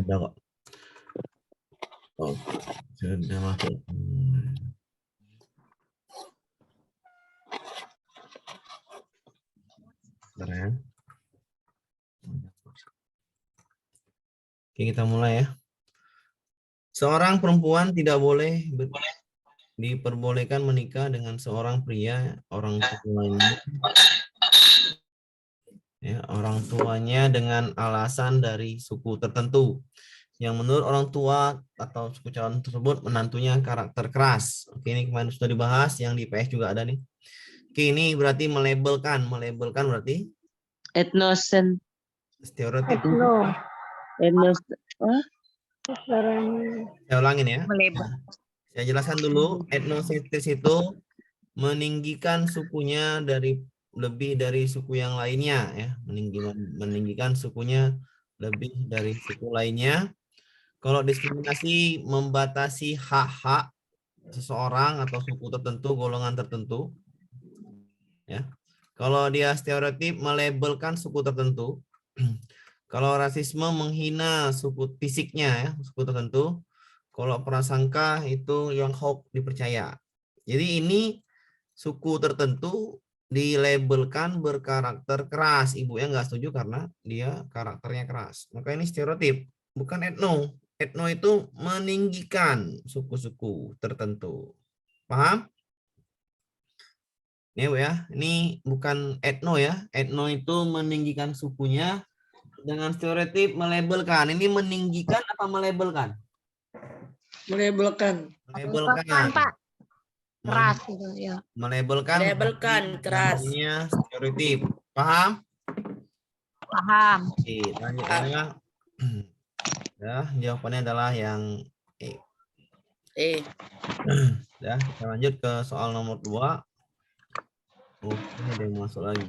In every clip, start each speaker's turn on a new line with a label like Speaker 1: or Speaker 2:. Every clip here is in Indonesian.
Speaker 1: mudah kok. Oke, sudah masuk. Bentar ya. Oke, kita mulai ya. Seorang perempuan tidak boleh diperbolehkan menikah dengan seorang pria orang tuanya, ya, orang tuanya dengan alasan dari suku tertentu yang menurut orang tua atau suku calon tersebut menantunya karakter keras. Oke, ini kemarin sudah dibahas, yang di PS juga ada nih. Oke, ini berarti melabelkan berarti
Speaker 2: Etnosen.
Speaker 1: stereotip.
Speaker 2: Etnos.
Speaker 1: Saya ulangin ya.
Speaker 2: Melabel.
Speaker 1: Saya jelaskan dulu, etnosentris itu meninggikan sukunya dari lebih dari suku yang lainnya ya, meninggikan sukunya lebih dari suku lainnya. Kalau diskriminasi membatasi hak-hak seseorang atau suku tertentu, golongan tertentu ya. Kalau dia stereotip melabelkan suku tertentu. Kalau rasisme menghina suku fisiknya ya, suku tertentu. Kalau prasangka itu yang hoax dipercaya. Jadi ini suku tertentu dilabelkan berkarakter keras. Ibu yang nggak setuju karena dia karakternya keras. Maka ini stereotip, bukan etno. Etno itu meninggikan suku-suku tertentu. Paham? Ini Bu ya, ini bukan etno ya. Etno itu meninggikan sukunya, dengan stereotip melabelkan. Ini meninggikan apa melabelkan?
Speaker 3: Melabelkan.
Speaker 1: Melabelkan.
Speaker 4: Pak. Keras itu ya.
Speaker 1: Melabelkan
Speaker 3: Keras.
Speaker 1: namanya stereotip. Paham?
Speaker 4: Paham.
Speaker 1: Oke, lanjut ya. Ya, jawabannya adalah yang E. Ya, kita lanjut ke soal nomor 2. Oke, ada yang masuk lagi.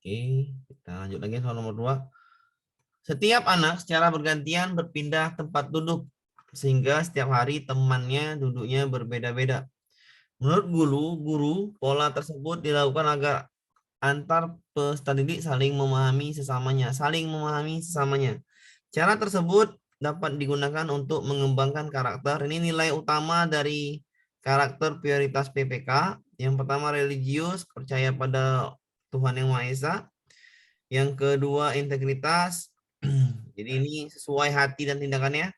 Speaker 1: Oke, kita lanjut lagi soal nomor 2. Setiap anak secara bergantian berpindah tempat duduk, sehingga setiap hari temannya duduknya berbeda-beda. Menurut guru, pola tersebut dilakukan agar antar peserta didik saling memahami sesamanya. Cara tersebut dapat digunakan untuk mengembangkan karakter. Ini nilai utama dari karakter prioritas PPK. Yang pertama religius, percaya pada Tuhan Yang Maha Esa. Yang kedua integritas. Jadi ini sesuai hati dan tindakannya.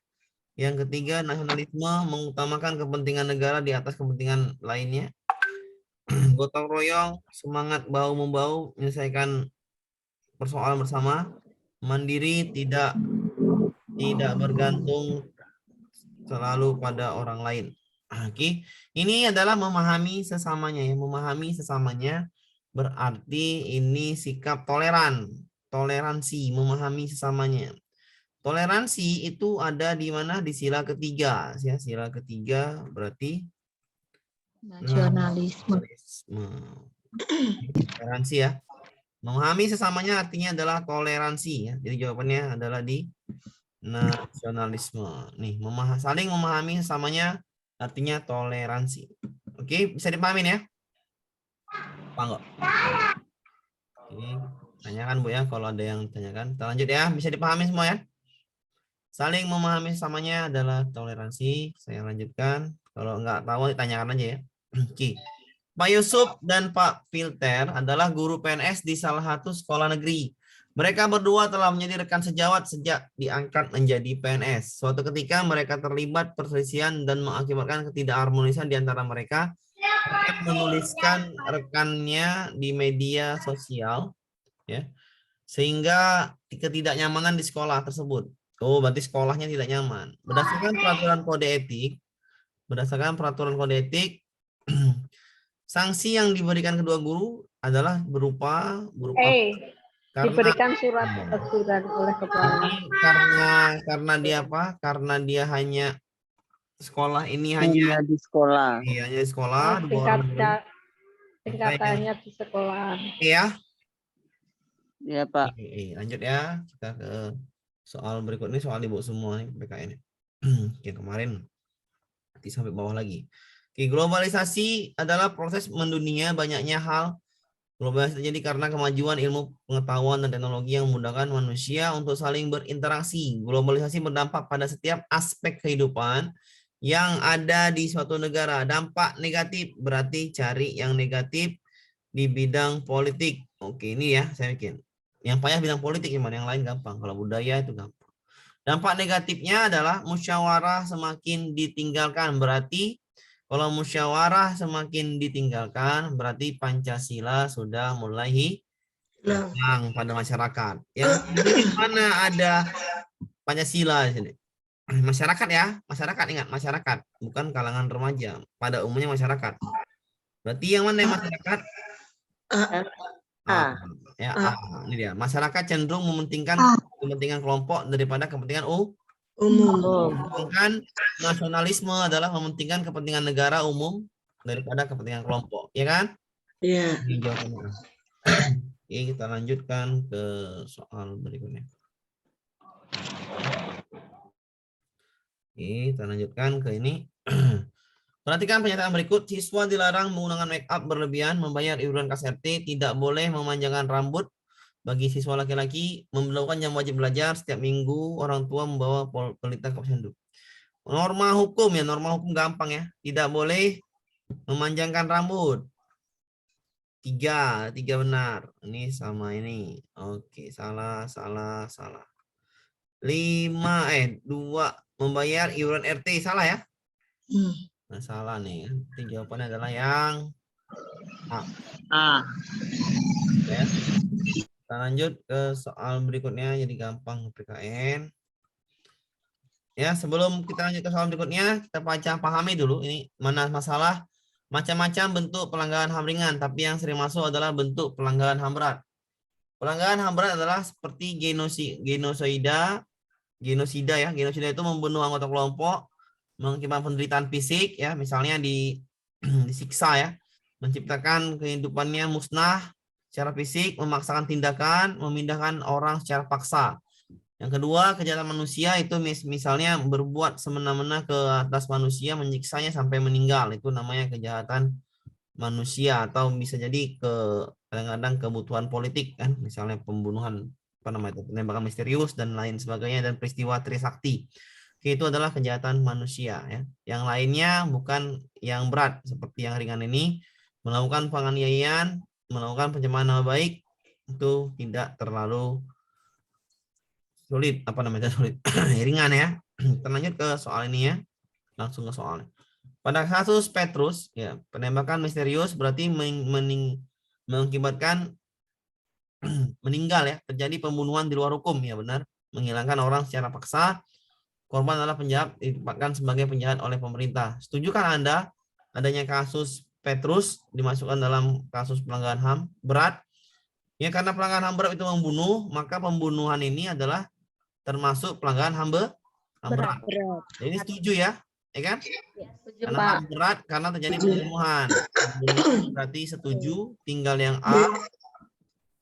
Speaker 1: Yang ketiga nasionalisme, mengutamakan kepentingan negara di atas kepentingan lainnya. Gotong royong, semangat bahu-membahu menyelesaikan persoalan bersama. Mandiri, tidak bergantung selalu pada orang lain. Oke, ini adalah memahami sesamanya ya. Memahami sesamanya berarti ini sikap toleransi, memahami sesamanya. Toleransi itu ada di mana? Di sila ketiga ya. Sila ketiga berarti
Speaker 4: Nasionalisme.
Speaker 1: Toleransi ya. Memahami sesamanya artinya adalah toleransi ya. Jadi jawabannya adalah di nasionalisme. Nih, saling memahami sesamanya artinya toleransi. Oke, bisa dipahamin ya? Apa enggak? Oke, tanyakan Bu ya kalau ada yang tanyakan. Kita lanjut ya, bisa dipahami semua ya? Saling memahami sesamanya adalah toleransi. Saya lanjutkan. Kalau enggak tahu ditanyakan aja ya. Oke. Pak Yusuf dan Pak Filter adalah guru PNS di salah satu sekolah negeri. Mereka berdua telah menjadi rekan sejawat sejak diangkat menjadi PNS. Suatu ketika mereka terlibat perselisihan dan mengakibatkan ketidakharmonisan di antara mereka. Rekan menuliskan rekannya di media sosial, ya, sehingga ketidaknyamanan di sekolah tersebut. Oh, berarti sekolahnya tidak nyaman. Berdasarkan peraturan kode etik, sanksi yang diberikan kedua guru adalah berupa
Speaker 5: diberikan surat teguran oleh kepala.
Speaker 1: Karena dia apa? Karena dia hanya sekolah ini
Speaker 2: Hanya di sekolah.
Speaker 1: Iya, hanya di sekolah.
Speaker 5: Tingkatannya di sekolah.
Speaker 1: Iya.
Speaker 2: Iya, Pak.
Speaker 1: Lanjut ya. Kita ke soal berikut ini, soal ibu semua nih PKN. Yang kemarin nanti sampai bawah lagi. Oke, globalisasi adalah proses mendunia banyaknya hal Globalisasi terjadi karena kemajuan ilmu pengetahuan dan teknologi yang memudahkan manusia untuk saling berinteraksi. Globalisasi berdampak pada setiap aspek kehidupan yang ada di suatu negara. Dampak negatif berarti cari yang negatif di bidang politik. Oke, ini ya saya bikin. Yang payah bidang politik gimana, yang lain gampang. Kalau budaya itu gampang. Dampak negatifnya adalah musyawarah semakin ditinggalkan. Berarti kalau musyawarah semakin ditinggalkan, berarti Pancasila sudah mulai hilang pada masyarakat. Yang di mana ada Pancasila di sini? Masyarakat ya, masyarakat, ingat masyarakat, bukan kalangan remaja. Pada umumnya masyarakat. Berarti yang mana yang masyarakat?
Speaker 2: A.
Speaker 1: Ya, ini dia. Masyarakat cenderung mementingkan kepentingan kelompok daripada kepentingan
Speaker 2: Umum.
Speaker 1: Sedangkan nasionalisme adalah mementingkan kepentingan negara umum daripada kepentingan kelompok, ya kan?
Speaker 3: Iya.
Speaker 1: Ini jawabannya. Oke, kita lanjutkan ke soal berikutnya. Oke, kita lanjutkan ke ini. Perhatikan pernyataan berikut. Siswa dilarang menggunakan make up berlebihan, membayar iuran KSRT, tidak boleh memanjangkan rambut. Bagi siswa laki-laki, melakukan jam wajib belajar setiap minggu, orang tua membawa pelita ke posyandu. Norma hukum ya, norma hukum gampang ya. Tidak boleh memanjangkan rambut. 3 benar. Ini sama ini. Oke, salah. 2 membayar iuran RT, salah ya? Nah, salah nih. Nanti jawabannya adalah yang
Speaker 2: A.
Speaker 1: ya. Kita lanjut ke soal berikutnya, jadi gampang PKN. Ya, sebelum kita lanjut ke soal berikutnya, kita pahami dulu ini mana masalah macam-macam bentuk pelanggaran HAM ringan, tapi yang sering masuk adalah bentuk pelanggaran HAM berat. Pelanggaran HAM berat adalah seperti genosida ya. Genosida itu membunuh anggota kelompok, mengakibatkan penderitaan fisik ya, misalnya disiksa ya, menciptakan kehidupannya musnah secara fisik, memaksakan tindakan, memindahkan orang secara paksa. Yang kedua, kejahatan manusia itu misalnya berbuat semena-mena ke atas manusia, menyiksanya sampai meninggal. Itu namanya kejahatan manusia, atau bisa jadi kadang-kadang kebutuhan politik kan, misalnya pembunuhan penembakan misterius dan lain sebagainya, dan peristiwa Trisakti. Itu adalah kejahatan manusia ya. Yang lainnya bukan yang berat seperti yang ringan ini, melakukan penganiayaan, melakukan pencemaran nama baik, itu tidak terlalu sulit, sulit, ringan ya. Kita lanjut ke soal ini ya, langsung ke soalnya. Pada kasus Petrus ya, penembakan misterius berarti mengakibatkan meninggal ya, terjadi pembunuhan di luar hukum ya, benar, menghilangkan orang secara paksa. Korban adalah penjahat, ditempatkan sebagai penjahat oleh pemerintah. Setujukah Anda adanya kasus Petrus dimasukkan dalam kasus pelanggaran HAM berat? Ya, karena pelanggaran HAM berat itu membunuh, maka pembunuhan ini adalah termasuk pelanggaran HAM berat. Jadi setuju ya, ya kan?
Speaker 5: Setuju,
Speaker 1: Karena
Speaker 5: Pak.
Speaker 1: HAM berat karena terjadi pembunuhan. Pembunuhan berarti setuju. Tinggal yang A.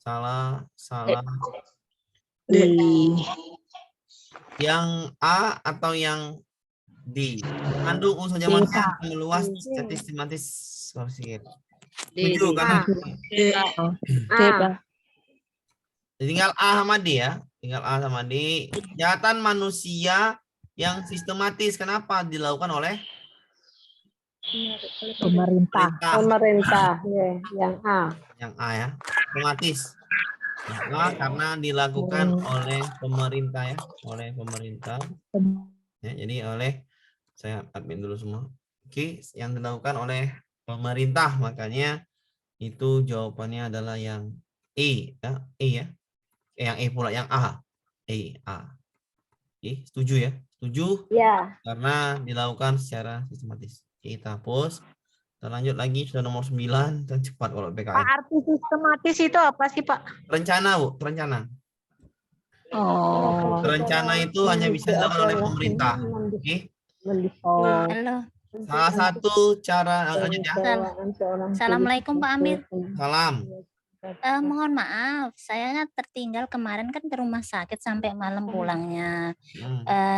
Speaker 1: Salah.
Speaker 2: D.
Speaker 1: Yang A atau yang D? Mengandung unsur zaman meluas sistematis sosial. Setuju kan?
Speaker 2: D.
Speaker 5: A.
Speaker 1: Tinggal A sama D ya. Tinggal A sama D. Kejahatan manusia yang sistematis, kenapa dilakukan oleh
Speaker 4: Pemerintah.
Speaker 5: Pemerintah, ya, yang A.
Speaker 1: Yang A ya. Sistematis. Yang A karena dilakukan oleh pemerintah ya. Oleh pemerintah. Ya, jadi saya admin dulu semua. Oke, yang dilakukan oleh pemerintah, makanya itu jawabannya adalah yang E ya. E ya. Yang E pula, yang A. A. Oke, setuju ya? Setuju?
Speaker 5: Ya.
Speaker 1: Karena dilakukan secara sistematis. Kita hapus. Kita lanjut lagi, sudah nomor 9. Dan cepat kalau
Speaker 4: Pak,
Speaker 1: PKN.
Speaker 4: arti sistematis itu apa sih, Pak?
Speaker 1: Rencana, Bu. Rencana.
Speaker 4: Oh.
Speaker 1: Rencana itu hanya bisa dilakukan oleh pemerintah. Oke.
Speaker 4: Oh. Halo.
Speaker 1: Salah satu cara, lanjut ya.
Speaker 4: Assalamualaikum, Pak Amir.
Speaker 1: Salam.
Speaker 4: Mohon maaf, saya tertinggal kemarin kan ke rumah sakit sampai malam pulangnya.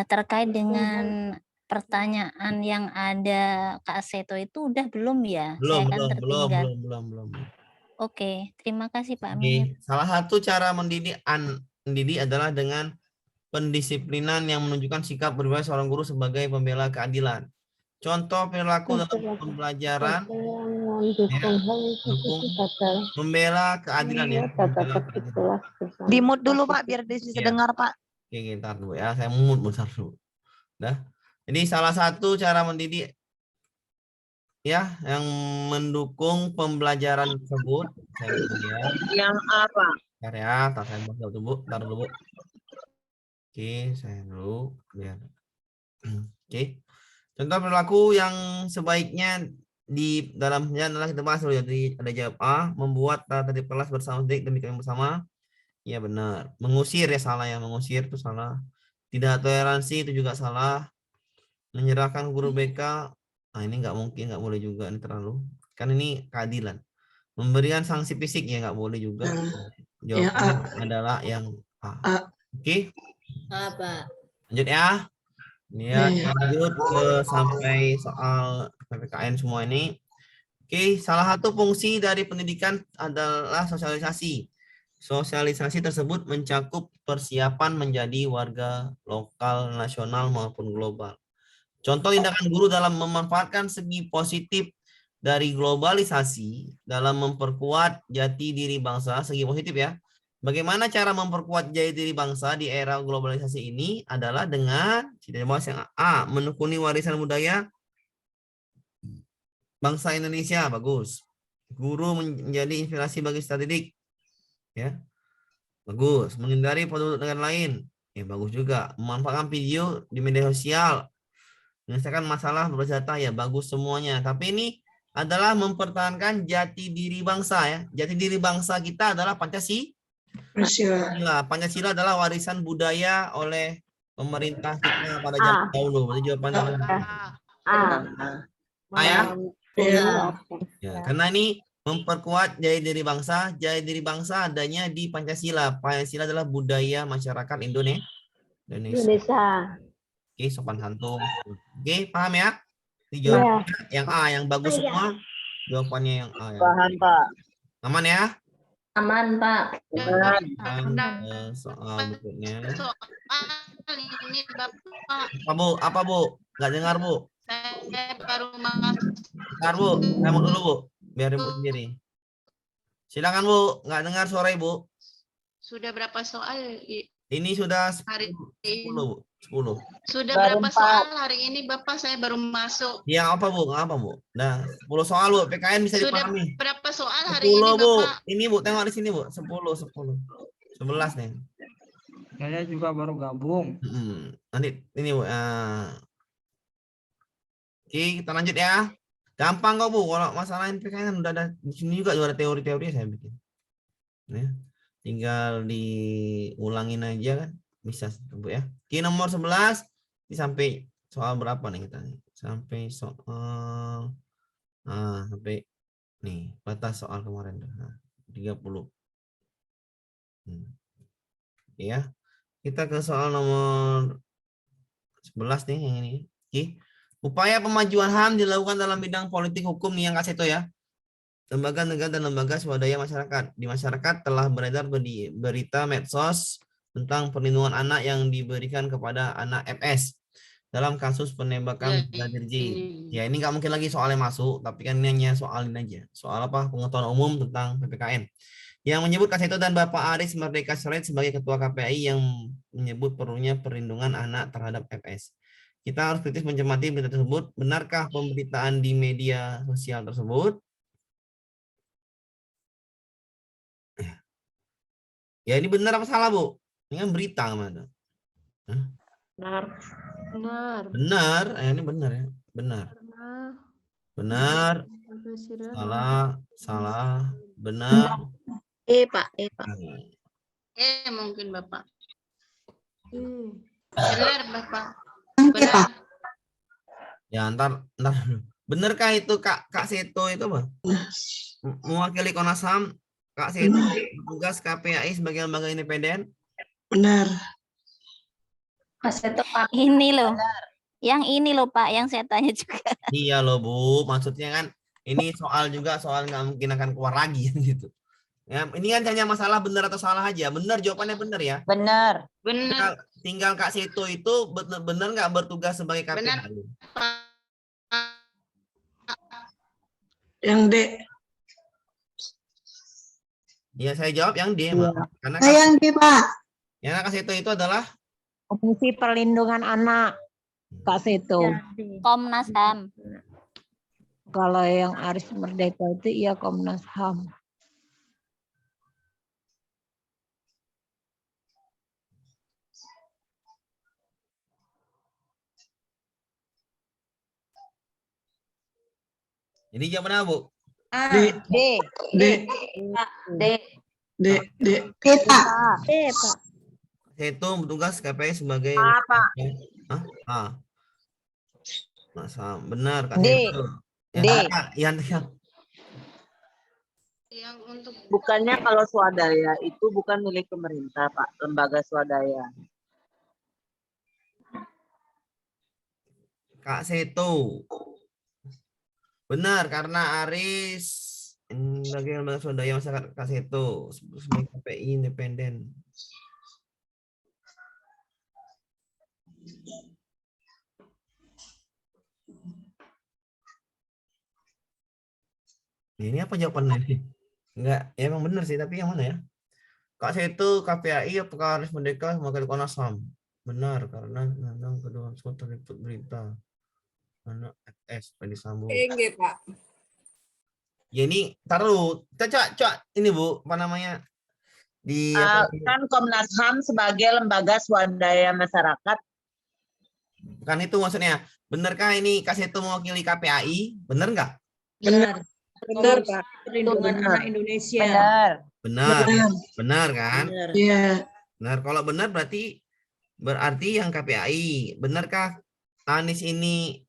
Speaker 4: Terkait dengan pertanyaan yang ada Kak Seto itu udah belum ya?
Speaker 1: Belum.
Speaker 4: Saya kan tertinggal.
Speaker 1: Belum.
Speaker 4: Oke, terima kasih Pak Amir.
Speaker 1: Salah satu cara mendidik adalah dengan pendisiplinan yang menunjukkan sikap berbeda seorang guru sebagai pembela keadilan. Contoh perilaku dalam pembelajaran dukung membela keadilan ya. Membela keadilan.
Speaker 3: Di mute dulu Pak biar bisa
Speaker 1: Iya.
Speaker 3: dengar Pak.
Speaker 1: Oke, bentar dulu ya. Saya mute bentar dulu. Dah. Jadi salah satu cara mendidik ya yang mendukung pembelajaran tersebut. Saya ya.
Speaker 2: Yang apa?
Speaker 1: Bentar ya, saya buka dulu, bentar dulu. Oke, saya dulu biar. Oke. Contoh perilaku yang sebaiknya di dalamnya adalah kita bahas dulu. Jadi ada jawab A, membuat tata tertib kelas bersama demikian bersama. Ya benar. Mengusir ya salah ya, mengusir itu salah. Tidak toleransi itu juga salah. Menyerahkan guru BK, nah ini nggak mungkin, nggak boleh juga, ini terlalu. Kan ini keadilan. Memberikan sanksi fisik ya nggak boleh juga. Jawabannya adalah yang A. Oke.
Speaker 2: Apa?
Speaker 1: Lanjut ya. Ya, lanjut ke sampai soal PPKN semua ini. Oke, salah satu fungsi dari pendidikan adalah sosialisasi. Sosialisasi tersebut mencakup persiapan menjadi warga lokal, nasional maupun global. Contoh tindakan guru dalam memanfaatkan segi positif dari globalisasi dalam memperkuat jati diri bangsa, segi positif ya. Bagaimana cara memperkuat jati diri bangsa di era globalisasi ini adalah dengan yang A, menekuni warisan budaya bangsa Indonesia, bagus. Guru menjadi inspirasi bagi siswa didik, ya, bagus. Menghindari penduduk negara lain, ya bagus juga. Memanfaatkan video di media sosial, menyelesaikan masalah berbasis data, ya bagus semuanya. Tapi ini adalah mempertahankan jati diri bangsa ya. Jati diri bangsa kita adalah Pancasila. Pancasila adalah warisan budaya oleh pemerintah kita pada zaman dahulu. Berarti jawabannya ya, karena ini memperkuat jati diri bangsa. Jati diri bangsa adanya di Pancasila. Pancasila adalah budaya masyarakat Indonesia. Oke, sopan santun. Oke, paham ya? Jawabannya yang A, yang bagus semua. Jawabannya yang A.
Speaker 2: Paham, Pak.
Speaker 1: Aman ya?
Speaker 5: Aman, Pak.
Speaker 1: Soal berikutnya.
Speaker 6: Soal ini Bapak.
Speaker 1: Apa Bu? Nggak dengar Bu?
Speaker 6: Saya baru masuk.
Speaker 1: Bentar Bu, saya mau dulu Bu. Biar Ibu sendiri. Silakan Bu, nggak dengar suara Ibu.
Speaker 6: Sudah berapa soal
Speaker 1: Ini sudah
Speaker 6: hari
Speaker 1: 10 Bu. 10.
Speaker 6: Sudah berapa soal hari ini Bapak? Saya baru masuk.
Speaker 1: Yang apa Bu? Nggak apa Bu? Nah, 10 soal Bu. PKN bisa
Speaker 6: Sudah
Speaker 1: dipahami.
Speaker 6: berapa soal hari ini
Speaker 1: 10 Bu.
Speaker 6: Bapak?
Speaker 1: Ini Bu, tengok di sini Bu. 10. 11 nih.
Speaker 7: Saya juga baru gabung.
Speaker 1: Nanti ini Bu. Oke, kita lanjut ya. Gampang kok Bu. Kalau masalah PKN kan udah ada di sini juga ada teori-teori saya bikin. Ya. Tinggal diulangin aja kan. Bisa Bu ya. Oke, nomor 11 sampai soal berapa nih kita? Sampai soal sampai nih batas soal kemarin tuh. 30. Ya. Kita ke soal nomor 11 nih yang ini. Oke. Upaya pemajuan HAM dilakukan dalam bidang politik hukum nih yang kasih itu ya. Lembaga negara dan lembaga swadaya masyarakat. Di masyarakat telah beredar berita medsos tentang perlindungan anak yang diberikan kepada anak FS dalam kasus penembakan Brigadir J. Ya ini nggak mungkin lagi soalnya masuk, tapi kan ini hanya soalin aja. Soal apa? Pengetahuan umum tentang PPKN. Yang menyebut Kasito dan Bapak Aris Merdeka Sirait sebagai Ketua KPI yang menyebut perlunya perlindungan anak terhadap FS. Kita harus kritis mencermati berita tersebut. Benarkah pemberitaan di media sosial tersebut? Ya ini benar apa salah Bu? Ini kan berita mana?
Speaker 5: Benar.
Speaker 1: Benar. Ini benar ya. Benar. Salah. Benar.
Speaker 3: Pak.
Speaker 6: Mungkin Bapak. Benar Bapak. Benar.
Speaker 1: Ya ntar. Benarkah itu Kak Seto itu apa? Mewakili Komnas HAM, Kak Seto tugas KPAI sebagai lembaga independen?
Speaker 2: Benar.
Speaker 4: Ini loh. Yang ini loh Pak, yang saya tanya juga.
Speaker 1: Iya loh Bu, maksudnya kan ini soal juga soal nggak mungkin akan keluar lagi gitu. Ya, ini kan hanya masalah benar atau salah aja. Benar, jawabannya benar ya.
Speaker 3: Benar.
Speaker 6: Benar,
Speaker 1: Tinggal Kak Seto itu benar nggak bertugas sebagai KPI?
Speaker 6: Benar. Pak.
Speaker 2: Yang D.
Speaker 1: Ya saya jawab yang D, Mak. Karena
Speaker 2: Yang D, Pak.
Speaker 1: ya Kak Seto itu adalah
Speaker 3: Komisi Perlindungan Anak. Kak Seto.
Speaker 4: Komnas HAM.
Speaker 3: Kalau yang Aris Merdeka itu iya Komnas HAM.
Speaker 1: jadi jawabannya apa, Bu?
Speaker 2: D.
Speaker 3: D.
Speaker 2: D.
Speaker 5: D.
Speaker 2: D. D. D, Pak.
Speaker 3: Pak.
Speaker 1: Seto bertugas KPI sebagai
Speaker 3: Pak.
Speaker 1: Hah? Ah. Masa benar Kak
Speaker 3: D.
Speaker 1: Seto.
Speaker 3: D.
Speaker 1: Yang
Speaker 6: Yang untuk
Speaker 5: Bukannya kalau swadaya itu bukan milik pemerintah, Pak. Lembaga swadaya.
Speaker 1: Kak Seto. Benar karena Aris sebagai lembaga swadaya masyarakat Kak Seto sebagai KPI independen. Ini apa jawabannya nih? Enggak, ya emang benar sih, tapi yang mana ya? Kak Seto KPAI apakah Aris Merdeka sebagai Komnas HAM? Benar karena memang kedua unsur terliput berita. Anak FS Ferdi Sambo.
Speaker 2: Enggak, Pak.
Speaker 1: Ya ini taruh kita coba ini Bu, apa namanya? Di apa,
Speaker 5: Kan Komnas HAM sebagai lembaga swadaya masyarakat.
Speaker 1: bukan itu maksudnya. Benarkah ini Kak Seto mewakili KPAI? Benar nggak?
Speaker 2: Benar. Benar, Pak.
Speaker 5: Perlindungan Anak
Speaker 2: Indonesia.
Speaker 3: Benar.
Speaker 1: Benar.
Speaker 2: Benar.
Speaker 1: Benar kan?
Speaker 2: Iya.
Speaker 1: Benar. Kalau benar berarti yang KPAI. Benarkah Anies ini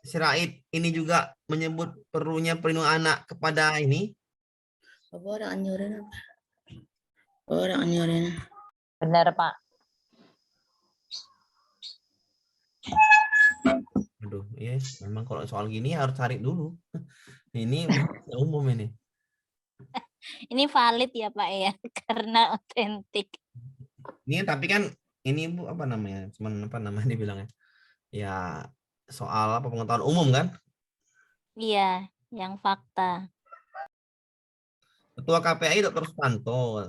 Speaker 1: Sirait ini juga menyebut perlunya perlindungan anak kepada ini?
Speaker 2: Orang nyurin apa? Orang nyurin.
Speaker 3: Benar, Pak.
Speaker 1: Aduh, yes, memang kalau soal gini harus cari dulu. Ini umum ini.
Speaker 4: Ini valid ya Pak ya, karena otentik.
Speaker 1: Ini tapi kan ini Bu apa namanya? Cuman apa namanya dibilangnya? Ya soal apa pengetahuan umum kan?
Speaker 4: Iya, yang fakta.
Speaker 1: Ketua KPAI Dr. Sutanto.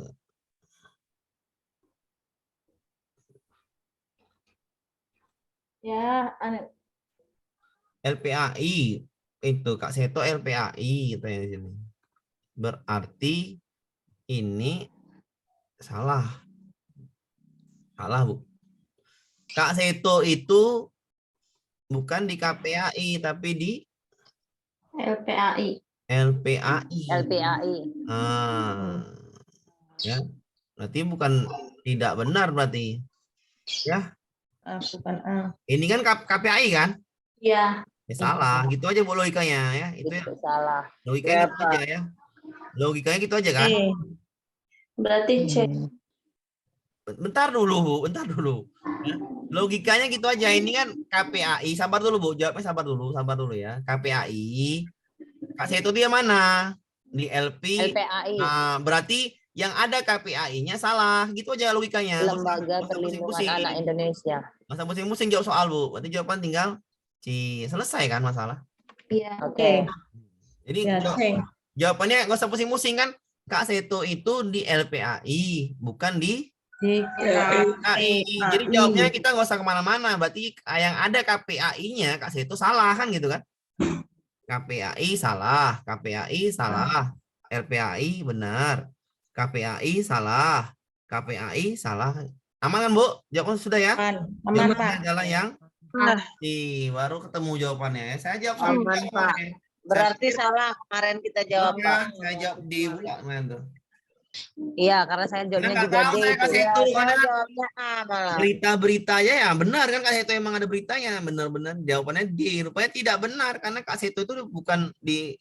Speaker 5: Ya,
Speaker 1: LPAI itu Kak Seto LPAI gitu ya di sini. Berarti ini salah. Salah, Bu. Kak Seto itu bukan di KPAI tapi di
Speaker 5: LPAI.
Speaker 1: LPAI.
Speaker 3: LPAI.
Speaker 1: Ya. Berarti bukan tidak benar berarti. Ya.
Speaker 5: Bukan A.
Speaker 1: Ini kan KPAI kan?
Speaker 5: Iya.
Speaker 1: Ya, salah. Gitu aja Bu logikanya ya. Itu ya.
Speaker 3: Itu salah.
Speaker 1: Logikanya gitu aja ya. Logikanya gitu aja kan?
Speaker 5: Berarti C.
Speaker 1: Bentar dulu, Bu. Bentar dulu. Ya. Logikanya gitu aja. Ini kan KPAI. Sabar dulu, Bu. Jawabnya sabar dulu ya. KPAI. Kak Seto dia mana? Di
Speaker 3: LPAI.
Speaker 1: Nah, berarti yang ada KPAI-nya salah. Gitu aja logikanya.
Speaker 3: Lembaga
Speaker 1: Nggak usah
Speaker 3: Perlindungan
Speaker 1: pusing-pusing.
Speaker 3: Anak Indonesia.
Speaker 1: Nggak usah pusing-pusing jawab soal, Bu. Berarti jawaban tinggal selesai kan masalah.
Speaker 5: Iya.
Speaker 3: Oke.
Speaker 1: Jadi jawabannya nggak usah pusing-pusing kan. Kak Seto itu di LPAI, bukan di KPAI. Jadi jawabnya kita nggak usah kemana-mana. Berarti yang ada KPAI-nya Kak Seto salah kan gitu kan? KPAI salah, KPAI salah, LPAI benar, KPAI salah, KPAI salah. Aman kan Bu? Jawaban sudah ya?
Speaker 2: Aman,
Speaker 1: Jawabannya
Speaker 2: Pak.
Speaker 1: adalah yang baru ketemu jawabannya. Saya jawab sama
Speaker 5: Aman, Pak. Berarti salah kemarin kita jawab, Pak.
Speaker 1: Saya jawab di kemarin tuh.
Speaker 3: Iya, karena saya jawabnya
Speaker 1: Nggak
Speaker 3: juga
Speaker 1: tahu
Speaker 3: D.
Speaker 1: saya
Speaker 3: itu.
Speaker 1: kasih itu
Speaker 5: Saya
Speaker 1: karena
Speaker 5: jawabnya A malah.
Speaker 1: berita-beritanya ya benar kan Kak Seto emang ada beritanya benar-benar jawabannya D. Rupanya tidak benar karena Kak Seto itu bukan di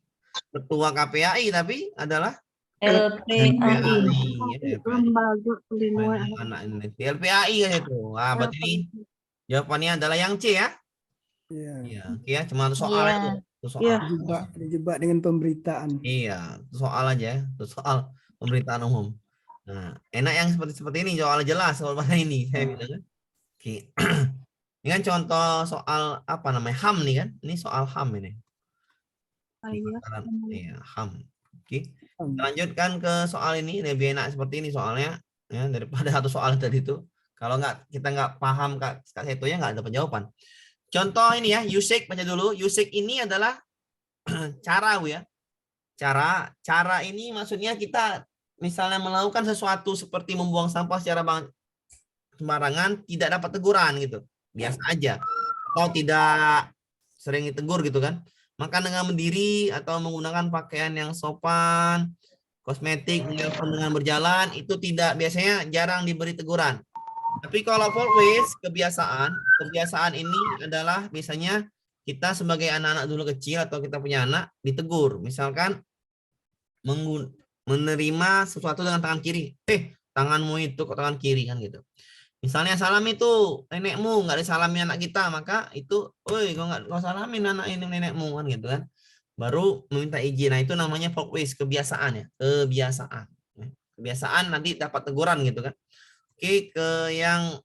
Speaker 1: ketua KPAI tapi adalah
Speaker 5: LPAI.
Speaker 2: Lembaga Perlindungan
Speaker 1: anak Indonesia LPAI kan itu. Wah, berarti jawabannya adalah yang C ya? Iya. Oke ya, cuma soal
Speaker 4: Iya.
Speaker 1: itu. Itu soal.
Speaker 2: Iya.
Speaker 7: Terjebak dengan pemberitaan.
Speaker 1: Iya, itu soal aja ya. Itu soal pemberitaan umum. Nah, enak yang seperti ini, soal jelas soal mana ini saya bilang kan. Oke. Ini kan contoh soal apa namanya? HAM nih kan. Ini soal HAM ini. Iya, HAM. Oke. Kita lanjutkan ke soal ini, lebih enak seperti ini soalnya ya daripada satu soal tadi itu. Kalau kita nggak paham Kak Setonya nggak dapat jawaban. Contoh ini ya, usage baca dulu. Usage ini adalah cara Bu ya. Cara ini maksudnya kita misalnya melakukan sesuatu seperti membuang sampah secara sembarangan tidak dapat teguran gitu. Biasa aja. Atau tidak sering ditegur gitu kan. Makan dengan berdiri atau menggunakan pakaian yang sopan, kosmetik, menelpon dengan berjalan, itu tidak, biasanya jarang diberi teguran. Tapi kalau always, kebiasaan ini adalah biasanya kita sebagai anak-anak dulu kecil atau kita punya anak ditegur. Misalkan menerima sesuatu dengan tangan kiri. Tanganmu itu kok tangan kiri kan gitu. Misalnya salam itu nenekmu, nggak disalami anak kita, maka itu, woi kok nggak salamin anak ini nenekmu kan gitu kan. Baru meminta izin. Nah itu namanya folkways, kebiasaan ya, kebiasaan. Kebiasaan nanti dapat teguran gitu kan. Oke, ke yang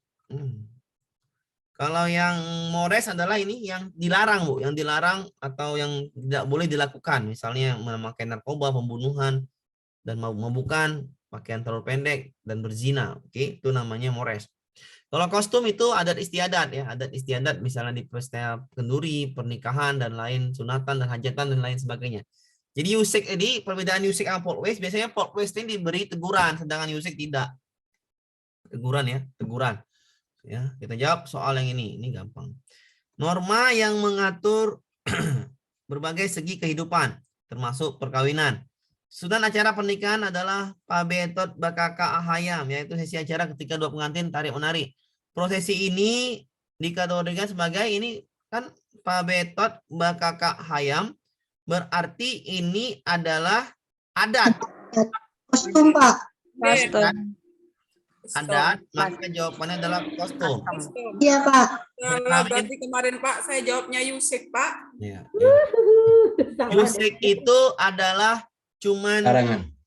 Speaker 1: kalau yang mores adalah ini yang dilarang Bu, yang dilarang atau yang tidak boleh dilakukan. Misalnya memakai narkoba, pembunuhan dan mabukan, pakaian terlalu pendek dan berzina. Oke, itu namanya mores. Kalau kostum itu adat istiadat ya, adat istiadat misalnya di pesta kenduri, pernikahan dan lain, sunatan dan hajatan dan lain sebagainya. Jadi usik ini perbedaan usik sama folkways, biasanya folkways ini diberi teguran sedangkan usik tidak. Teguran ya, teguran. Ya, kita jawab soal yang ini gampang. Norma yang mengatur berbagai segi kehidupan termasuk perkawinan. Susunan acara pernikahan adalah Pabetot Bakaka Ahayam, yaitu sesi acara ketika dua pengantin tarik menarik. Prosesi ini dikategorikan sebagai ini kan Pabetot Bakaka Ahayam, berarti ini adalah adat.
Speaker 2: Kostum Pak.
Speaker 1: Adat, maka jawabannya adalah kostum.
Speaker 2: Iya Pak.
Speaker 8: Berarti kemarin Pak saya jawabnya Yusik Pak.
Speaker 1: Ya. Yusik itu adalah cuman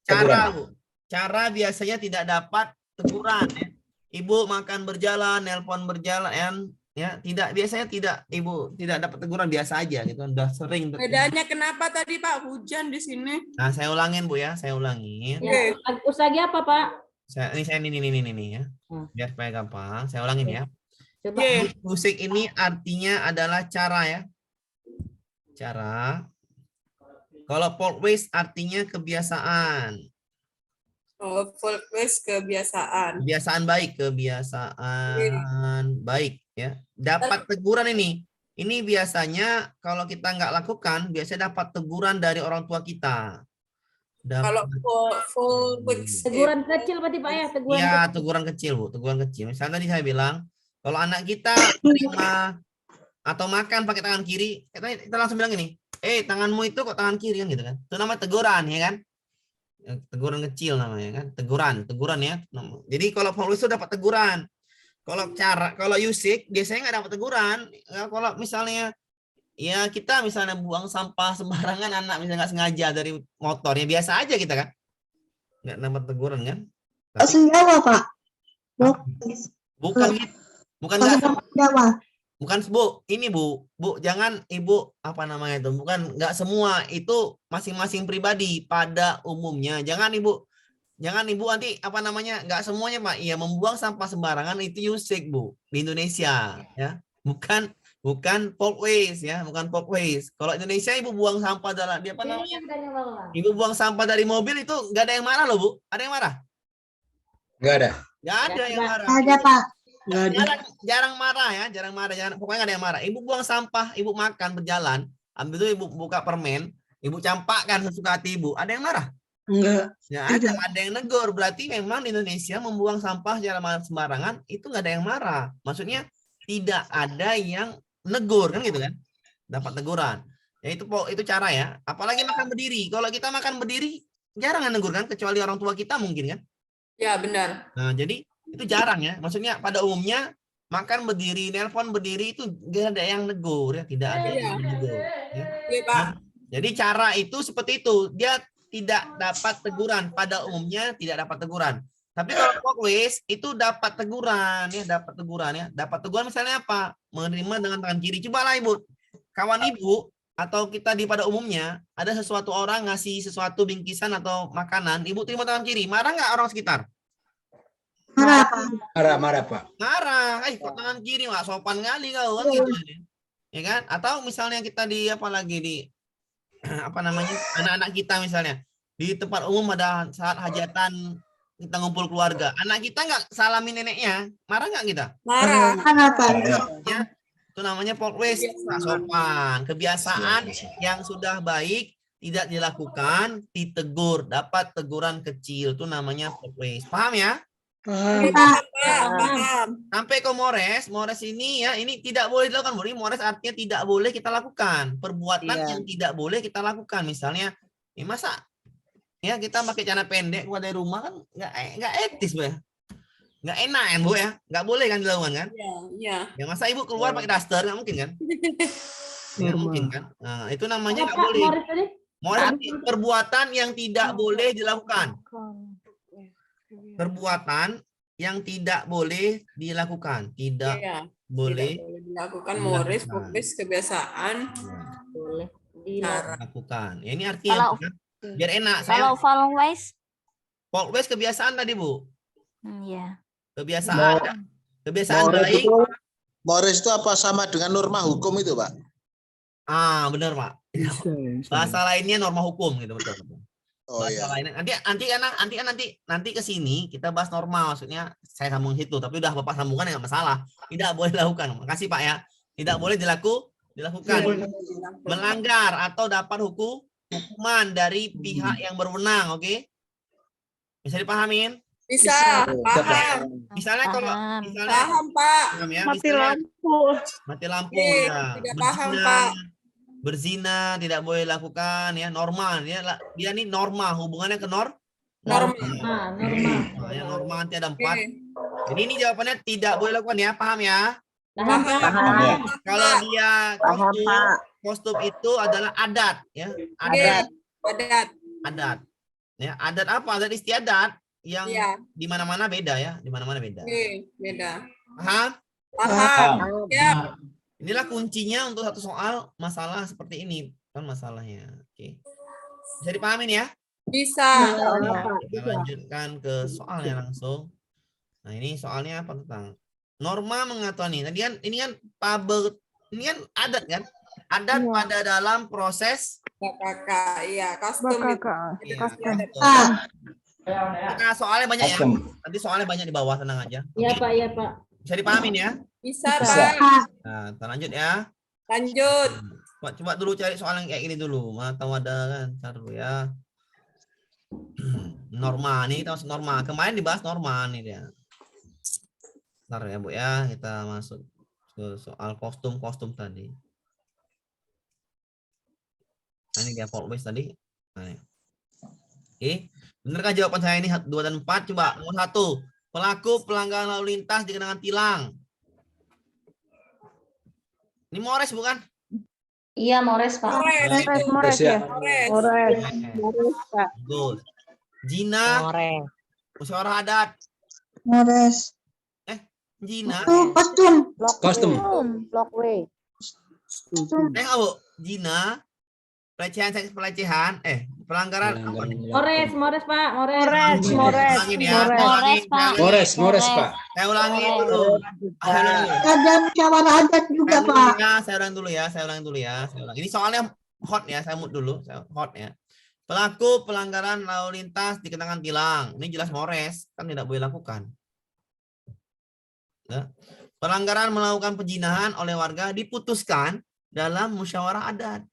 Speaker 1: cara Bu. Cara biasanya tidak dapat teguran ya. Ibu makan berjalan, nelpon berjalan ya, tidak biasanya tidak Ibu tidak dapat teguran biasa aja gitu, udah sering.
Speaker 8: Bedanya kenapa tadi Pak hujan di sini?
Speaker 1: Nah, saya ulangin Bu ya, saya ulangin.
Speaker 8: Oke.
Speaker 3: Usagi apa Pak?
Speaker 1: Saya ini ya. Biar supaya gampang, saya ulangin ya.
Speaker 3: Coba.
Speaker 1: Musik ini artinya adalah cara ya. Cara. Kalau folkways artinya kebiasaan.
Speaker 8: Oh, folkways kebiasaan.
Speaker 1: Kebiasaan baik ya. Dapat teguran ini. Ini biasanya kalau kita nggak lakukan, biasanya dapat teguran dari orang tua kita.
Speaker 8: Kalau folkways
Speaker 3: Teguran kecil berarti Pak ya, teguran.
Speaker 1: Iya, teguran kecil Bu, teguran kecil. Misalnya tadi saya bilang, kalau anak kita terima atau makan pakai tangan kiri, kita langsung bilang gini, tanganmu itu kok tangan kiri kan gitu kan. Itu namanya teguran ya kan. Teguran kecil namanya kan, teguran ya. Jadi kalau folkways itu dapat teguran. Kalau usik biasanya nggak dapat teguran. Kalau misalnya ya kita misalnya buang sampah sembarangan, anak misalnya nggak sengaja dari motor ya biasa aja kita kan, nggak dapat teguran kan.
Speaker 2: Senjawa Pak.
Speaker 1: Bukan nggak. Bukan Bu, ini Bu jangan Ibu apa namanya itu, bukan nggak semua, itu masing-masing pribadi pada umumnya. Jangan Ibu nanti apa namanya, nggak semuanya Pak. Iya, membuang sampah sembarangan itu usik Bu di Indonesia ya. Bukan folkways ya, bukan folkways. Kalau Indonesia Ibu buang sampah dalam apa namanya? Ibu buang sampah dari mobil itu nggak ada yang marah loh Bu. Ada yang marah?
Speaker 9: Nggak ada.
Speaker 1: Nggak ada yang marah.
Speaker 2: Ada Pak.
Speaker 1: Jarang marah ya, pokoknya nggak ada yang marah. Ibu buang sampah, Ibu makan berjalan, ambil itu Ibu buka permen, Ibu campakkan sesuka hati Ibu. Ada yang marah?
Speaker 2: Enggak.
Speaker 1: Ya, ada yang negur. Berarti memang di Indonesia membuang sampah secara sembarangan itu nggak ada yang marah. Maksudnya tidak ada yang negur kan gitu kan, dapat teguran ya. Itu cara ya. Apalagi makan berdiri, kalau kita makan berdiri jarang negur kan, kecuali orang tua kita mungkin kan
Speaker 8: ya benar.
Speaker 1: nah jadi itu jarang ya, maksudnya pada umumnya makan berdiri, nelpon berdiri itu tidak ada yang negur ya, tidak ada yang menegur. Ya.
Speaker 8: Iya, Pak.
Speaker 1: Jadi cara itu seperti itu, dia tidak dapat teguran, pada umumnya tidak dapat teguran. Tapi kalau walkways itu dapat teguran ya, dapat teguran ya. Dapat teguran misalnya apa? Menerima dengan tangan kiri. Cobalah Ibu, kawan Ibu atau kita di pada umumnya ada sesuatu orang ngasih sesuatu bingkisan atau makanan, Ibu terima tangan kiri, marah nggak orang sekitar?
Speaker 2: Marah, Pak.
Speaker 9: Marah, Pak.
Speaker 1: Marah, kok tangan kiri nggak sopan kali kau kan gitu, ya kan? Atau misalnya kita di apa lagi di apa namanya anak-anak kita misalnya di tempat umum ada saat hajatan kita ngumpul keluarga, anak kita nggak salamin neneknya, marah nggak kita?
Speaker 8: Marah.
Speaker 2: Marah, Pak.
Speaker 1: Ya, itu namanya walkways, nggak sopan. Kebiasaan yang sudah baik tidak dilakukan, ditegur, dapat teguran kecil, itu namanya walkways. Paham ya?
Speaker 8: Paham.
Speaker 1: Sampai ke Mores ini ya, ini tidak boleh dilakukan. Mores artinya tidak boleh kita lakukan. Perbuatan yang tidak boleh kita lakukan. Misalnya, masa ya kita pakai celana pendek keluar dari rumah kan nggak etis, Bu ya. Nggak enak ya, Bu ya. Nggak boleh kan dilakukan kan?
Speaker 8: Iya.
Speaker 1: Ya masa Ibu keluar pakai daster, nggak mungkin kan? Nggak mungkin kan? Nah, itu namanya nggak boleh. Mores artinya perbuatan yang tidak boleh dilakukan. Perbuatan yang tidak boleh dilakukan, tidak boleh
Speaker 8: Dilakukan Morris, fokus kebiasaan.
Speaker 3: Boleh
Speaker 1: dilakukan. Ya, ini artinya
Speaker 4: Kalau-
Speaker 1: biar enak. Saya
Speaker 4: Kalau walkways,
Speaker 1: walkways kebiasaan tadi, Bu.
Speaker 4: ya.
Speaker 1: Kebiasaan. Kebiasaan
Speaker 10: Mores
Speaker 1: baik.
Speaker 10: itu, Mores itu apa sama dengan norma hukum itu, Pak?
Speaker 1: Ah, benar, Pak.
Speaker 7: Bisa, bisa.
Speaker 1: Bahasa lainnya norma hukum gitu, betul.
Speaker 10: Oh
Speaker 1: Bahasa
Speaker 10: iya.
Speaker 1: lainnya. Nanti ke sini kita bahas normal, maksudnya saya sambung situ, tapi udah Bapak sambungan nggak masalah. Tidak boleh dilakukan. Makasih, Pak ya. Tidak boleh dilakukan. Melanggar atau dapat hukuman dari pihak yang berwenang, oke? Bisa dipahamin?
Speaker 8: Bisa, paham.
Speaker 1: Misalnya kalau
Speaker 4: Paham.
Speaker 1: misalnya
Speaker 8: Paham, Pak.
Speaker 1: paham ya,
Speaker 3: Mati
Speaker 1: misalnya
Speaker 3: lampu.
Speaker 1: mati lampu
Speaker 8: Iya,
Speaker 1: ya.
Speaker 8: tidak paham, Pak.
Speaker 1: Berzina tidak boleh lakukan ya, normal dia nih normal, hubungannya ke normal.
Speaker 8: Normal.
Speaker 1: Nah, yang normal nanti ada 4. Jadi ini jawabannya tidak boleh lakukan ya, paham ya?
Speaker 8: Paham.
Speaker 1: Kalau dia kostum itu adalah adat ya, adat. Ya, adat apa? Adat istiadat yang
Speaker 8: Iya.
Speaker 1: di mana-mana beda ya, di mana-mana beda.
Speaker 8: Beda.
Speaker 1: Paham?
Speaker 8: Paham. Ya.
Speaker 1: Inilah kuncinya untuk satu soal masalah seperti ini kan masalahnya. Oke. Bisa dipahamin ya?
Speaker 8: Bisa.
Speaker 1: Kita lanjutkan ke soalnya langsung. Nah, ini soalnya apa tentang norma mengatur nih. Tadi kan ini kan ini kan adat kan? Adat pada dalam proses
Speaker 8: Kakak, iya, custom itu.
Speaker 1: ya,
Speaker 8: Custom.
Speaker 1: Nah, soalnya banyak ya. Nanti soalnya banyak di bawah, tenang aja.
Speaker 3: Iya, Pak, iya, Pak.
Speaker 1: Bisa dipahamin ya?
Speaker 8: Bisa,
Speaker 9: Bisa.
Speaker 8: Pak.
Speaker 1: Nah, kita lanjut ya.
Speaker 8: Lanjut.
Speaker 1: Coba dulu cari soal yang kayak gini dulu. Mana tahu ada kan? Ntar dulu ya. Norma nih, kita masuk norma. Kemarin dibahas norma nih dia. Ntar ya, Bu ya, kita masuk ke soal kostum tadi. Nah, ini dia walkways tadi. Nah, ini. Oke, benarkah jawaban saya ini 2 dan 4? Coba nomor 1. Pelaku pelanggaran lalu lintas dikenakan tilang. Ini Mores bukan?
Speaker 3: Iya, Mores, Pak.
Speaker 8: Mores.
Speaker 9: Ya.
Speaker 1: Bagus. Jina, musyawarah adat.
Speaker 2: Mores.
Speaker 1: Jina,
Speaker 2: Kostum.
Speaker 9: Kostum.
Speaker 3: Blockway.
Speaker 1: Bu, Jina, pelecehan, pelanggaran apa nih?
Speaker 3: Mores, Pak.
Speaker 1: Ulangin ya.
Speaker 9: Mores, Pak.
Speaker 1: Saya ulangi dulu.
Speaker 2: Ada musyawarah adat juga, Pak.
Speaker 1: Saya ulang dulu ya. Ini soalnya hot ya, saya mute dulu. Hot ya. Pelaku pelanggaran lalu lintas dikenakan tilang. Ini jelas Mores, kan tidak boleh lakukan. Ya. Pelanggaran melakukan penzinahan oleh warga diputuskan dalam musyawarah adat.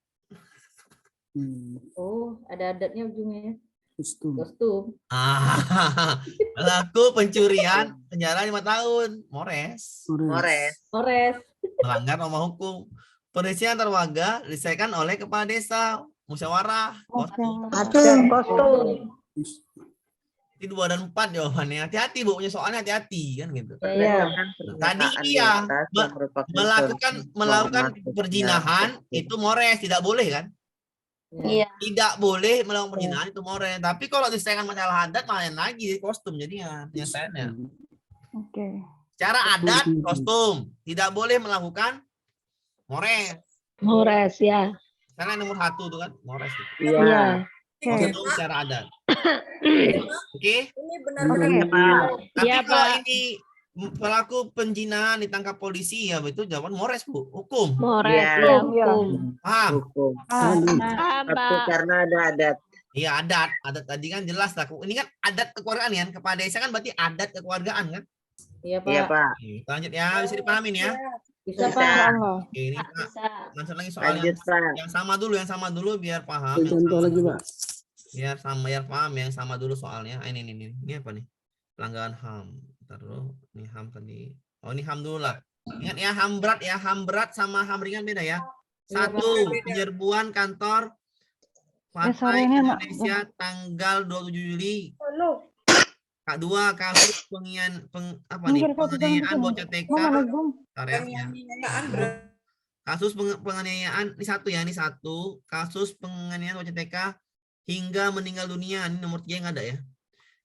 Speaker 3: Oh, ada adatnya ujungnya.
Speaker 7: Kostum.
Speaker 1: Pelaku pencurian penjara 5 tahun. Mores. Melanggar norma hukum. Perselisihan antar warga diselesaikan oleh kepala desa. Musyawarah. Kostum.
Speaker 2: Kostum.
Speaker 1: Ini 2 dan 4 jawabannya. Hati-hati Bu, punya soalnya hati-hati kan gitu.
Speaker 3: Iya.
Speaker 1: Tadi iya melakukan perzinahan itu mores, tidak boleh kan?
Speaker 4: Iya.
Speaker 1: Tidak boleh melakukan perzinahan itu mores. Tapi kalau diselesaikan masalah adat main lagi kostum jadinya penyelesaiannya.
Speaker 3: Oke.
Speaker 1: Secara adat kostum, tidak boleh melakukan mores.
Speaker 3: Mores ya.
Speaker 1: Karena nomor 1 tuh kan mores.
Speaker 3: Iya. Oke.
Speaker 1: Kostum secara adat. Oke.
Speaker 8: Ini benar-benar
Speaker 1: Tapi
Speaker 3: Iya,
Speaker 1: kalau
Speaker 3: Pak.
Speaker 1: ini pelaku penjinahan ditangkap polisi ya itu jawaban mores Bu, hukum.
Speaker 3: Mores
Speaker 5: Iya.
Speaker 3: ya hukum.
Speaker 1: Paham?
Speaker 5: Hukum.
Speaker 3: Paham,
Speaker 5: Satu
Speaker 3: Pak.
Speaker 5: karena ada adat.
Speaker 1: Iya adat tadi kan jelas lah. Ini kan adat kekeluargaan kan, kepala desa kan berarti adat kekeluargaan kan.
Speaker 5: Iya Pak.
Speaker 1: Oke, kita lanjut ya, bisa dipahamin ya.
Speaker 5: Bisa
Speaker 1: Oke, ini Pak,
Speaker 4: Bisa.
Speaker 1: lanjut lagi soal
Speaker 5: Lanjut Pak.
Speaker 1: yang sama dulu biar paham. Yang
Speaker 7: Contoh
Speaker 1: sama
Speaker 7: lagi,
Speaker 1: dulu.
Speaker 7: Pak.
Speaker 1: Biar paham yang sama dulu soalnya. Ini apa nih? Pelanggaran HAM. Bentar dulu. Ini HAM tadi. Oh, ini HAM dulu lah. Ingat ya, HAM berat ya. HAM berat sama HAM ringan beda ya. 1, penyerbuan kantor Partai Indonesia tanggal 27 Juli. Kak 2, kasus penganiayaan bocah TK. Bentar ya. Kasus penganiayaan ini 1 ya, ini 1. Kasus penganiayaan bocah TK hingga meninggal dunia, ini nomor 3 yang ada ya.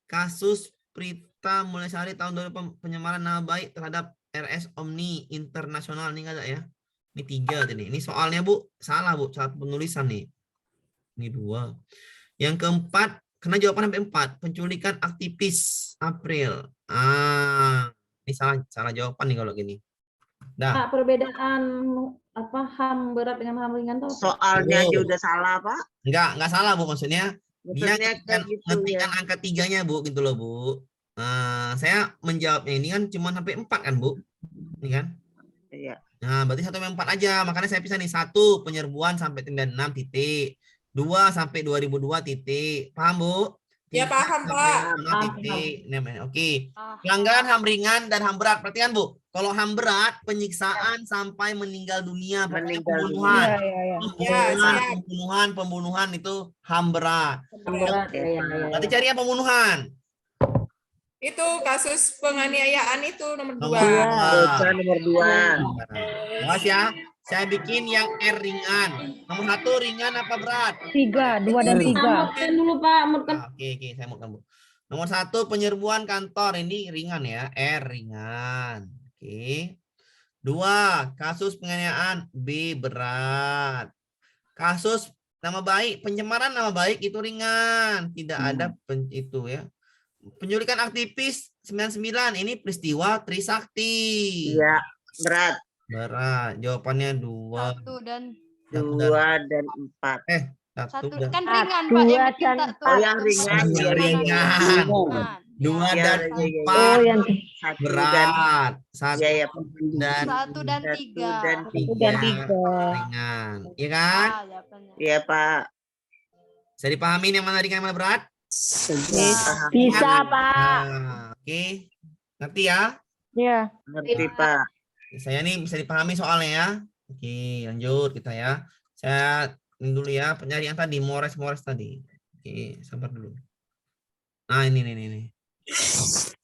Speaker 1: Kasus Prita Mulyasari tahun 2000 penyamaran nama baik terhadap RS Omni Internasional, ini nggak ada ya. Ini 3 tadi. Ini soalnya Bu, salah Bu, saat penulisan nih. Ini 2. Yang keempat, karena jawaban sampai 4, penculikan aktivis April. Ini salah jawaban nih kalau gini. Dah.
Speaker 11: Perbedaan HAM berat dengan HAM ringan tuh
Speaker 5: Soalnya aja udah salah Pak.
Speaker 1: Enggak salah Bu, maksudnya dia
Speaker 5: Maksudnya kayak gitu
Speaker 1: ngetikkan
Speaker 5: ya.
Speaker 1: angka 3-nya Bu, gitu loh Bu. Saya menjawabnya ini kan cuma sampai 4 kan Bu. Ini kan?
Speaker 5: Iya.
Speaker 1: Nah, berarti 1 sampai 4 aja. Makanya saya pisah nih. 1, penyerbuan sampai 96 titik. 2 sampai 2002 titik. Paham Bu?
Speaker 8: Ya, paham, Pak.
Speaker 1: Titik. Oke. Pelanggaran HAM ringan dan HAM berat. Perhatikan Bu. Kalau HAM berat, penyiksaan sampai meninggal dunia. Pokoknya pembunuhan. Pembunuhan itu HAM berat. Berarti cari yang pembunuhan.
Speaker 8: Itu kasus penganiayaan itu nomor 2.
Speaker 5: Nomor 2.
Speaker 1: Awas ya. Saya bikin yang R ringan. Nomor 1 ringan apa berat?
Speaker 3: 3, 2 dan 3.
Speaker 11: dulu Pak.
Speaker 1: Oke, saya mau kamu. Nomor 1 penyerbuan kantor, ini ringan ya, R ringan. Oke. 2, kasus penganiayaan, B berat. Kasus nama baik, pencemaran nama baik itu ringan, tidak ada itu ya. Penculikan aktivis 99, ini peristiwa Trisakti.
Speaker 5: Iya, berat.
Speaker 1: Berat. Jawabannya 2.
Speaker 11: 1 dan
Speaker 5: 2 dan 4.
Speaker 1: 1 dan
Speaker 11: kan ringan
Speaker 3: Pak, yang
Speaker 11: Pak.
Speaker 3: kita
Speaker 5: Oh, yang ringan.
Speaker 1: yang ringan. 2
Speaker 5: Iya,
Speaker 1: dan
Speaker 5: iya,
Speaker 1: 4
Speaker 3: yang
Speaker 5: 1 dan
Speaker 1: berat. 1
Speaker 5: ya, ya.
Speaker 1: dan
Speaker 11: 1 dan 3.
Speaker 1: 3 ringan. Iya kan?
Speaker 5: Iya Pak.
Speaker 1: Bisa dipahami yang mana ringan yang mana berat?
Speaker 3: Bisa, Pak.
Speaker 1: Oke. Ngerti ya?
Speaker 3: Ya.
Speaker 5: Ngerti Pak.
Speaker 1: Saya nih bisa dipahami soalnya ya. Oke, lanjut kita ya. Saya ini dulu ya, penyarian tadi, mores tadi. Oke, sabar dulu. Nah, ini.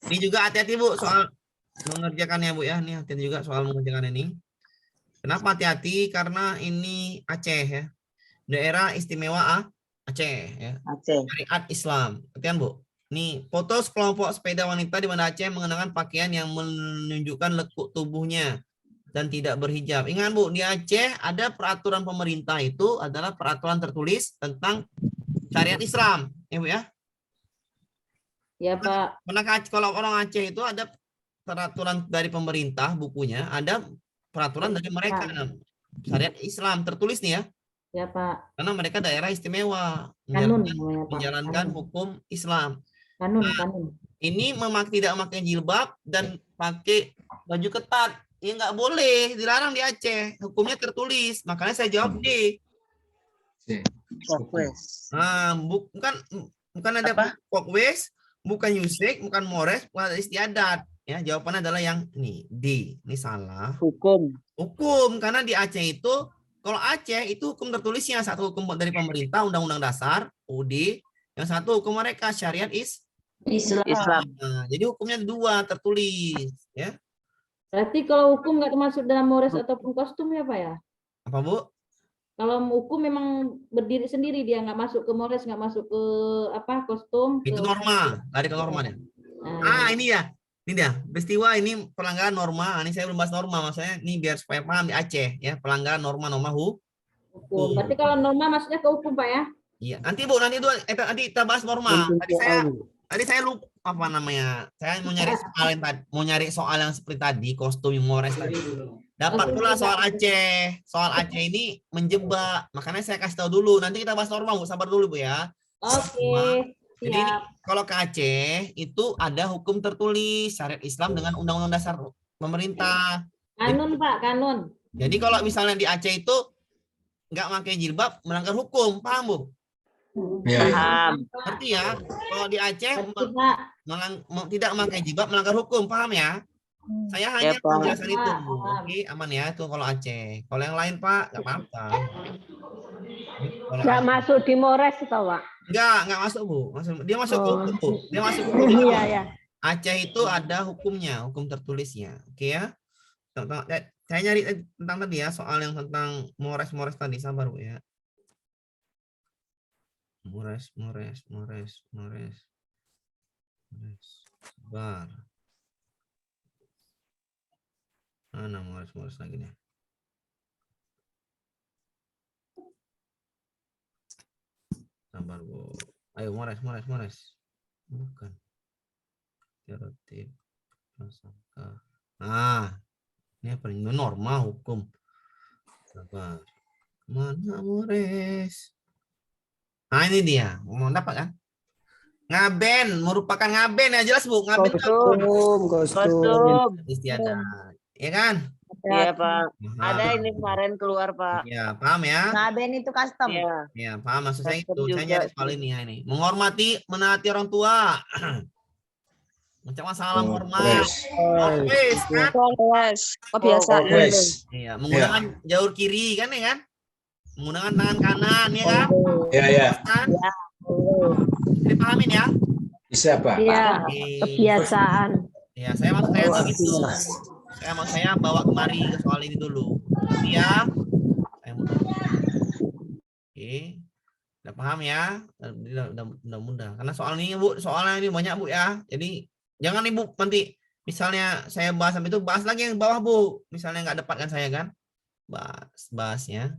Speaker 1: Ini juga hati-hati Bu soal mengerjakannya Bu ya. Ini hati-hati juga soal mengerjakan ini. Kenapa hati-hati? Karena ini Aceh ya. Daerah istimewa Aceh ya.
Speaker 5: Aceh.
Speaker 1: Syariat Islam. Perhatian Bu. Nih, foto sekelompok sepeda wanita di Banda Aceh mengenakan pakaian yang menunjukkan lekuk tubuhnya dan tidak berhijab. Ingat Bu, di Aceh ada peraturan pemerintah itu adalah peraturan tertulis tentang syariat Islam. Ya Bu ya.
Speaker 11: Ya Pak.
Speaker 1: Kalau orang Aceh itu ada peraturan dari pemerintah bukunya, ada peraturan dari mereka. Syariat Islam tertulis nih ya.
Speaker 11: Ya Pak.
Speaker 1: Karena mereka daerah istimewa.
Speaker 11: Kanun
Speaker 1: Menjalankan hukum Islam.
Speaker 11: Kanun.
Speaker 1: Ini tidak memakai jilbab dan pakai baju ketat. Ya nggak boleh, dilarang di Aceh. Hukumnya tertulis. Makanya saya jawab D. Nah, bukan ada Fokwes, bukan Yusek, bukan Mores, bukan istiadat. Ya, jawabannya adalah yang ini D. Ini salah.
Speaker 5: Hukum
Speaker 1: Karena di Aceh itu, kalau Aceh itu hukum tertulisnya, satu hukum dari pemerintah, Undang-Undang Dasar (UUD), yang satu hukum mereka syariat
Speaker 5: Islam.
Speaker 1: Nah, jadi hukumnya ada dua tertulis, ya.
Speaker 11: Berarti kalau hukum nggak termasuk dalam mores ataupun kostum ya Pak ya?
Speaker 1: Apa Bu?
Speaker 11: Kalau hukum memang berdiri sendiri, dia nggak masuk ke mores, nggak masuk ke apa kostum.
Speaker 1: Itu norma, lari ke norma ya.
Speaker 11: Nah,
Speaker 1: Ini ya, ini dia peristiwa ini pelanggaran norma. Ini saya belum bahas norma, maksudnya ini biar supaya paham di Aceh ya, pelanggaran norma-norma
Speaker 11: hukum. Berarti kalau norma maksudnya ke hukum Pak ya?
Speaker 1: Iya, nanti Bu, nanti kita bahas norma. Tadi saya lupa apa namanya. Saya mau nyari soal yang tadi, mau nyari soal yang seperti tadi, kostum yang mores tadi. Dapat pula soal Aceh. Soal Aceh ini menjebak. Makanya saya kasih tahu dulu. Nanti kita bahas norma, Bu. Sabar dulu, Bu ya.
Speaker 11: Oke.
Speaker 1: Jadi ini, kalau ke Aceh itu ada hukum tertulis syariat Islam dengan undang-undang dasar pemerintah.
Speaker 11: Kanun Pak, kanun.
Speaker 1: Jadi kalau misalnya di Aceh itu nggak pakai jilbab melanggar hukum, paham Bu?
Speaker 9: Ya.
Speaker 5: Paham.
Speaker 1: Ngerti ya? Kalau di Aceh
Speaker 11: Pak.
Speaker 1: tidak memakai jilbab melanggar hukum, paham ya? Saya hanya
Speaker 5: Ya, Pak.
Speaker 1: menjelaskan itu. Oke, aman ya itu kalau Aceh. Kalau yang lain Pak, nggak apa-apa.
Speaker 3: Nggak masuk di mores atau Pak?
Speaker 1: Nggak masuk Bu. Dia masuk ke hukum Bu. Dia masuk ke hukum.
Speaker 3: Iya ya.
Speaker 1: Aceh itu ada hukumnya, hukum tertulisnya. Oke ya. Saya nyari tentang tadi ya, soal yang tentang mores tadi, sabar Bu ya. Mores. Sabar. Mana mores lagi nih? Sabar Bu. Ayo mores. Bukan. Stereotip. Prasangka. Nah, ini apa nih? Norma hukum. Sabar. Mana mores? Nah ini dia, mau dapat kan? Ngaben, merupakan ngaben ya jelas Bu, ngaben
Speaker 5: Kostum.
Speaker 1: istiadat, ya kan?
Speaker 5: Iya Pak.
Speaker 1: Nah,
Speaker 5: Ada ini kemarin keluar Pak.
Speaker 1: ya paham ya?
Speaker 3: Ngaben itu custom.
Speaker 5: Iya.
Speaker 1: Ya paham maksud saya itu.
Speaker 5: Custom
Speaker 1: Saya
Speaker 5: juga
Speaker 1: nyari soal ini ya ini. Menghormati, menaati orang tua. Mengucapkan salam hormat. Always kan?
Speaker 11: Kebiasaan.
Speaker 1: Iya, menggunakan jalur kiri kan ya kan? Menggunakan tangan kanan ya kan?
Speaker 9: Ya.
Speaker 1: Kan? Dipahamin ya?
Speaker 9: Bisa Pak.
Speaker 3: Iya,
Speaker 1: Oke.
Speaker 3: kebiasaan.
Speaker 1: Ya, saya begitu. Saya bawa kemari ke soal ini dulu. Ya. Oke. Udah paham ya? Udah mudah. Karena soal ini Bu, soalnya ini banyak Bu ya. Jadi jangan Ibu nanti misalnya saya bahas sampai itu bahas lagi yang bawah Bu. Misalnya nggak dapat kan saya kan? Bahasnya.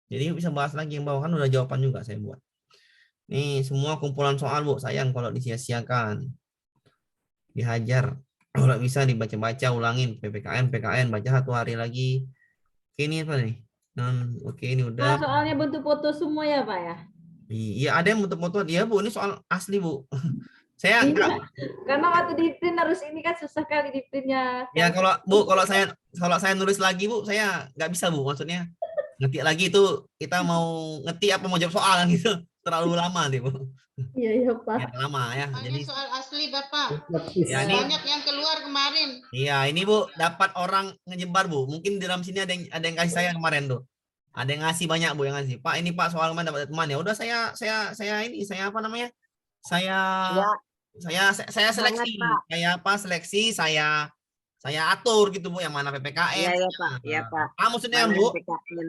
Speaker 1: Jadi bisa bahas lagi yang bawah kan udah jawaban juga saya buat. Nih semua kumpulan soal Bu, sayang kalau disia-siakan. Dihajar. Kalau bisa dibaca-baca, ulangin PKN, baca 1 hari lagi. Oke, ini apa nih? Oke, ini udah.
Speaker 11: Soalnya bentuk foto semua ya Pak ya?
Speaker 1: Iya, ada yang bentuk foto. Iya Bu, ini soal asli Bu. Saya enggak.
Speaker 11: Karena waktu di print harus ini kan susah kali di printnya.
Speaker 1: Ya kalau Bu, kalau saya nulis lagi Bu, saya nggak bisa Bu. Maksudnya ngetik lagi itu kita mau ngetik apa mau jawab soal kan gitu. Terlalu lama nih Bu.
Speaker 11: Iya Pak.
Speaker 1: Ya, lama ya. Jadi
Speaker 6: Soal asli Bapak.
Speaker 1: ya, ini,
Speaker 6: Banyak yang keluar kemarin.
Speaker 1: iya ini Bu dapat orang ngejebar Bu. Mungkin di dalam sini ada yang kasih saya kemarin tuh. Ada yang ngasih banyak Bu yang ngasih. Pak ini Pak soal kemarin dapat teman ya. Udah saya apa namanya? Saya seleksi. Seleksi saya atur gitu Bu yang mana PPKN.
Speaker 5: Iya Pak. Iya Pak.
Speaker 1: Maksudnya Bu?
Speaker 5: PPKN.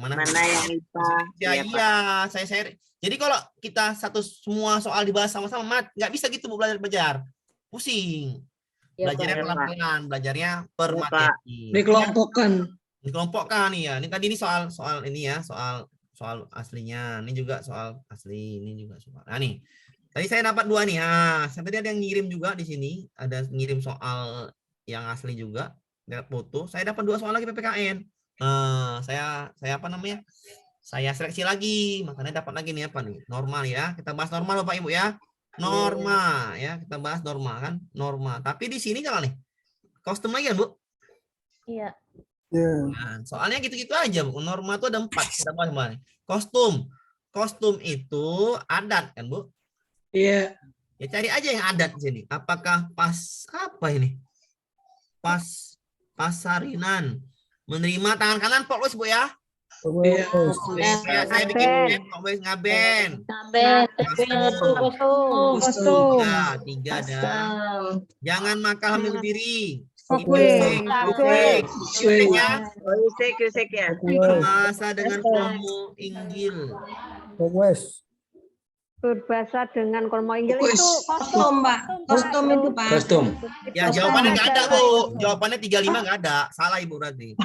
Speaker 1: Mana
Speaker 5: yang IPA.
Speaker 1: Iya, saya jadi kalau kita semua soal dibahas sama-sama nggak bisa gitu Bu belajar pusing. Belajarnya pelan-pelan, belajarnya per materi. Dikelompokkan ya. Ini tadi ini soal ini ya, soal aslinya. Ini juga soal asli, ini juga soal. Nah nih. Tadi saya dapat 2 nih. Saya tadi ada yang ngirim juga di sini, ada ngirim soal yang asli juga, lihat foto. Saya dapat 2 soal lagi PPKN. Saya apa namanya? Saya seleksi lagi, makanya dapat lagi nih apa nih? Normal ya. Kita bahas normal Bapak Ibu ya. Norma ya, kita bahas norma kan, norma. Tapi di sini kalau nih kostum lagi kan Bu?
Speaker 4: Iya.
Speaker 1: Nah, soalnya gitu-gitu aja Bu. Norma itu ada 4. Kita bahas nih. Kostum itu adat kan Bu?
Speaker 7: Iya.
Speaker 1: Ya cari aja yang adat di sini. Apakah pas apa ini? Pasarinan menerima tangan kanan fokus Bu ya. Saya bikin Wes ngaben.
Speaker 4: Ngaben.
Speaker 3: Kostum.
Speaker 1: Tiga dah. Jangan makan hamil berdiri.
Speaker 3: Oke.
Speaker 1: Yusek-nya
Speaker 5: Yusek ya.
Speaker 1: berbahasa dengan kolmo Inggil.
Speaker 3: Berbahasa dengan kolmo Inggil
Speaker 2: Wes.
Speaker 3: itu
Speaker 2: Kostum, Pak. Kostum itu, Pak.
Speaker 9: Kostum.
Speaker 1: Ya jawabannya nggak ada Bu. Jawabannya 35 nggak ada. Salah Ibu berarti.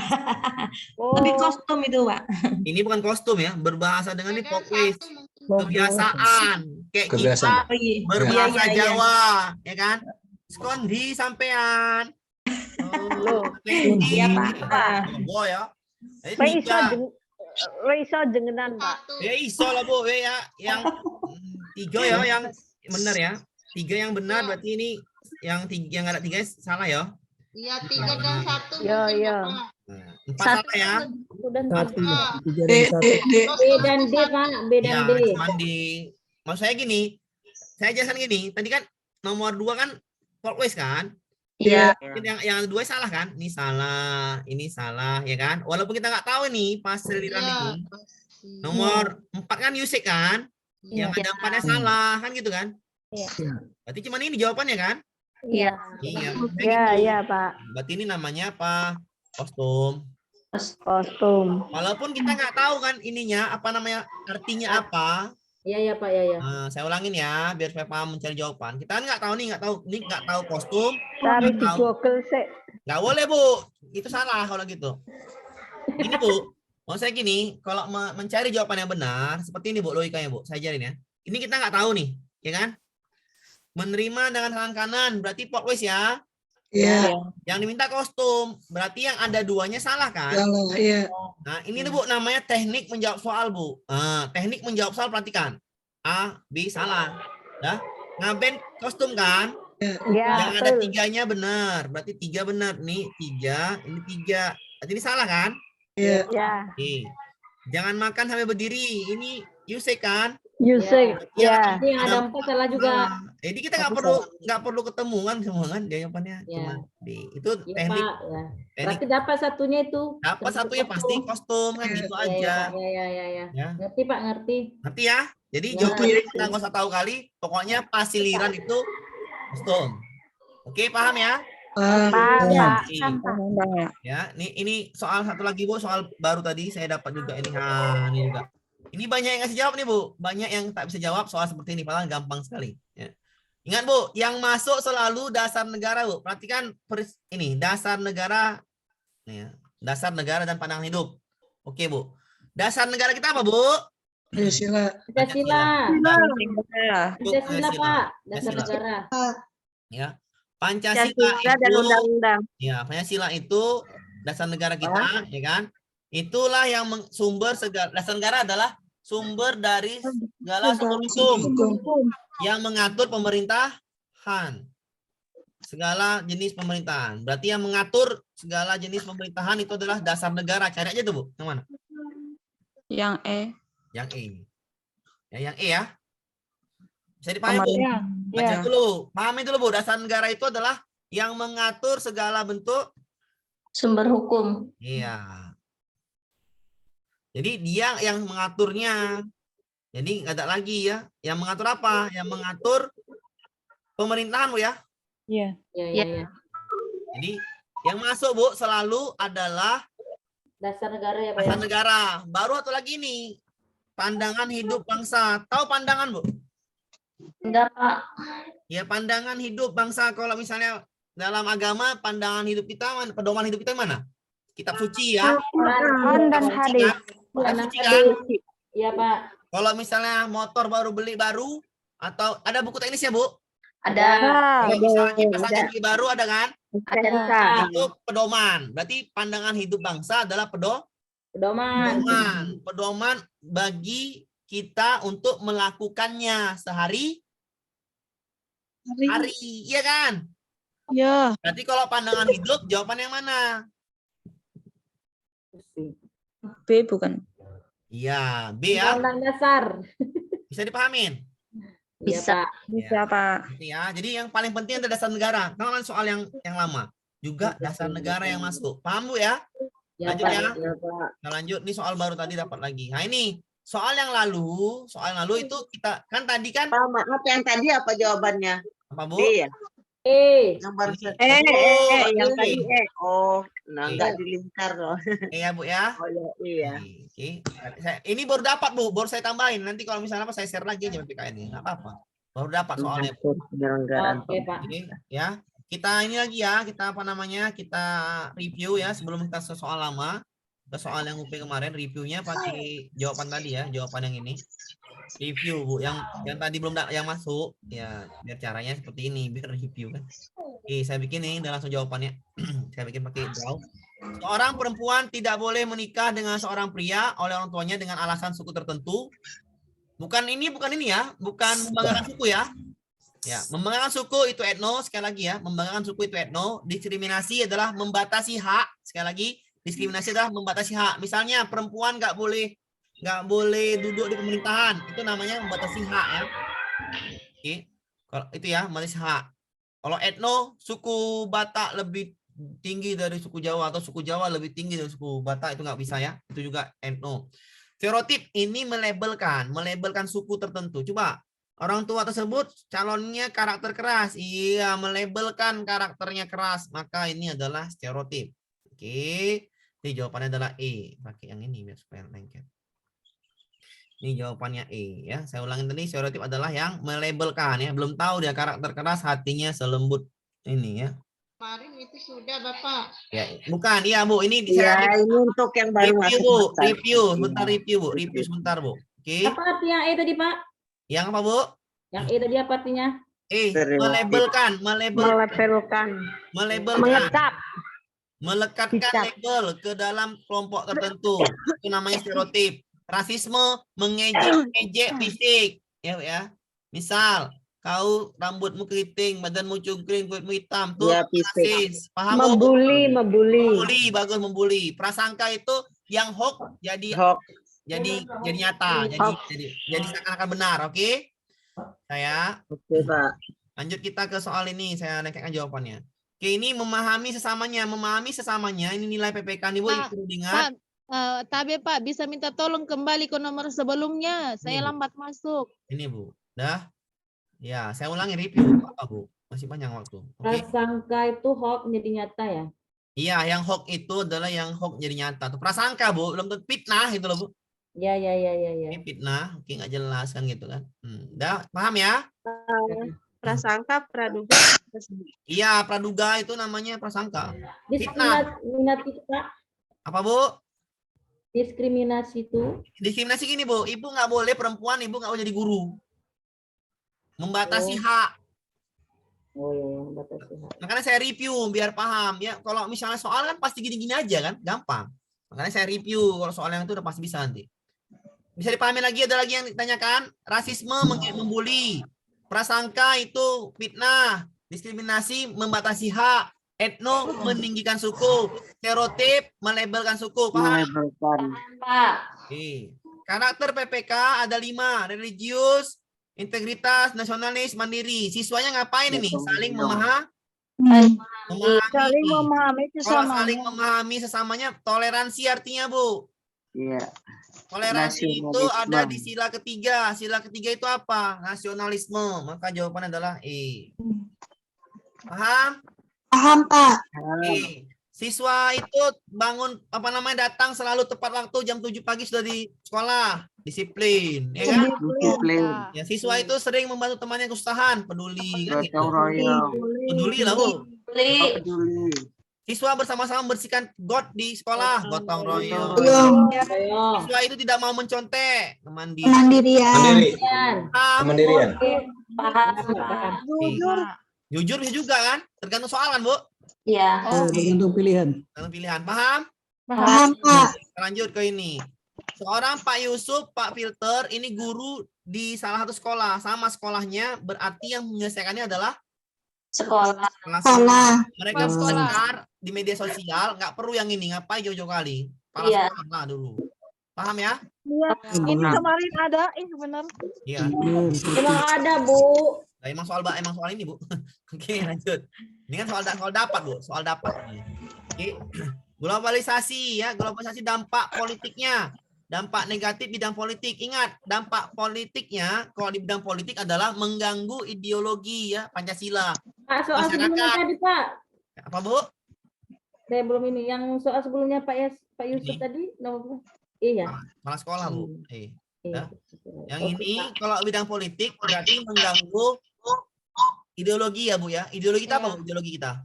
Speaker 2: Tapi kostum itu, Pak.
Speaker 1: Ini bukan kostum ya. Berbahasa dengan ini
Speaker 6: Ada
Speaker 1: pokoknya
Speaker 6: satu mungkin.
Speaker 1: kebiasaan. Kayak kita
Speaker 9: Kebiasaan.
Speaker 2: Oh, iya.
Speaker 1: berbahasa
Speaker 2: Iya, iya, iya.
Speaker 1: Jawa, ya kan? Skondi sampean. Oh,
Speaker 2: Iya, Pak.
Speaker 1: Oh, ya. Jadi tiga.
Speaker 3: Reiso jengenan, Pak.
Speaker 6: Satu.
Speaker 1: Ya iso lah Bu, ya yang tiga ya yang benar ya. Tiga yang benar berarti ini yang tiga yang ada tiga salah ya.
Speaker 6: Iya, 3 dan 1.
Speaker 3: Iya, iya.
Speaker 1: Nah, 4 salah ya.
Speaker 11: Dan
Speaker 7: Satu.
Speaker 6: Ah.
Speaker 7: Tiga dan satu.
Speaker 11: B dan D, Pak. B dan
Speaker 1: Ya,
Speaker 11: D.
Speaker 1: cuman maksud saya gini. Saya jelaskan gini. Tadi kan nomor 2 kan clockwise kan?
Speaker 2: Iya.
Speaker 1: Yang dua salah kan? Ini salah, ya kan? Walaupun kita nggak tahu nih pas seliran
Speaker 6: Iya.
Speaker 1: ini. Nomor 4 kan Yusek kan?
Speaker 4: Iya.
Speaker 1: Yang ada 4-nya salah kan gitu kan?
Speaker 11: Iya.
Speaker 1: Berarti cuma ini jawabannya kan?
Speaker 4: Iya.
Speaker 1: Iya.
Speaker 3: Iya, Pak.
Speaker 1: Berarti ini namanya apa? Kostum.
Speaker 3: Kostum.
Speaker 1: Walaupun kita nggak tahu kan ininya apa namanya artinya apa.
Speaker 11: Iya, ya, Pak. Ya, ya.
Speaker 1: Nah, saya ulangin ya biar supaya paham mencari jawaban. Kita kan nggak tahu nih, nggak tahu kostum.
Speaker 3: Cari
Speaker 1: nggak
Speaker 3: di
Speaker 1: tahu.
Speaker 3: Google sih.
Speaker 1: Nggak boleh Bu, itu salah kalau gitu. Ini Bu, mau saya gini, kalau mencari jawaban yang benar seperti ini Bu logikanya Bu. Saya ajarin ya. Ini kita nggak tahu nih, ya kan? Menerima dengan tangan kanan berarti clockwise ya.
Speaker 2: Iya.
Speaker 1: Yang diminta kostum berarti yang ada duanya salah kan?
Speaker 2: Iya.
Speaker 1: Nah, ini nih Bu namanya teknik menjawab soal Bu. Teknik menjawab soal perhatikan. A, B salah. Ya. Ngaben kostum kan?
Speaker 3: Ya,
Speaker 1: Yang ada
Speaker 3: betul.
Speaker 1: tiganya benar. Berarti 3 benar. Nih 3, ini 3. Berarti ini salah kan?
Speaker 2: Iya.
Speaker 3: Ya,
Speaker 1: Nih. Jangan makan sampai berdiri. Ini Yusek kan?
Speaker 3: Yusek. Ya.
Speaker 11: Ini yang ada 4 salah juga.
Speaker 1: Jadi kita nggak perlu ketemu kan semua kan jawabannya.
Speaker 11: Ya.
Speaker 1: Cuma itu
Speaker 11: Iya,
Speaker 1: teknik.
Speaker 11: Pak. Ya.
Speaker 1: Teknik
Speaker 11: Berarti dapat satunya itu.
Speaker 1: dapat satu ya pasti kostum kan gitu
Speaker 11: Iya,
Speaker 1: aja.
Speaker 11: iya, ya.
Speaker 1: Ya.
Speaker 11: Ngerti, Pak, ngerti.
Speaker 1: Ngerti ya? Jadi
Speaker 11: Ya.
Speaker 1: jawabannya kita nggak usah tahu kali. Pokoknya pasiliran itu kostum. Oke, paham ya?
Speaker 3: Pak.
Speaker 1: Oke. Ya, ini soal satu lagi Bu, soal baru tadi saya dapat juga ini. Nah, ini juga. Ini banyak yang ngasih jawab nih Bu, banyak yang tak bisa jawab soal seperti ini, padahal gampang sekali. Ya. Ingat Bu, yang masuk selalu dasar negara Bu. Perhatikan ini dasar negara, ya, dasar negara dan pandangan hidup. Oke Bu, dasar negara kita apa Bu?
Speaker 2: Pancasila.
Speaker 11: Pancasila. Pancasila, Pak. Dasar
Speaker 1: Pancasila.
Speaker 11: negara.
Speaker 1: Ya, Pancasila itu, ya Pancasila itu dasar negara kita, ya kan? Itulah yang sumber segala dasar negara adalah sumber dari segala hukum yang mengatur pemerintahan, segala jenis pemerintahan. Berarti yang mengatur segala jenis pemerintahan itu adalah dasar negara. Cari aja tuh Bu, yang mana?
Speaker 3: Yang E.
Speaker 1: Yang E. Ya, yang E ya. Bisa dipahami Bu? Baca
Speaker 3: Ya.
Speaker 1: dulu, pahami dulu Bu. Dasar negara itu adalah yang mengatur segala bentuk
Speaker 4: Sumber hukum.
Speaker 1: Iya. Jadi dia yang mengaturnya. Jadi nggak ada lagi ya. Yang mengatur apa? Yang mengatur pemerintahan Bu ya.
Speaker 11: Ya, ya.
Speaker 1: Jadi yang masuk Bu selalu adalah
Speaker 11: Dasar negara ya, Pak.
Speaker 1: dasar negara. Baru satu lagi nih. Pandangan hidup bangsa. Tahu pandangan Bu?
Speaker 4: Enggak, Pak.
Speaker 1: Ya pandangan hidup bangsa. Kalau misalnya dalam agama pandangan hidup kita mana? Pedoman hidup kita mana? Kitab suci ya.
Speaker 3: Quran dan hadis.
Speaker 1: Kitab suci kan?
Speaker 11: Iya, Pak.
Speaker 1: Kalau misalnya motor baru beli baru atau ada buku teknisnya Bu?
Speaker 4: Ada.
Speaker 1: Kalau misalnya kipas angin beli baru ada kan?
Speaker 11: Ada.
Speaker 1: Itu pedoman. Berarti pandangan hidup bangsa adalah
Speaker 11: Pedoman.
Speaker 1: pedoman bagi kita untuk melakukannya sehari hari, iya kan?
Speaker 3: Ya.
Speaker 1: Berarti kalau pandangan hidup jawaban yang mana?
Speaker 3: B bukan.
Speaker 1: Iya, B ya.
Speaker 11: Undang dasar.
Speaker 1: Bisa dipahamin?
Speaker 11: Iya,
Speaker 4: Bisa.
Speaker 11: Pak.
Speaker 3: Bisa, Pak.
Speaker 1: Ya, jadi yang paling penting adalah dasar negara. Kalau soal yang lama juga dasar negara yang masuk. Paham Bu ya?
Speaker 11: Ya,
Speaker 1: Lanjut
Speaker 11: Pak.
Speaker 1: ya.
Speaker 5: Ya, Pak.
Speaker 1: Nah, lanjut. Ini soal baru tadi dapat lagi. Nah, ini soal yang lalu itu kita kan tadi kan
Speaker 5: Pak, maaf yang tadi apa jawabannya?
Speaker 1: apa, Bu?
Speaker 5: D ya?
Speaker 11: Eh,
Speaker 5: Yang baru yang
Speaker 1: Oke.
Speaker 5: tadi Oh, nah
Speaker 1: Oke.
Speaker 5: enggak dilingkar loh.
Speaker 1: Iya, Bu ya.
Speaker 5: Oh ya, iya.
Speaker 1: Oke. Ini baru dapat, Bu. Baru saya tambahin. Nanti kalau misalnya apa saya share lagi aja PPKN ini. Enggak apa-apa. Baru dapat soalnya.
Speaker 5: Mengatur penyelenggaraan
Speaker 11: oke, Pak.
Speaker 1: Oke, ya. Kita ini lagi ya, kita apa namanya? Kita review ya sebelum kita ke soal lama. Ke soal yang UP kemarin reviewnya pakai jawaban tadi ya, jawaban yang ini. Review, Bu. Yang tadi belum yang masuk ya, biar caranya seperti ini, biar review kan. Oke, saya bikin ini dan langsung jawabannya. Saya bikin pakai draw. Seorang perempuan tidak boleh menikah dengan seorang pria oleh orang tuanya dengan alasan suku tertentu. Bukan ini ya, bukan membanggakan suku ya. Ya, membanggakan suku itu etno, sekali lagi ya, membanggakan suku itu etno. Diskriminasi adalah membatasi hak, sekali lagi, diskriminasi adalah membatasi hak. Misalnya perempuan nggak boleh duduk di pemerintahan, itu namanya membatasi hak ya. Oke, kalau itu ya membatasi hak. Kalau etno, suku Batak lebih tinggi dari suku Jawa atau suku Jawa lebih tinggi dari suku Batak, itu nggak bisa ya. Itu juga etno. Stereotip ini melabelkan suku tertentu. Coba orang tua tersebut calonnya karakter keras. Iya, melabelkan karakternya keras. Maka ini adalah stereotip. Oke. Ini jawabannya adalah E. Pakai yang ini biar supaya lengket. Ini jawabannya E ya. Saya ulangin tadi, stereotip adalah yang melabelkan ya. Belum tahu dia karakter keras, hatinya selembut ini ya.
Speaker 6: Kemarin itu sudah Bapak.
Speaker 1: Ya, bukan. Iya, Bu. Ini
Speaker 5: Ya, ini untuk yang baru
Speaker 1: review,
Speaker 5: masuk.
Speaker 1: Bu.
Speaker 5: Pak.
Speaker 1: Review. Sebentar review, Bu. Review sebentar, Bu. Oke.
Speaker 11: Apa artinya E tadi, Pak?
Speaker 1: Yang apa, Bu?
Speaker 11: Yang E tadi apa artinya?
Speaker 1: Melabelkan.
Speaker 3: Mengecap.
Speaker 1: Melekatkan
Speaker 3: Dicap.
Speaker 1: label ke dalam kelompok tertentu. Itu namanya stereotip. Rasisme, mengejek fisik. Ya. Misal, kau rambutmu keriting, badanmu cungkring, kulitmu hitam. Tuh
Speaker 5: Ya, fisik.
Speaker 1: rasis. Paham? Bu?
Speaker 3: Membuli.
Speaker 1: Membuli, bagus membuli. Prasangka itu yang hoax jadi
Speaker 5: Hoax.
Speaker 1: jadi nyata, jadi seakan-akan benar, oke? Saya
Speaker 5: Oke, Pak.
Speaker 1: lanjut kita ke soal ini, saya lengkapkan jawabannya. Oke, ini memahami sesamanya, ini nilai PPK nih, Bu,
Speaker 12: Pak,
Speaker 1: perlu diingat.
Speaker 12: Tapi Pak, bisa minta tolong kembali ke nomor sebelumnya. Saya
Speaker 1: Ini, Bu.
Speaker 12: lambat masuk.
Speaker 1: Ini, Bu. Dah? Ya, saya ulangi review apa, Bu? Masih panjang waktu. Oke.
Speaker 11: Prasangka itu hoax menjadi nyata ya?
Speaker 1: Iya, yang hoax itu adalah yang hoax jadi nyata. Tuh prasangka, Bu, belum tentu fitnah gitu loh, Bu.
Speaker 11: Ya.
Speaker 1: Ini fitnah, oke nggak jelas kan gitu kan. Dah, paham ya?
Speaker 12: Prasangka, praduga.
Speaker 1: Iya, praduga itu namanya prasangka. Fitnah.
Speaker 11: Diskriminasi, Pak.
Speaker 1: Apa, Bu?
Speaker 11: Diskriminasi itu.
Speaker 1: Diskriminasi gini, Bu. Ibu nggak boleh perempuan, ibu nggak boleh jadi guru. Membatasi hak.
Speaker 11: Oh iya, batasi hak.
Speaker 1: Makanya saya review biar paham ya. Kalau misalnya soal kan pasti gini-gini aja kan, gampang. Makanya saya review kalau soal yang itu udah pasti bisa nanti. Bisa dipahami lagi, ada lagi yang ditanyakan. Rasisme, membuli. Prasangka itu fitnah. Diskriminasi, membatasi hak. Etno, meninggikan suku. Stereotip, melabelkan suku. Paham?
Speaker 5: Melabelkan.
Speaker 11: Pak.
Speaker 1: Oke. Karakter PPK ada 5. Religius, integritas, nasionalis, mandiri. Siswanya ngapain ini? Saling memahami.
Speaker 3: Saling memahami
Speaker 1: Kalau saling memahami sesamanya, toleransi artinya, Bu.
Speaker 5: Iya.
Speaker 1: Toleransi itu
Speaker 5: Nasionalisme.
Speaker 1: ada di sila ketiga. Sila ketiga itu apa? Nasionalisme. Maka jawabannya adalah E. Paham?
Speaker 2: Paham, Pak.
Speaker 1: E. Siswa itu datang selalu tepat waktu jam 7 pagi sudah di sekolah. Disiplin. Ya kan?
Speaker 5: Disiplin.
Speaker 1: Ya, siswa itu sering membantu temannya kesusahan. Peduli. Kan gitu.
Speaker 5: Gotong royong.
Speaker 1: Peduli lah, Bu.
Speaker 5: Peduli.
Speaker 1: Siswa bersama-sama membersihkan got di sekolah. Gotong royong.
Speaker 11: Ayo.
Speaker 1: Siswa itu tidak mau mencontek. Mandiri.
Speaker 2: Mandirian.
Speaker 9: Mandiri.
Speaker 1: Paham?
Speaker 9: Kemandirian.
Speaker 11: Paham.
Speaker 1: Jujur bisa juga kan? Tergantung soalan, Bu.
Speaker 4: Iya.
Speaker 7: Tergantung pilihan.
Speaker 1: Tergantung pilihan. Paham?
Speaker 2: Paham, Pak.
Speaker 1: Lanjut ke ini. Seorang Pak Yusuf, Pak Filter, ini guru di salah satu sekolah. Sama sekolahnya, berarti yang menyelesaikannya adalah
Speaker 4: Sekolah.
Speaker 2: Sekolah.
Speaker 1: Mereka sebentar di media sosial, nggak perlu yang ini. Ngapain jauh-jauh kali? Kepala
Speaker 4: Iya.
Speaker 1: sekolah lah dulu. Paham ya?
Speaker 12: Ini kemarin ada, benar.
Speaker 1: Iya.
Speaker 11: Emang ada, Bu.
Speaker 1: Nah, emang soal ini, Bu. Oke, lanjut. Ini kan soal dapat, Bu. Soal dapat. Oke. Globalisasi ya, globalisasi dampak politiknya. Dampak negatif bidang politik. Ingat, dampak politiknya kalau di bidang politik adalah mengganggu ideologi ya Pancasila.
Speaker 11: Pak, soal sebelumnya
Speaker 1: Masyarakat.
Speaker 11: tadi Pak,
Speaker 1: Apa Bu?
Speaker 11: saya belum ini. Yang soal sebelumnya Pak Yusuf
Speaker 1: Ini.
Speaker 11: tadi nomor iya.
Speaker 1: Kepala sekolah Bu.
Speaker 11: Iya.
Speaker 1: Yang ini kalau bidang politik berarti mengganggu ideologi ya Bu ya. Ideologi kita apa Bu? Ideologi kita.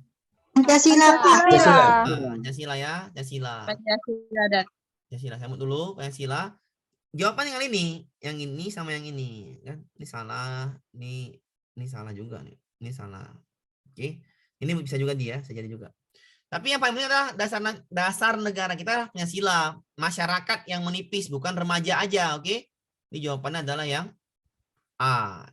Speaker 2: Pancasila, Pak.
Speaker 1: Pancasila ya, Pancasila.
Speaker 12: Pancasila.
Speaker 1: Pancasila, saya dulu Pancasila. Jawaban yang kali yang ini sama yang ini kan. Ini salah, ini salah juga nih. Ini salah. Oke. Ini bisa juga dia, bisa jadi juga. Tapi yang paling penting adalah dasar negara kita adalah Pancasila. Masyarakat yang menipis, bukan remaja aja, oke? Ini jawabannya adalah yang A.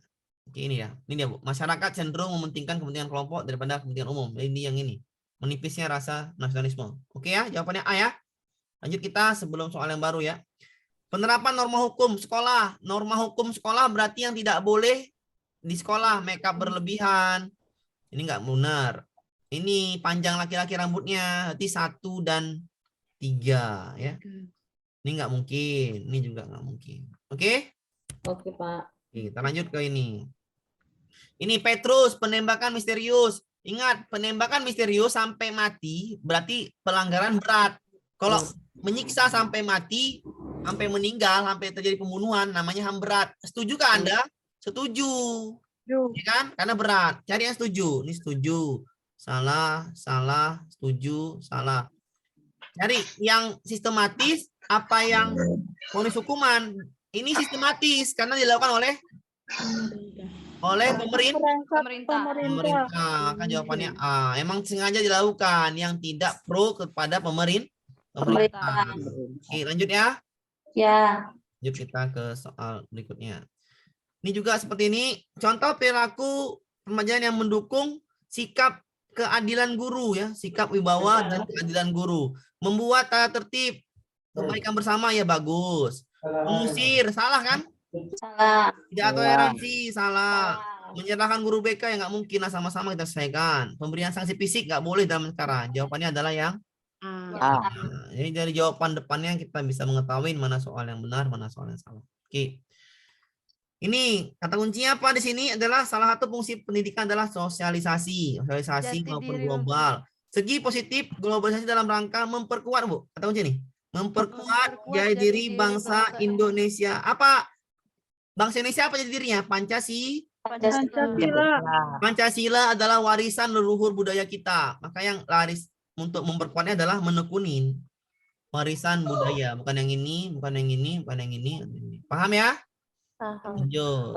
Speaker 1: Oke, ini ya. Ini dia, Bu. Masyarakat cenderung mementingkan kepentingan kelompok daripada kepentingan umum. Jadi ini yang ini. Menipisnya rasa nasionalisme. Oke ya, jawabannya A ya. Lanjut kita sebelum soal yang baru ya. Penerapan norma hukum sekolah. Norma hukum sekolah berarti yang tidak boleh di sekolah. Makeup berlebihan. Ini enggak benar. Ini panjang laki-laki rambutnya. Berarti 1 dan 3 ya. Ini enggak mungkin. Ini juga enggak mungkin. Oke?
Speaker 11: Oke, Pak.
Speaker 1: Oke, kita lanjut ke ini. Ini Petrus, penembakan misterius. Ingat, penembakan misterius sampai mati berarti pelanggaran berat. Kalau menyiksa sampai mati, sampai meninggal, sampai terjadi pembunuhan, namanya HAM berat. Setuju kah Anda? Setuju. Ya kan? Karena berat. Cari yang setuju. Ini setuju. Salah, setuju, salah. Cari yang sistematis, apa yang vonis hukuman. Ini sistematis karena dilakukan oleh pemerintah. Maka jawabannya A. Emang sengaja dilakukan yang tidak pro kepada pemerintah. Oke, lanjut ya.
Speaker 11: Ya.
Speaker 1: Lanjut kita ke soal berikutnya. Ini juga seperti ini. Contoh perilaku remaja yang mendukung sikap keadilan guru ya, sikap wibawa dan keadilan guru. Membuat tata tertib kebaikan bersama ya bagus. Mengusir salah kan?
Speaker 11: Salah.
Speaker 1: Tidak toleransi salah. Menyerahkan guru BK yang nggak mungkin lah, sama-sama kita selesaikan. Pemberian sanksi fisik nggak boleh dalam sekarang. Jawabannya adalah yang A. Jadi dari jawaban depannya kita bisa mengetahui mana soal yang benar, mana soal yang salah. Oke. Ini kata kuncinya apa di sini adalah salah satu fungsi pendidikan adalah sosialisasi maupun global. Segi positif globalisasi dalam rangka memperkuat Bu. Kata kunci nih. Memperkuat jati diri bangsa Indonesia. Apa? Bangsa Indonesia apa jati dirinya? Pancasila adalah warisan leluhur budaya kita. Maka yang laris untuk memperkuatnya adalah menekunin warisan budaya. Bukan yang ini, bukan yang ini, bukan yang ini. Paham ya? Lanjut.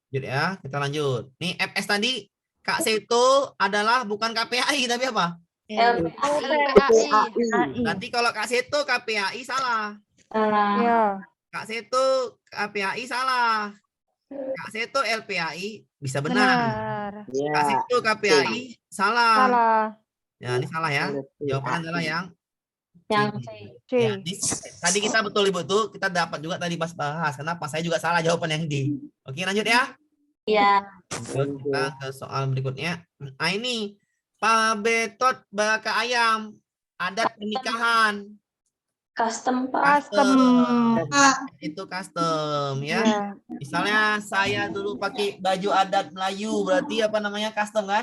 Speaker 1: Lanjut ya, kita lanjut. Nih FS tadi, Kak Seto adalah bukan KPAI tapi apa? Nanti kalau Kak Seto KPAI salah. Kak Seto KPAI salah. Kak Seto LPAI bisa benar. Kak Seto KPAI salah. Ya, ini salah ya. Jawabannya adalah yang C. Ya, tadi kita betul Ibu tuh, kita dapat juga tadi pas bahas. Kenapa? Saya juga salah jawaban yang D. Oke, lanjut ya.
Speaker 11: Iya.
Speaker 1: Kita ke soal berikutnya. Nah, ini Pak Betot baka ayam, adat pernikahan.
Speaker 11: Custom, Pak.
Speaker 1: Itu custom ya. Misalnya saya dulu pakai baju adat Melayu, berarti apa namanya custom kan?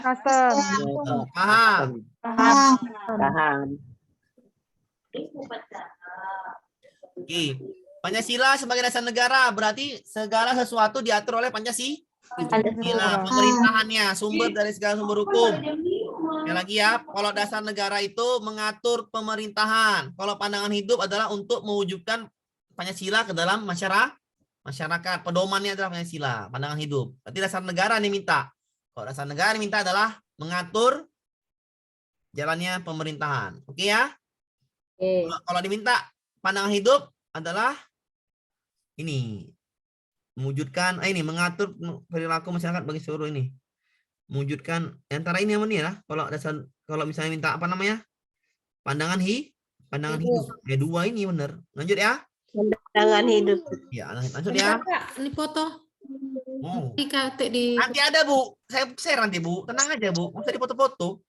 Speaker 1: Paham. Oke. Pancasila sebagai dasar negara berarti segala sesuatu diatur oleh Pancasila. Pemerintahannya sumber dari segala sumber hukum. Sekali lagi ya, kalau dasar negara itu mengatur pemerintahan. Kalau pandangan hidup adalah untuk mewujudkan Pancasila ke dalam masyarakat. Pedomannya adalah Pancasila, pandangan hidup. Berarti dasar negara nih minta. Kalau dasar negara minta adalah mengatur jalannya pemerintahan. Oke ya? Kalau diminta pandangan hidup adalah ini. Mewujudkan mengatur perilaku masyarakat bagi seluruh ini. Mewujudkan antara ini yang ini ya. Kalau misalnya minta apa namanya? Pandangan hidup. Dua ini benar. Lanjut ya.
Speaker 12: Pandangan hidup.
Speaker 1: Ya, lanjut ya.
Speaker 8: Ini foto.
Speaker 1: Nanti ada Bu. Saya share nanti Bu. Tenang aja Bu. Nggak usah dipoto-foto.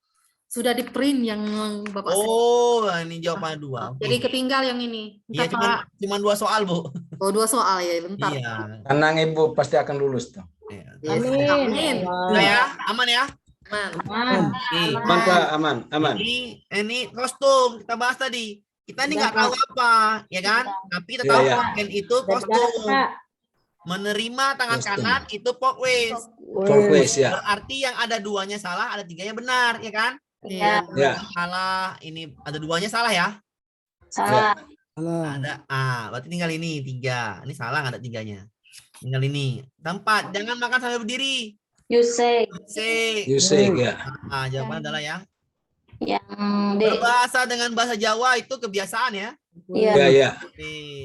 Speaker 13: Sudah di print yang Bapak send.
Speaker 1: Oh, ini jawabannya 2.
Speaker 13: Jadi ketinggal yang ini.
Speaker 1: Iya,
Speaker 13: Bentar, Pak.
Speaker 1: cuma 2 soal, Bu.
Speaker 13: Oh, 2 soal ya, bentar.
Speaker 1: Iya.
Speaker 9: Tenang Ibu, pasti akan lulus tuh.
Speaker 11: Amin.
Speaker 13: Amin.
Speaker 1: Udah ya, aman ya?
Speaker 11: Aman.
Speaker 9: Aman Pak, aman, aman.
Speaker 1: Ini kostum kita bahas tadi. Kita ini nggak tahu apa, ya kan? Tapi kita
Speaker 9: Iya,
Speaker 1: tahu
Speaker 9: iya.
Speaker 1: bagian itu kostum. Menerima tangan
Speaker 9: Kostum.
Speaker 1: kanan itu pokways.
Speaker 9: Pokways, ya.
Speaker 1: Berarti yang ada 2-nya salah, ada 3-nya benar, ya kan?
Speaker 11: Iya.
Speaker 9: Ya.
Speaker 1: Salah, ini ada 2-nya salah ya?
Speaker 11: Salah.
Speaker 1: Ada. Berarti tinggal ini 3. Ini salah nggak ada 3-nya. Tinggal ini. Tempat, jangan makan sambil berdiri.
Speaker 11: Yusek.
Speaker 9: Yusek, ya.
Speaker 1: Jawaban adalah yang
Speaker 11: Yang D.
Speaker 1: berbahasa dengan bahasa Jawa itu kebiasaan ya.
Speaker 11: Iya.
Speaker 9: Ya, ya.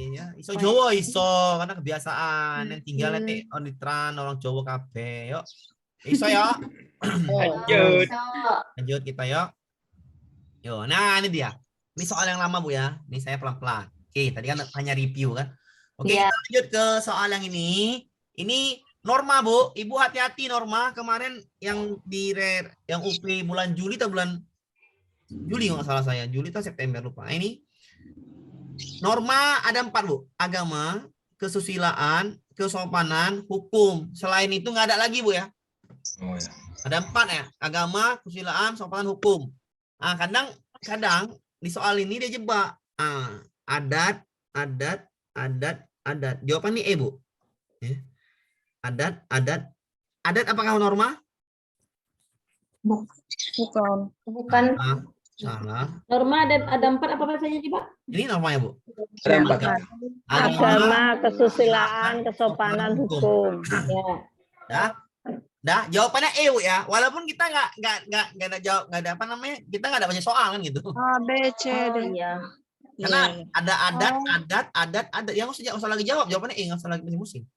Speaker 1: Ya, iso Jawa iso karena kebiasaan. Yang tinggal nanti onitran orang Jawa kabeh. Yuk. Iso ya. Lanjut kita yuk. Yo, nah ini dia. Ini soal yang lama Bu ya. Ini saya pelan-pelan. Oke, tadi kan hanya review kan. Oke,
Speaker 11: Iya.
Speaker 1: kita lanjut ke soal yang ini. Ini norma Bu. Ibu hati-hati norma kemarin yang yang UP bulan Juli atau bulan Juli nggak salah saya. Juli atau September lupa. Nah, ini norma ada 4 Bu. Agama, kesusilaan, kesopanan, hukum. Selain itu nggak ada lagi Bu ya.
Speaker 9: Oh, ya.
Speaker 1: Ada 4 ya. Agama, kesusilaan, kesopanan, hukum. Kadang di soal ini dia jebak. Adat. Jawaban ini E Bu. Ya. Adat apakah norma?
Speaker 11: Bukan.
Speaker 1: Salah.
Speaker 11: Norma dan ada 4 apa bahasanya sih, Pak?
Speaker 1: Ini normanya Bu.
Speaker 9: Ada 4.
Speaker 3: Agama, kesusilaan, kesopanan, hukum.
Speaker 11: Ya.
Speaker 1: Dah, jawabannya E Bu ya. Walaupun kita nggak ada jawab, nggak ada apa namanya, kita nggak ada banyak soal kan gitu.
Speaker 3: A, B, C, D.
Speaker 11: Iya.
Speaker 1: Karena ada adat. Yang nggak usah lagi jawab, jawabannya E, nggak usah lagi pusing-pusing.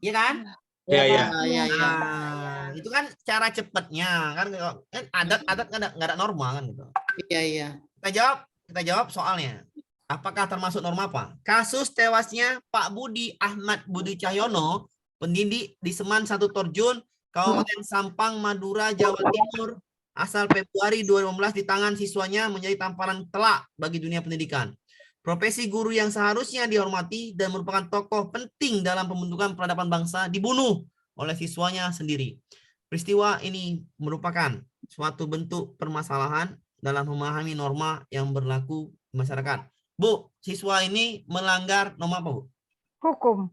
Speaker 1: Iya kan?
Speaker 9: Ya, ya.
Speaker 1: Nah, itu kan cara cepatnya kan adat nggak ada norma kan gitu.
Speaker 13: Iya.
Speaker 1: Kita jawab soalnya. Apakah termasuk norma apa? Kasus tewasnya Pak Budi Ahmad Budi Cahyono, pendidik di Seman 1 Torjun, Kabupaten Sampang, Madura, Jawa Timur, asal Februari 2015 di tangan siswanya menjadi tamparan telak bagi dunia pendidikan. Profesi guru yang seharusnya dihormati dan merupakan tokoh penting dalam pembentukan peradaban bangsa dibunuh oleh siswanya sendiri. Peristiwa ini merupakan suatu bentuk permasalahan dalam memahami norma yang berlaku di masyarakat. Bu, siswa ini melanggar norma apa, Bu?
Speaker 3: Hukum.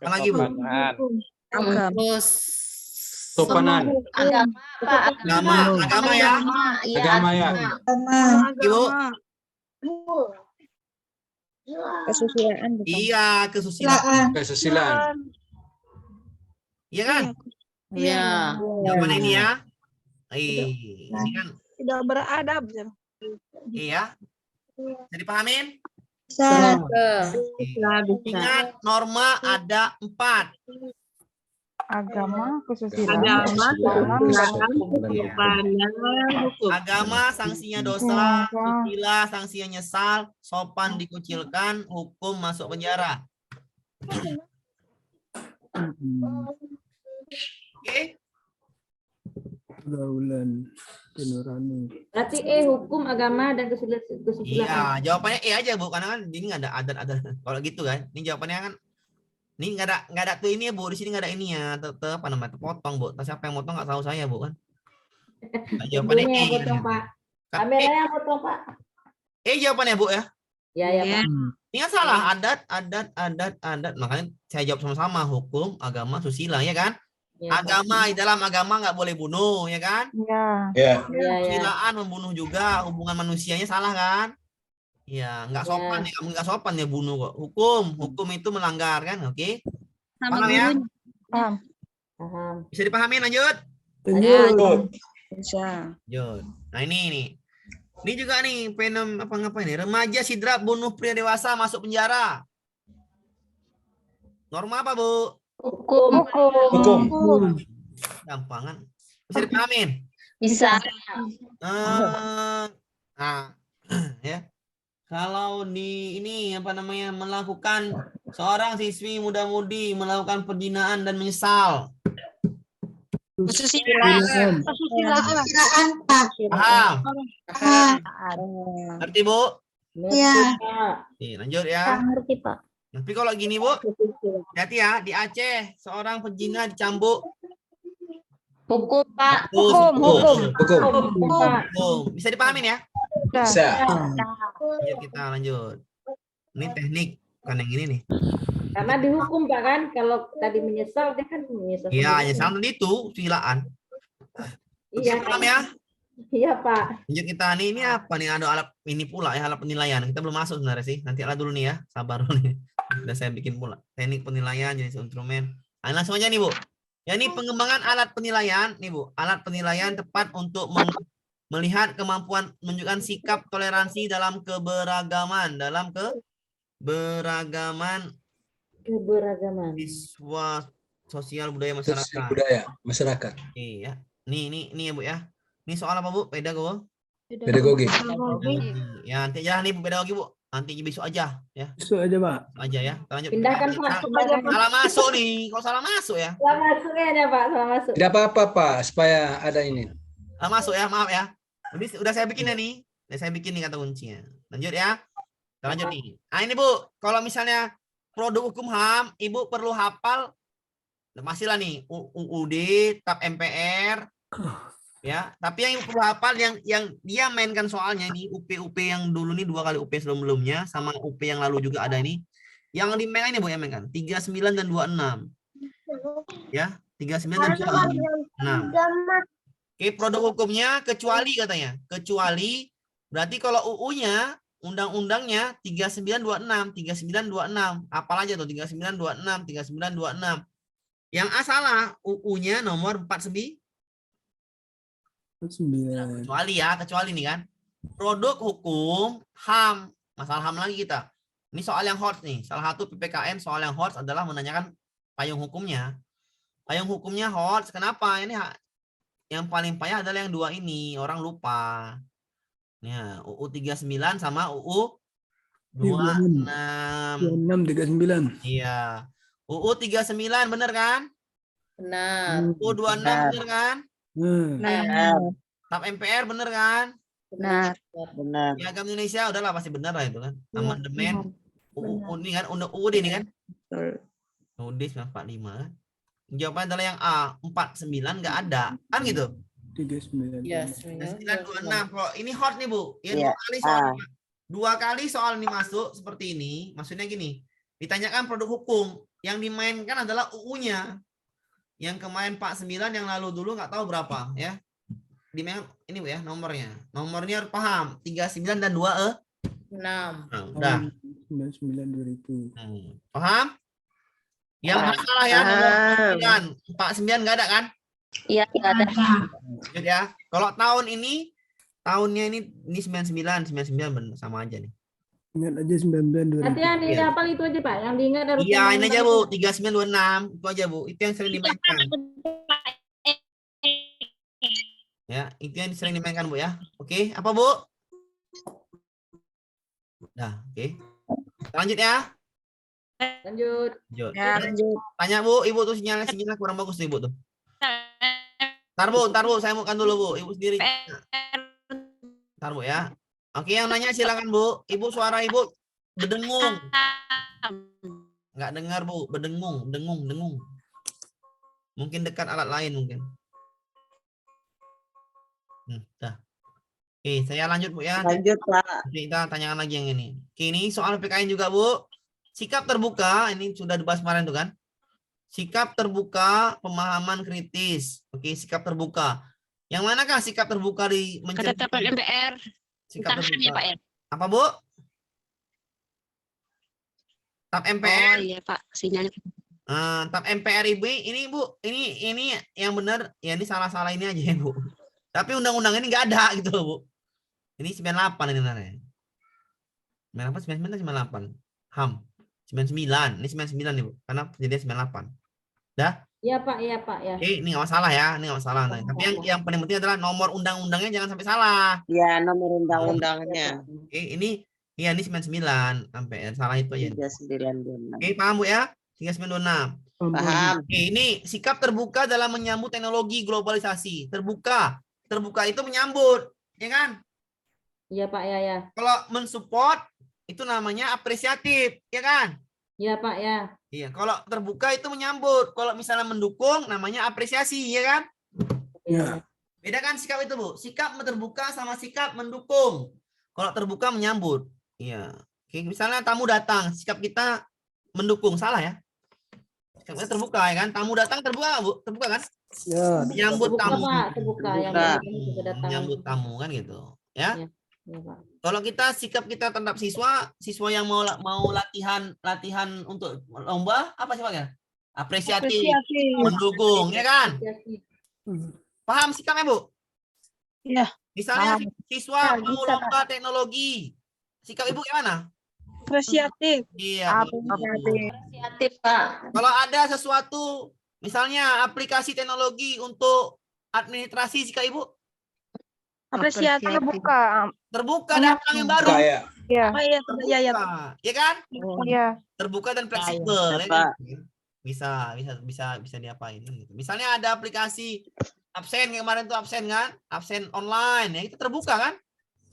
Speaker 1: Apa lagi, Bu?
Speaker 13: Terus
Speaker 9: Sopanan.
Speaker 11: Agama
Speaker 1: ya.
Speaker 9: Agama ya.
Speaker 1: Ibu.
Speaker 3: Kesusilaan.
Speaker 1: Iya, kesusilaan.
Speaker 9: Kesusilaan.
Speaker 1: Iya kan?
Speaker 13: Iya.
Speaker 1: Jawaban ini ya. Ini kan.
Speaker 3: Tidak beradab.
Speaker 1: Iya. Bisa dipahamin?
Speaker 2: Bisa.
Speaker 1: Ingat norma ada 4.
Speaker 3: Agama, kesusilaan.
Speaker 1: Agama sanksinya dosa, susila sanksinya nyesal, sopan dikucilkan, hukum masuk penjara. Oke.
Speaker 7: Pergaulan penurani.
Speaker 11: Berarti hukum, agama, dan kesusilaan.
Speaker 1: Iya, jawabannya aja Bu, karena kan ini nggak ada adat. Kalau gitu kan, ini jawabannya kan, ini nggak ada tuh ini ya Bu, di sini nggak ada ini ya, tetap apa namanya, potong Bu. Tapi siapa yang potong nggak tahu saya Bu kan. Nah, jawabannya
Speaker 11: Ibunya yang potong, Pak. Kameranya yang potong, Pak.
Speaker 1: Jawabannya Bu ya.
Speaker 11: Ya, Pak.
Speaker 1: Ini kan salah, adat. Makanya saya jawab sama-sama, hukum, agama, susila ya kan. Agama, di dalam agama nggak boleh bunuh ya kan.
Speaker 9: Ya.
Speaker 1: Kesusilaan membunuh juga, hubungan manusianya salah kan. Ya, nggak sopan ya bunuh kok. Hukum itu melanggar kan, oke? Paham ya?
Speaker 3: Paham.
Speaker 1: Bisa dipahami, lanjut?
Speaker 3: Bisa.
Speaker 1: Lanjut. Nah ini nih. Ini juga nih ngapain nih? Remaja sidrap bunuh pria dewasa masuk penjara. Norma apa, Bu?
Speaker 11: Hukum.
Speaker 1: Gampangan. Bisa dipahamin?
Speaker 11: Bisa.
Speaker 1: Nah, ya. Kalau di ini melakukan seorang siswi muda-mudi melakukan penghinaan dan menyesal.
Speaker 7: Kesusilaan.
Speaker 2: Kesusilaan, Pak.
Speaker 1: Paham?
Speaker 2: Ah,
Speaker 1: Ngerti, Bu?
Speaker 2: Iya.
Speaker 1: Nih, lanjut ya.
Speaker 4: Ngerti, Pak.
Speaker 1: Tapi kalau gini, Bu, hati ya, di Aceh seorang pezina dicambuk.
Speaker 11: Hukum, Pak.
Speaker 1: Hukum. Bisa dipahamin ya?
Speaker 10: Bisa.
Speaker 1: Lanjut kita lanjut. Ini teknik, bukan yang ini nih.
Speaker 11: Karena dihukum, Pak, kan? Kalau tadi menyesal, dia kan menyesal.
Speaker 1: Iya,
Speaker 11: sendiri.
Speaker 1: nyesal tadi itu silaan.
Speaker 11: Iya,
Speaker 1: Oke, paham ya?
Speaker 11: iya, Pak.
Speaker 1: Lanjut kita nih, ini apa nih? Ada alat ini pula ya, alat penilaian. Kita belum masuk sebenarnya sih. Nanti alat dulu nih ya, sabar dulu nih. Udah saya bikin pula. Teknik penilaian, jenis instrumen. Nah, langsung aja nih, Bu. Ya, ini pengembangan alat penilaian nih, Bu. Alat penilaian tepat untuk melihat kemampuan menunjukkan sikap toleransi dalam keberagaman,
Speaker 11: Keberagaman.
Speaker 1: siswa sosial budaya
Speaker 9: Sosial
Speaker 1: masyarakat.
Speaker 9: budaya masyarakat.
Speaker 1: Iya. Nih ya, Bu ya. Ini soal apa, Bu? Pedagogi.
Speaker 9: Pedagogi.
Speaker 1: Ya, nanti aja nih Bu, pedagogi, Bu. Nanti besok aja ya.
Speaker 7: Besok aja, Pak.
Speaker 1: Aja ya. Kita lanjut.
Speaker 11: Pindahkan, Pak. Pindahkan.
Speaker 1: Salah masuk nih. Kok salah masuk ya?
Speaker 11: Salah masuk ya, Pak. Salah masuk.
Speaker 9: Tidak apa-apa, Pak, supaya ada ini.
Speaker 1: Salah masuk ya, maaf ya. Udah saya bikin ya nih. Udah saya bikin nih kata kuncinya. Lanjut ya. Kita lanjut nih. Nah, ini Bu, kalau misalnya produk hukum HAM, Ibu perlu hafal masih lah nih UUD, TAP MPR. Ya, tapi yang Ibu perlu hafal yang dia mainkan soalnya ini UP yang dulu nih 2 kali UP sebelumnya sama UP yang lalu juga ada ini. Yang dimainkan ini Bu yang mainkan 39 dan 26. Ya, 39 dan 26. Oke, produk hukumnya kecuali katanya. Kecuali berarti kalau UU-nya, undang-undangnya 3926. Apal aja tuh 3926. Yang salah UU-nya nomor 49.
Speaker 7: 9.
Speaker 1: Kecuali nih kan. Produk hukum HAM, masalah HAM lagi kita. Ini soal yang hot nih. Salah satu PPKN soal yang hot adalah menanyakan payung hukumnya. Payung hukumnya hot. Kenapa? Ini yang paling payah adalah yang 2 ini. Orang lupa. Ya, UU 39 sama UU 26.
Speaker 7: 39.
Speaker 1: Iya. UU 39 bener kan?
Speaker 13: Benar.
Speaker 1: UU 26 bener kan?
Speaker 10: Benar.
Speaker 1: TAP MPR bener kan?
Speaker 3: Benar.
Speaker 10: Benar.
Speaker 1: Piagam Indonesia udahlah pasti benar lah itu kan. Amandemen UU ini kan, UUD ini kan? UUD 945 kan? Jawabannya adalah yang A, 49 nggak ada. Kan gitu?
Speaker 7: 39.
Speaker 13: Iya,
Speaker 1: 926. Kalau ini hot nih, Bu. Ya,
Speaker 10: Iya.
Speaker 1: dua kali soal ini masuk seperti ini. Maksudnya gini, ditanyakan produk hukum. Yang dimainkan adalah UU-nya. Yang kemarin 49, yang lalu dulu nggak tahu berapa ya. Dimainkan ini Bu ya, nomornya. Nomornya harus paham. 39 dan 26.
Speaker 13: 6.
Speaker 1: Nah, udah.
Speaker 7: 99 2000.
Speaker 1: Paham? Yang masalah ya, nomor 49 nggak ada kan?
Speaker 4: Iya, nggak ada.
Speaker 1: Lanjut ya. Kalau tahun ini, tahunnya ini 99 bener, sama aja nih.
Speaker 7: Ingat aja 99
Speaker 11: Nanti
Speaker 7: 2000.
Speaker 11: yang dihafal itu aja, Pak. Yang diingat harus.
Speaker 1: Iya, ini aja Bu, 3926 itu aja Bu. Itu yang sering dimainkan. Ya, itu yang sering dimainkan Bu ya. Oke, apa Bu? Nah, oke. Lanjut ya.
Speaker 11: Lanjut.
Speaker 1: Lanjut.
Speaker 3: Ya, lanjut.
Speaker 1: Tanya Bu, Ibu tuh sinyalnya kurang bagus nih Bu tuh. Ntar Bu, saya mau kan dulu Bu, Ibu sendiri. Ntar Bu ya. Oke, yang nanya silakan Bu. Ibu, suara Ibu berdengung. Nggak dengar Bu, berdengung, dengung. Mungkin dekat alat lain mungkin. Dah. Oke, saya lanjut Bu ya.
Speaker 5: Lanjut, Pak.
Speaker 1: Kita tanyakan lagi yang ini. Oke, ini soal PKN juga Bu. Sikap terbuka, ini sudah dibahas kemarin tuh kan. Sikap terbuka, pemahaman kritis. Oke, sikap terbuka. Yang manakah sikap terbuka di
Speaker 12: Kata TAP MPR.
Speaker 1: sikap
Speaker 12: Tahan
Speaker 1: terbuka?
Speaker 12: ya, Pak ya.
Speaker 1: Apa Bu? TAP MPR.
Speaker 12: Oh iya, Pak. Sinyalnya.
Speaker 1: TAP MPR Ibu ini Bu, ini yang benar, ya ini salah-salah ini aja ya Bu. Tapi undang-undang ini nggak ada gitu loh Bu. Ini 98 ini sebenarnya. 98 HAM. 99, ini 99 nih Bu, karena jadi 98. Dah?
Speaker 11: Iya, Pak. Iya, Pak. Ya.
Speaker 1: Oke, ini nggak masalah ya, ini nggak masalah. Nah, tapi yang paling penting adalah nomor undang-undangnya jangan sampai salah.
Speaker 5: Ya, nomor undang-undangnya.
Speaker 1: Oke, ini 99 sampai salah itu aja.
Speaker 5: 3926.
Speaker 1: Oke, paham Bu ya? 3926.
Speaker 5: Paham.
Speaker 1: Oke, ini sikap terbuka dalam menyambut teknologi globalisasi. Terbuka. Terbuka itu menyambut, ya kan?
Speaker 11: Iya Pak, ya.
Speaker 1: Kalau mensupport itu namanya apresiatif, ya kan?
Speaker 11: Iya Pak, ya.
Speaker 1: Iya, kalau terbuka itu menyambut. Kalau misalnya mendukung namanya apresiasi, ya kan?
Speaker 7: Ya.
Speaker 1: Bedakan sikap itu, Bu. Sikap terbuka sama sikap mendukung. Kalau terbuka menyambut. Iya. Oke, misalnya tamu datang, sikap kita mendukung, salah ya? Sikap kita terbuka, ya kan? Tamu datang terbuka, Bu. Terbuka kan?
Speaker 7: Ya.
Speaker 1: Menyambut
Speaker 11: Terbuka
Speaker 1: tamu.
Speaker 11: Pak, terbuka. Yang
Speaker 5: Terbuka.
Speaker 11: welcome kedatangan.
Speaker 1: Menyambut tamu kan gitu. Ya.
Speaker 11: Iya Pak.
Speaker 1: Kalau kita sikap kita terhadap siswa yang mau latihan untuk lomba apa sifatnya? Apresiatif, mendukung, ya kan? Paham sikapnya, Bu?
Speaker 3: Iya.
Speaker 1: Misalnya
Speaker 3: Paham.
Speaker 1: siswa
Speaker 3: Ya,
Speaker 1: mau
Speaker 3: bisa,
Speaker 1: lomba teknologi. Sikap Ibu gimana?
Speaker 3: Apresiatif.
Speaker 1: Iya.
Speaker 13: Apresiatif, Pak.
Speaker 1: Kalau ada sesuatu, misalnya aplikasi teknologi untuk administrasi, sikap Ibu
Speaker 3: Apresiatif.
Speaker 1: terbuka datang yang baru.
Speaker 9: Kayak
Speaker 3: Iya.
Speaker 1: Terbuka, ya kan?
Speaker 3: Iya.
Speaker 1: Terbuka dan fleksibel, ya kan? Bisa diapain gitu. Misalnya ada aplikasi absen kemarin tuh absen kan? Absen online ya, itu terbuka kan?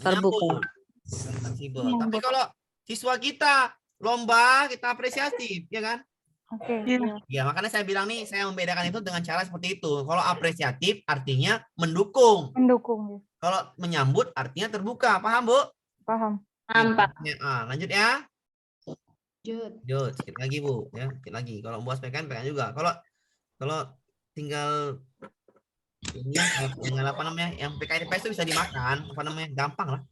Speaker 3: Terbuka.
Speaker 1: Fleksibel. Tapi kalau siswa kita lomba, kita apresiatif, ya kan?
Speaker 3: Oke.
Speaker 1: Ya, makanya saya bilang nih, saya membedakan itu dengan cara seperti itu. Kalau apresiatif artinya mendukung.
Speaker 3: Mendukung.
Speaker 1: Kalau menyambut artinya terbuka. Paham, Bu?
Speaker 3: Paham.
Speaker 13: Paham, Pak.
Speaker 1: Lanjut ya.
Speaker 13: Lanjut.
Speaker 1: Lanjut, sedikit lagi, Bu, ya, sedikit lagi. Kalau buat PKN juga. Kalau tinggal ini dengan apa namanya? Yang PKN IPS itu bisa dimakan, apa namanya? Gampang lah.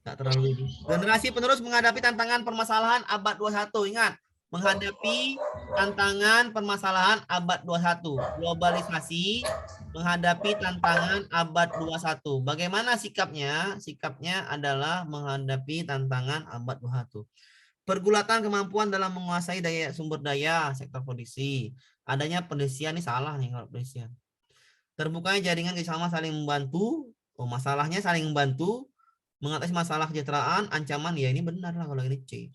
Speaker 1: Enggak terlalu ini. Generasi penerus menghadapi tantangan permasalahan abad 21. Ingat, menghadapi tantangan permasalahan abad 21. Globalisasi menghadapi tantangan abad 21. Bagaimana sikapnya? Sikapnya adalah menghadapi tantangan abad 21. Pergulatan kemampuan dalam menguasai sumber daya sektor kondisi. Adanya pendesian ini salah nih kalau pendesian. Terbukanya jaringan kerjasama saling membantu. Masalahnya saling membantu. Mengatasi masalah kesejahteraan, ancaman, ya ini benar lah kalau ini C.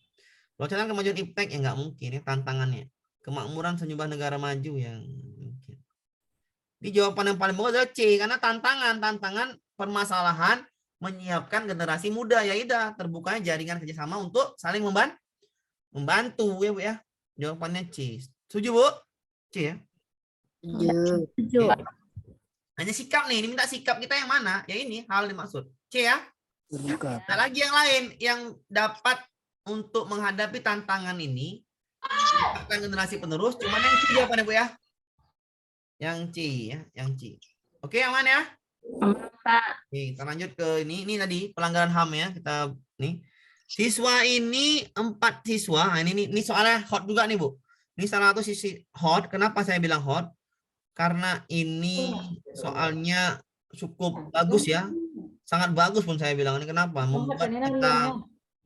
Speaker 1: Loncatan kemajuan impact ya nggak mungkin ya, tantangannya. Kemakmuran sejumlah negara maju yang mungkin. Di jawaban yang paling bagus adalah C, karena tantangan permasalahan menyiapkan generasi muda, ya udah terbukanya jaringan kerjasama untuk saling membantu ya Bu ya. Jawabannya C. Setuju Bu? C ya.
Speaker 3: Setuju.
Speaker 1: Hanya sikap nih, ini minta sikap kita yang mana? Ya ini hal dimaksud. C ya.
Speaker 7: Terbuka.
Speaker 1: Nah, lagi yang lain yang dapat untuk menghadapi tantangan ini menciptakan generasi penerus, cuman yang C jawabannya Bu ya. Yang C ya, yang C. Oke, yang mana ya?
Speaker 13: Pak.
Speaker 1: Nih, kita lanjut ke ini tadi pelanggaran HAM ya. Kita nih. Siswa ini 4 siswa. Nah, ini soalnya hot juga nih, Bu. Ini salah satu sisi hot. Kenapa saya bilang hot? Karena ini soalnya cukup bagus ya. Sangat bagus pun saya bilang ini. Kenapa?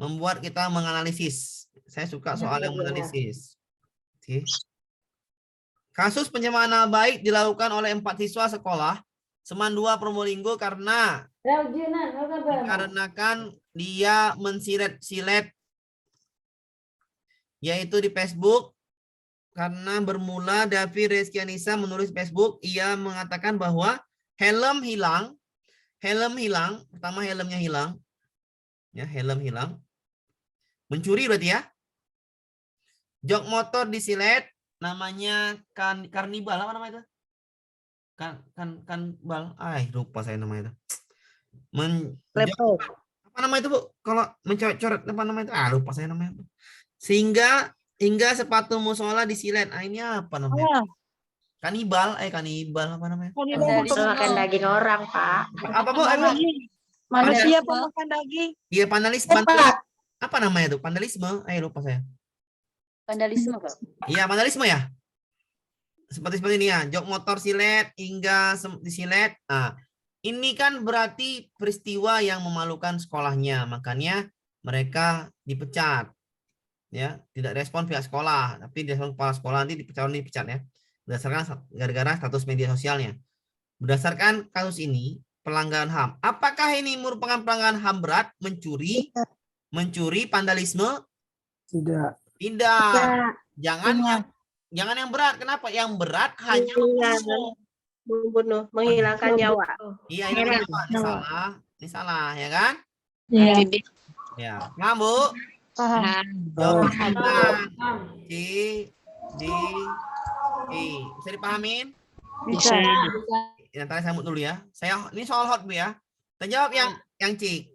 Speaker 1: Membuat kita menganalisis. Saya suka soal yang menganalisis. Oke. Kasus pencemaran nama baik dilakukan oleh 4 siswa sekolah Seman 2 Probolinggo dikarenakan dia mensilet-silet yaitu di Facebook. Karena bermula Davi Reskianisa menulis Facebook, ia mengatakan bahwa helm hilang. Pertama helmnya hilang. Ya, helm hilang. Mencuri berarti ya. Jok motor disilet, namanya karnibal, apa namanya itu? Kanbal. Lupa saya namanya itu. Apa namanya itu, Bu? Kalau mencoret-coret apa namanya itu? Lupa saya namanya. Hingga sepatu musola disilet. Ini apa namanya? Kanibal apa namanya?
Speaker 13: Makan daging orang, Pak.
Speaker 1: Apa Bu?
Speaker 3: Manusia pemakan daging.
Speaker 1: Iya, vandalisme. Apa namanya itu? Vandalisme. Lupa saya.
Speaker 13: Vandalisme, Pak.
Speaker 1: Iya, vandalisme ya. Seperti ini ya. Jok motor silet hingga disilet. Nah, ini kan berarti peristiwa yang memalukan sekolahnya. Makanya mereka dipecat. Ya, tidak respon pihak sekolah, tapi direspon kepala sekolah, nanti dipecat ya. Berdasarkan gara-gara status media sosialnya. Berdasarkan kasus ini, pelanggaran HAM. Apakah ini merupakan pelanggaran HAM berat? Mencuri, vandalisme?
Speaker 7: Tidak.
Speaker 1: Tidak. Jangan Jangan yang berat. Kenapa? Yang berat hanya
Speaker 13: Membunuh, menghilangkan nyawa.
Speaker 1: Iya, ini salah. Ini salah. Ini salah, ya kan?
Speaker 3: Iya.
Speaker 1: Ya, paham, Bu?
Speaker 3: Paham.
Speaker 1: Jawabannya bukan C, D, E. Bisa dipahamin?
Speaker 3: Bisa.
Speaker 1: Yang tadi saya dulu ya. Ini soal hot, Bu ya. Kita jawab yang C.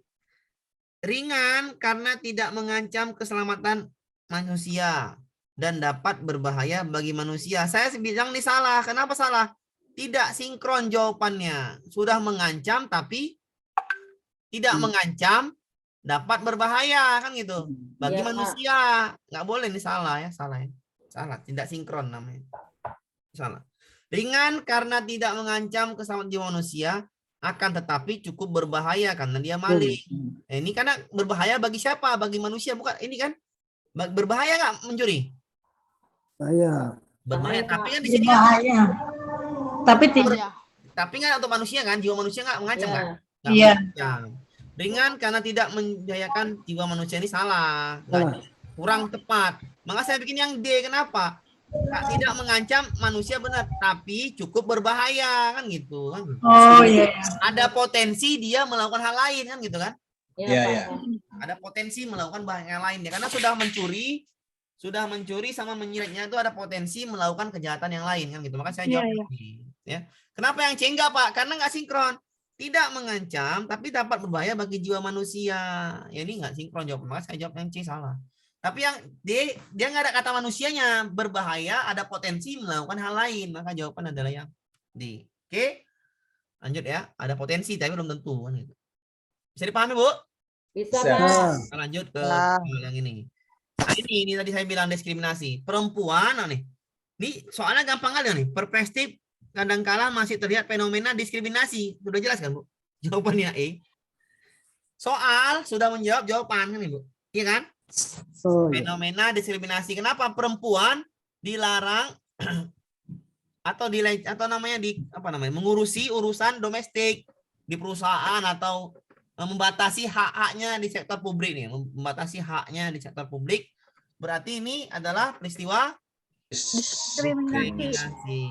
Speaker 1: Ringan karena tidak mengancam keselamatan manusia dan dapat berbahaya bagi manusia. Saya bilang ini salah. Kenapa salah? Tidak sinkron jawabannya. Sudah mengancam tapi tidak mengancam, dapat berbahaya, kan gitu. Bagi manusia. Nggak boleh, ini salah ya. Salah ya. Salah. Tidak sinkron namanya. Salah. Ringan karena tidak mengancam keselamatan jiwa manusia, akan tetapi cukup berbahaya karena dia maling. Ini karena berbahaya bagi siapa? Bagi manusia, bukan? Ini kan berbahaya nggak mencuri?
Speaker 7: Saya.
Speaker 1: Berbahaya, tapi kan di sini
Speaker 2: Bahaya. Tapi tidak.
Speaker 1: tapi nggak untuk manusia kan? Jiwa manusia nggak mengancam kan? Nggak
Speaker 2: Iya.
Speaker 1: mengancam. Ringan karena tidak membahayakan jiwa manusia, ini salah. Kurang tepat. Maka saya bikin yang D. Kenapa? Tidak mengancam manusia benar, tapi cukup berbahaya kan gitu kan?
Speaker 2: Oh iya.
Speaker 1: Ada potensi dia melakukan hal lain kan gitu kan?
Speaker 9: Iya.
Speaker 1: Ada potensi melakukan hal lain ya, karena sudah mencuri sama menyiletnya itu ada potensi melakukan kejahatan yang lain kan gitu. Maka saya jawab ini, ya. Kenapa yang C enggak, Pak? Karena nggak sinkron. Tidak mengancam tapi dapat berbahaya bagi jiwa manusia. Ya ini nggak sinkron jawab. Maka saya jawab yang C salah. Tapi yang D, dia nggak ada kata manusianya. Berbahaya, ada potensi melakukan hal lain. Maka jawaban adalah yang D. Oke? Lanjut ya. Ada potensi, tapi belum tentu. Kan gitu. Bisa dipahami, Bu?
Speaker 11: Bisa,
Speaker 9: Bisa.
Speaker 11: Pak.
Speaker 1: Kita lanjut ke yang ini. Nah, ini tadi saya bilang diskriminasi. Perempuan, nih. Ini soalnya gampang kali nih. Perspektif kadangkala masih terlihat fenomena diskriminasi. Sudah jelas kan, Bu? Jawabannya E. Soal sudah menjawab jawaban kan, Bu? Iya kan? Fenomena diskriminasi. Kenapa perempuan dilarang atau mengurusi urusan domestik di perusahaan atau membatasi hak-haknya di sektor publik nih, membatasi haknya di sektor publik. Berarti ini adalah peristiwa diskriminasi.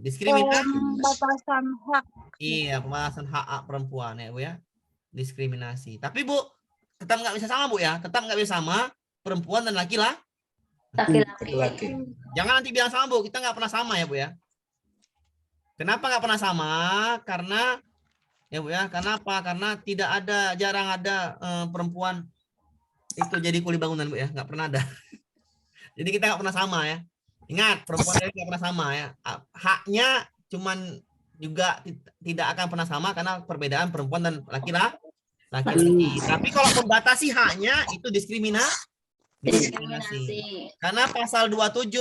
Speaker 3: Pembatasan hak.
Speaker 1: Iya, pembatasan hak perempuan ya, Bu ya. Diskriminasi. Tapi Bu, tetap nggak bisa sama, Bu ya. Tetap nggak bisa sama perempuan dan laki-laki. Jangan nanti bilang sama, Bu. Kita nggak pernah sama ya, Bu ya. Kenapa nggak pernah sama? Karena ya, Bu ya. Kenapa? Karena jarang ada perempuan itu jadi kuli bangunan, Bu ya. Nggak pernah ada. Jadi kita nggak pernah sama ya. Ingat, perempuan nggak pernah sama ya. Haknya cuman juga tidak akan pernah sama karena perbedaan perempuan dan laki-laki. Tapi kalau membatasi haknya itu diskriminasi. Karena pasal 27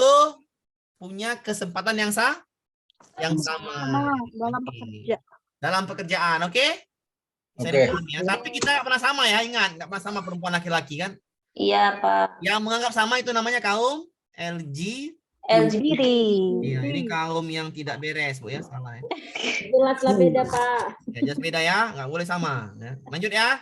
Speaker 1: punya kesempatan yang sama dalam pekerjaan, oke? Ya. Tapi kita nggak pernah sama ya, ingat, nggak pernah sama perempuan laki-laki kan?
Speaker 13: Iya, Pak.
Speaker 1: Yang menganggap sama itu namanya kaum
Speaker 13: LGBT.
Speaker 1: Iya, ini kaum yang tidak beres, Bu ya, salah ya.
Speaker 11: Jelaslah beda, Pak.
Speaker 1: Ya, jelas beda ya, nggak boleh sama. Ya. Lanjut ya.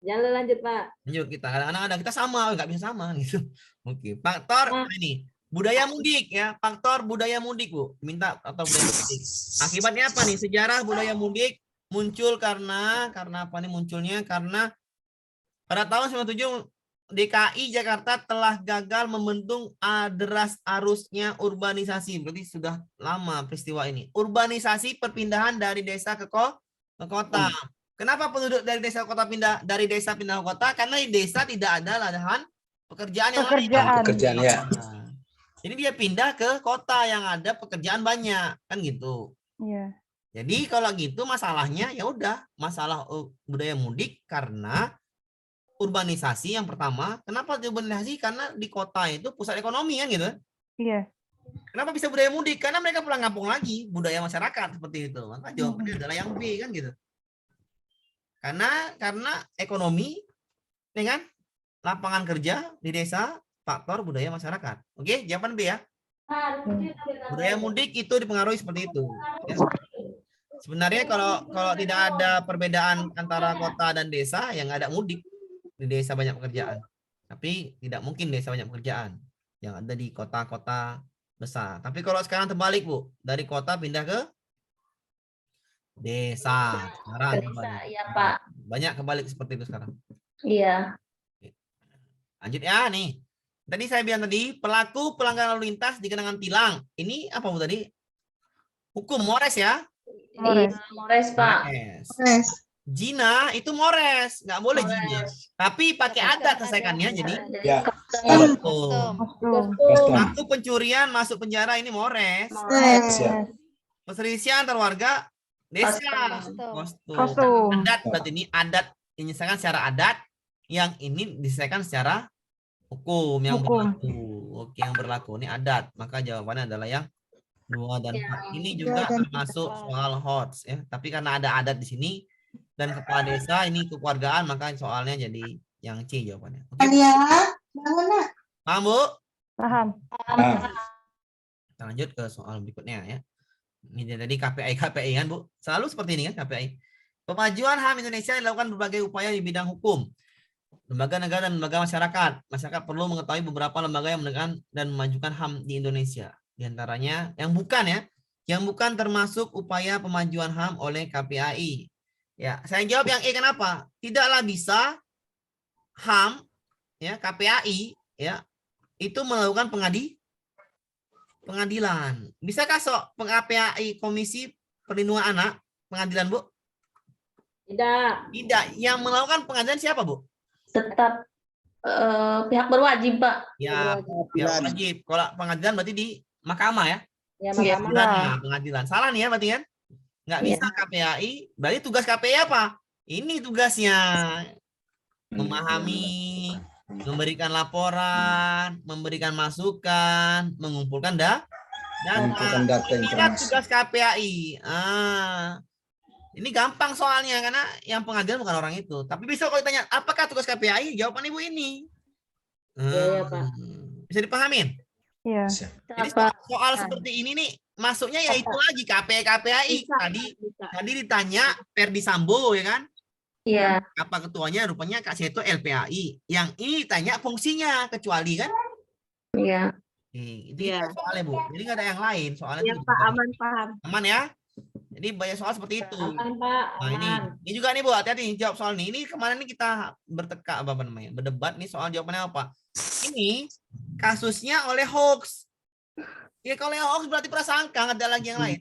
Speaker 11: Jalan lanjut, Pak.
Speaker 1: Lanjut kita. Kadang-kadang kita sama, nggak bisa sama gitu. Oke, faktor ini budaya mudik ya, faktor budaya mudik, Bu. Minta atau budaya mudik. Akibatnya apa nih? Sejarah budaya mudik muncul karena apa nih munculnya? Karena pada tahun 97 DKI Jakarta telah gagal membendung deras arusnya urbanisasi. Berarti sudah lama peristiwa ini. Urbanisasi perpindahan dari desa ke kota. Kenapa penduduk dari desa ke kota pindah ke kota? Karena di desa tidak ada lahan pekerjaan yang lain.
Speaker 9: Pekerjaan ya.
Speaker 1: Jadi dia pindah ke kota yang ada pekerjaan banyak, kan gitu.
Speaker 3: Iya.
Speaker 1: Jadi kalau gitu masalahnya ya udah masalah budaya mudik karena urbanisasi yang pertama. Kenapa urbanisasi? Karena di kota itu pusat ekonomi kan gitu.
Speaker 3: Iya.
Speaker 1: Kenapa bisa budaya mudik? Karena mereka pulang kampung lagi, budaya masyarakat seperti itu. Maka jawabannya adalah yang B kan gitu. Karena ekonomi, ya kan? Lapangan kerja di desa, faktor budaya masyarakat. Oke, jawaban B ya. Budaya mudik itu dipengaruhi seperti itu. Ya. Sebenarnya kalau tidak ada perbedaan antara kota dan desa, yang ada mudik. Di desa banyak pekerjaan, tapi tidak mungkin desa banyak pekerjaan. Yang ada di kota-kota besar. Tapi kalau sekarang terbalik, Bu. Dari kota pindah ke desa. Sekarang
Speaker 13: Desa,
Speaker 1: kebalik.
Speaker 13: ya, Pak.
Speaker 1: Banyak kebalik seperti itu sekarang.
Speaker 13: Iya.
Speaker 1: Lanjut ya nih. Tadi saya bilang tadi, pelaku pelanggaran lalu lintas dikenakan tilang. Ini apa, Bu, tadi? Hukum Mores ya?
Speaker 13: Iya, Mores, Pak.
Speaker 1: Mores. Zina itu Mores, nggak boleh zina. Tapi pakai adat selesaikannya, jadi
Speaker 9: Ya.
Speaker 1: Pelaku pencurian masuk penjara ini Mores. Perselisihan antar warga desa. Kostum. Adat berarti ini adat dinyatakan secara adat, yang ini diselesaikan secara hukum yang berlaku. Oke, yang berlaku ini adat. Maka jawabannya adalah yang 2 dan 4. Ini juga termasuk soal HOTS ya. Tapi karena ada adat di sini dan kepala desa ini kekeluargaan, maka soalnya jadi yang C jawabannya. Oke.
Speaker 2: Ya, bangun nak.
Speaker 1: Paham, Bu?
Speaker 3: Paham.
Speaker 1: Kita lanjut ke soal berikutnya ya. Ini tadi KPI kan, Bu? Selalu seperti ini kan KPI. Pemajuan HAM Indonesia dilakukan berbagai upaya di bidang hukum. Lembaga negara dan lembaga masyarakat. Masyarakat perlu mengetahui beberapa lembaga yang menegakkan dan memajukan HAM di Indonesia. Di antaranya yang bukan ya, yang bukan termasuk upaya pemajuan HAM oleh KPAI. Ya, saya jawab yang E. Kenapa? Tidaklah bisa HAM ya, KPAI ya, itu melakukan pengadilan. Bisakah KPAI Komisi Perlindungan Anak pengadilan, Bu? Tidak. Yang melakukan pengadilan siapa, Bu?
Speaker 13: Tetap pihak berwajib, Pak.
Speaker 1: Ya, pihak wajib. Kalau pengadilan berarti di mahkamah ya?
Speaker 11: Ya,
Speaker 1: mahkamah. Pengadilan. Salah nih ya berarti kan? Nggak bisa KPAI. Berarti tugas KPAI apa? Ini tugasnya memahami, memberikan laporan, memberikan masukan, mengumpulkan data. Ingat tugas KPAI. Ini gampang soalnya karena yang pengadilan bukan orang itu. Tapi bisa kalau ditanya, apakah tugas KPAI? Jawaban Ibu ini.
Speaker 11: Iya, Pak.
Speaker 1: Bisa dipahamin?
Speaker 3: Iya.
Speaker 1: Jadi soal seperti ini nih, masuknya ya itu lagi KPAI. Tadi ditanya Ferdi Sambo ya kan?
Speaker 13: Iya.
Speaker 1: Apa ketuanya? Rupanya Kak Seto LPAI. Yang ini tanya fungsinya, kecuali kan?
Speaker 13: Iya.
Speaker 1: Itu soalnya, Bu. Jadi nggak ada yang lain. Soalnya
Speaker 13: Iya, Pak, aman, paham.
Speaker 1: Aman ya? Jadi banyak soal seperti itu.
Speaker 11: Aman, Pak.
Speaker 1: Nah, ini juga nih, Bu, hati-hati jawab soal ini. Ini kemarin nih kita berdebat nih soal jawabannya apa. Ini kasusnya oleh hoax. Ya kalau yang hoax berarti prasangka, nggak ada lagi yang lain.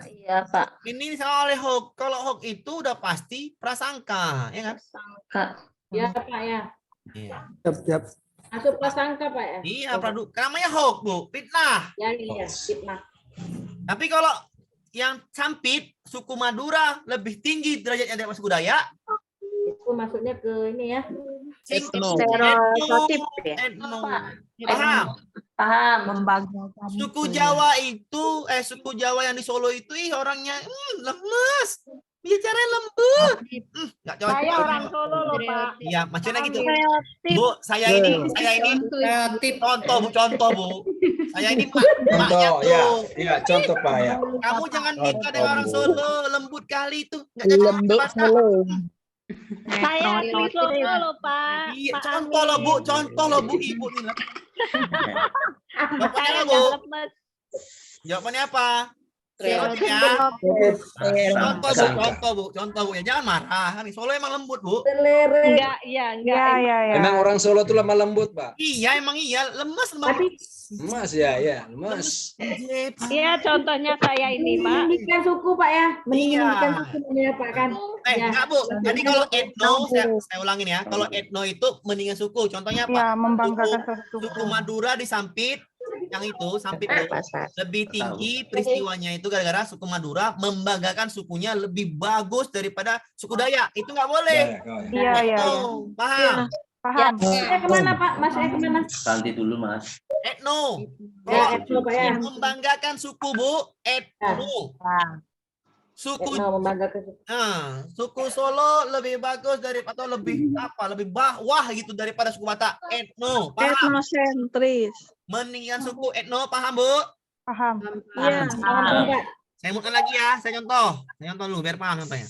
Speaker 13: Iya, Pak.
Speaker 1: Ini misalnya oleh hoax. Kalau hoax itu udah pasti prasangka, ya kan?
Speaker 13: Prasangka.
Speaker 11: Ya, Pak ya.
Speaker 1: Iya.
Speaker 7: Siap.
Speaker 11: Masuk prasangka, Pak ya.
Speaker 1: Iya, namanya hoax, Bu. Fitnah.
Speaker 11: Ya, iya, fitnah.
Speaker 1: Tapi kalau yang sampit, suku Madura lebih tinggi derajatnya daripada suku Dayak.
Speaker 11: Itu maksudnya ke ini ya.
Speaker 13: Stereotip ya. Paham.
Speaker 3: Membanggakan.
Speaker 1: Suku Jawa itu, suku Jawa yang di Solo itu orangnya lemes. Bicaranya lembut. Nggak cocok.
Speaker 3: Saya orang Solo loh, Pak.
Speaker 1: Iya, maksudnya gitu. Bu, saya ini contoh, Bu. Saya ini maknya
Speaker 9: Contoh, ya.
Speaker 1: tuh.
Speaker 9: Iya, contoh, Pak ya.
Speaker 1: Kamu jangan nikah dengan orang Solo, lembut kali itu. Nggak
Speaker 3: Lembut Solo.
Speaker 12: Saya asli Solo loh, Pak.
Speaker 1: Iya, contoh loh, Bu. Ibu nih lah. Jawabannya apa, Bu? Jawabannya apa? Contoh Bu ya, jangan marah. Nih Solo emang lembut, Bu.
Speaker 12: Enggak.
Speaker 9: Emang orang Solo tuh lemah lembut, Pak.
Speaker 1: Iya, emang iya, lemes.
Speaker 9: Lemas ya, lemas.
Speaker 12: Iya, contohnya saya ini, Pak.
Speaker 11: Meninggikan suku, Pak ya. Meninggikan suku namanya, Pak kan.
Speaker 1: Enggak, Bu. Tadi kalau etno, saya ulangin ya. Kalau etno itu meninggikan suku. Contohnya apa?
Speaker 3: Ya, membanggakan
Speaker 1: Suku Madura disampit. Yang itu sampit lebih tinggi peristiwanya itu gara-gara suku Madura membanggakan sukunya lebih bagus daripada suku Dayak. Itu nggak boleh.
Speaker 3: Iya.
Speaker 1: Paham?
Speaker 3: Paham.
Speaker 11: Kemana, Pak? Mas, kemana?
Speaker 10: Nanti dulu, Mas.
Speaker 1: Etno.
Speaker 11: Etno, Pak ya.
Speaker 1: Membanggakan suku, Bu. Etno. Suku suku Solo lebih bagus daripada lebih bawah gitu daripada suku Batak. Etno. Paham?
Speaker 3: Etnosentris.
Speaker 1: Meninggikan suku etno, paham, Bu?
Speaker 3: Paham.
Speaker 11: Iya.
Speaker 1: Saya mulai lagi ya, saya contoh dulu biar paham contohnya.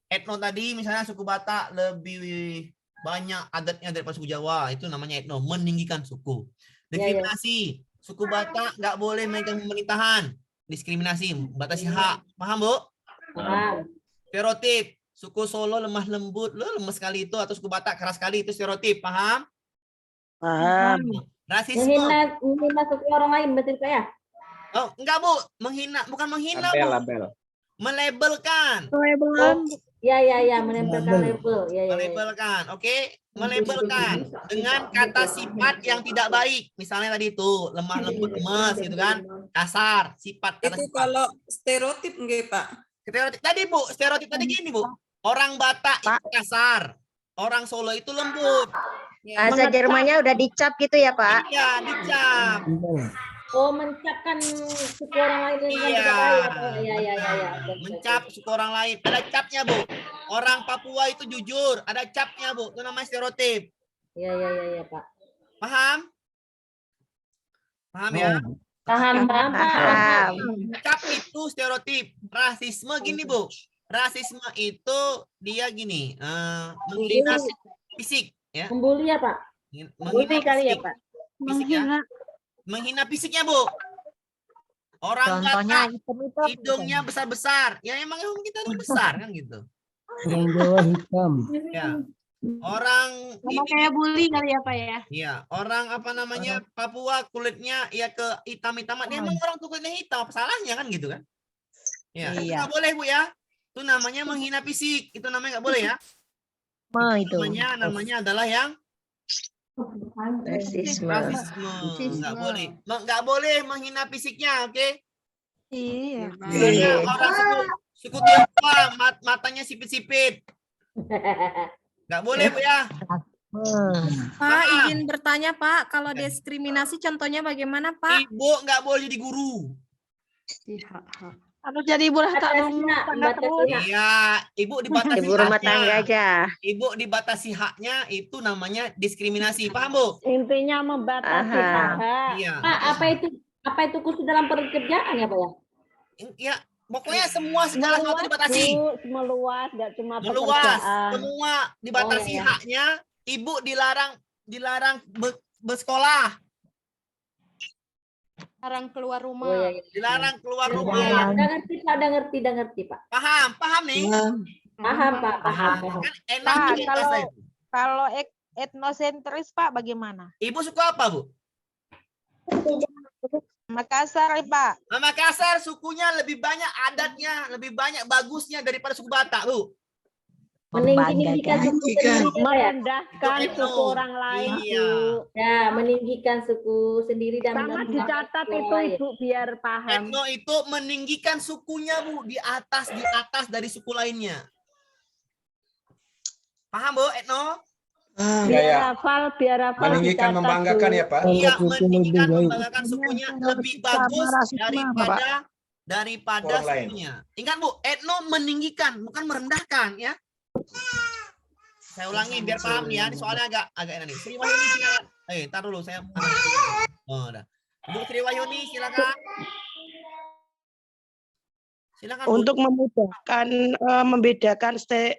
Speaker 1: Etno tadi misalnya suku Batak lebih banyak adatnya daripada suku Jawa, itu namanya etno, meninggikan suku. Diskriminasi, suku Batak nggak boleh megang pemerintahan. Diskriminasi, batasi hak. Paham, Bu?
Speaker 11: Paham.
Speaker 1: Stereotip, suku Solo lemah lembut, lo lemes sekali itu, atau suku Batak keras sekali itu stereotip. Paham?
Speaker 2: Paham.
Speaker 1: Rasisme.
Speaker 11: Menghina suku orang lain berarti Pak ya?
Speaker 1: Oh, enggak, Bu. Menghina, bukan menghina,
Speaker 9: Label,
Speaker 1: Bu.
Speaker 9: label.
Speaker 1: Melabelkan.
Speaker 11: Ya, menempelkan label. Ya.
Speaker 1: Melabelkan, oke? Melabelkan dengan kata sifat yang tidak baik. Misalnya tadi itu lemah lembut, lemes gitu kan. Kasar, sifat kata
Speaker 8: Itu
Speaker 1: sifat.
Speaker 8: kalau stereotip nggih, Pak.
Speaker 1: Stereotip tadi, Bu, stereotip tadi gini, Bu. Orang Batak itu kasar. Orang Solo itu lembut.
Speaker 13: Bahasa Jermannya udah dicap gitu ya, Pak?
Speaker 1: Iya, dicap.
Speaker 11: Oh, mencapkan suku orang lain dengan
Speaker 1: Iya.
Speaker 11: tidak baik. Oh, ya.
Speaker 1: Mencap suku orang lain. Ada capnya, Bu. Orang Papua itu jujur. Ada capnya, Bu. Itu namanya stereotip.
Speaker 11: Iya, Pak.
Speaker 1: Paham? Paham ya?
Speaker 11: Paham.
Speaker 1: Cap itu stereotip. Rasisme gini, Bu. Rasisme itu dia gini. Menghina fisik. Ya.
Speaker 11: Membuli ya, Pak? Membuli kali ya, Pak?
Speaker 1: Fisik ya. Menghina fisiknya, Bu. Orang
Speaker 3: Contohnya
Speaker 1: Batak hidungnya besar-besar. Ya emang kita lebih besar kan gitu.
Speaker 7: Orang Jawa hitam.
Speaker 1: Ya. Orang ini
Speaker 12: kayak bully kali ya, Pak ya?
Speaker 1: Iya, orang apa namanya Papua kulitnya ya ke hitam-hitaman. Dia emang orang tuh kulitnya hitam, apa salahnya kan gitu kan? Ya, itu
Speaker 3: Iya.
Speaker 1: nggak boleh, Bu ya. Itu namanya menghina fisik. Itu namanya nggak boleh ya.
Speaker 3: Itu.
Speaker 1: Namanya adalah yang
Speaker 13: Rasisme.
Speaker 1: Nggak boleh. Nggak boleh menghina fisiknya, oke?
Speaker 12: Iya.
Speaker 1: Misalnya orang suku Tionghoa matanya sipit-sipit. Nggak boleh, Bu ya.
Speaker 12: Pak, izin bertanya, Pak. Kalau diskriminasi contohnya bagaimana, Pak?
Speaker 1: Ibu nggak boleh jadi guru.
Speaker 12: Harus jadi ibu
Speaker 1: Iya, ibu dibatasi
Speaker 13: Ibu rumah
Speaker 1: haknya.
Speaker 13: tangga aja.
Speaker 1: Ibu dibatasi haknya, itu namanya diskriminasi. Paham, Bu?
Speaker 11: Intinya membatasi
Speaker 13: Paham.
Speaker 11: hak.
Speaker 1: Iya.
Speaker 11: Pak, apa itu kursus dalam pekerjaan ya, Pak ya?
Speaker 1: Ya, pokoknya semua segala sesuatu dibatasi.
Speaker 11: Meluas, nggak cuma
Speaker 1: Meluas,
Speaker 11: pekerjaan.
Speaker 1: semua dibatasi
Speaker 11: Oh, iya.
Speaker 1: haknya. Ibu dilarang bersekolah,
Speaker 12: Jarang keluar rumah.
Speaker 11: Oh, iya.
Speaker 1: dilarang keluar
Speaker 11: Iya,
Speaker 1: rumah.
Speaker 11: udah ngerti, Pak.
Speaker 1: Paham nih?
Speaker 11: Paham, Pak. Paham.
Speaker 1: Kan enak
Speaker 12: Pak,
Speaker 1: nih bahasa itu.
Speaker 12: Kalau etnosentris, Pak, bagaimana?
Speaker 1: Ibu suka apa, Bu?
Speaker 12: Makassar, Pak.
Speaker 1: Nah, Makassar sukunya lebih banyak adatnya, lebih banyak bagusnya daripada suku Batak, Bu.
Speaker 11: Meninggikan suku sendiri, Pak, ya?
Speaker 1: Merendahkan suku
Speaker 11: orang lain,
Speaker 1: Iya.
Speaker 11: Ya, meninggikan suku sendiri dan
Speaker 2: dicatat itu Ibu biar paham.
Speaker 1: Etno itu meninggikan sukunya, Bu, di atas dari suku lainnya. Paham, Bu, Etno?
Speaker 9: Biar
Speaker 2: biar
Speaker 9: meninggikan, membanggakan ya, Pak.
Speaker 1: Iya,
Speaker 7: suku
Speaker 1: meninggikan,
Speaker 7: lebih baik.
Speaker 1: membanggakan sukunya lebih bagus daripada
Speaker 9: Orang lain.
Speaker 1: sukunya. Ingat, Bu, etno meninggikan, bukan merendahkan ya. Saya ulangi biar paham nih ya. Ini soalnya agak enak nih. Sri Wahyuni silakan. Ntar dulu saya. Oh, udah. Bu Sri Wahyuni silakan. Silakan, Bu.
Speaker 2: Untuk membedakan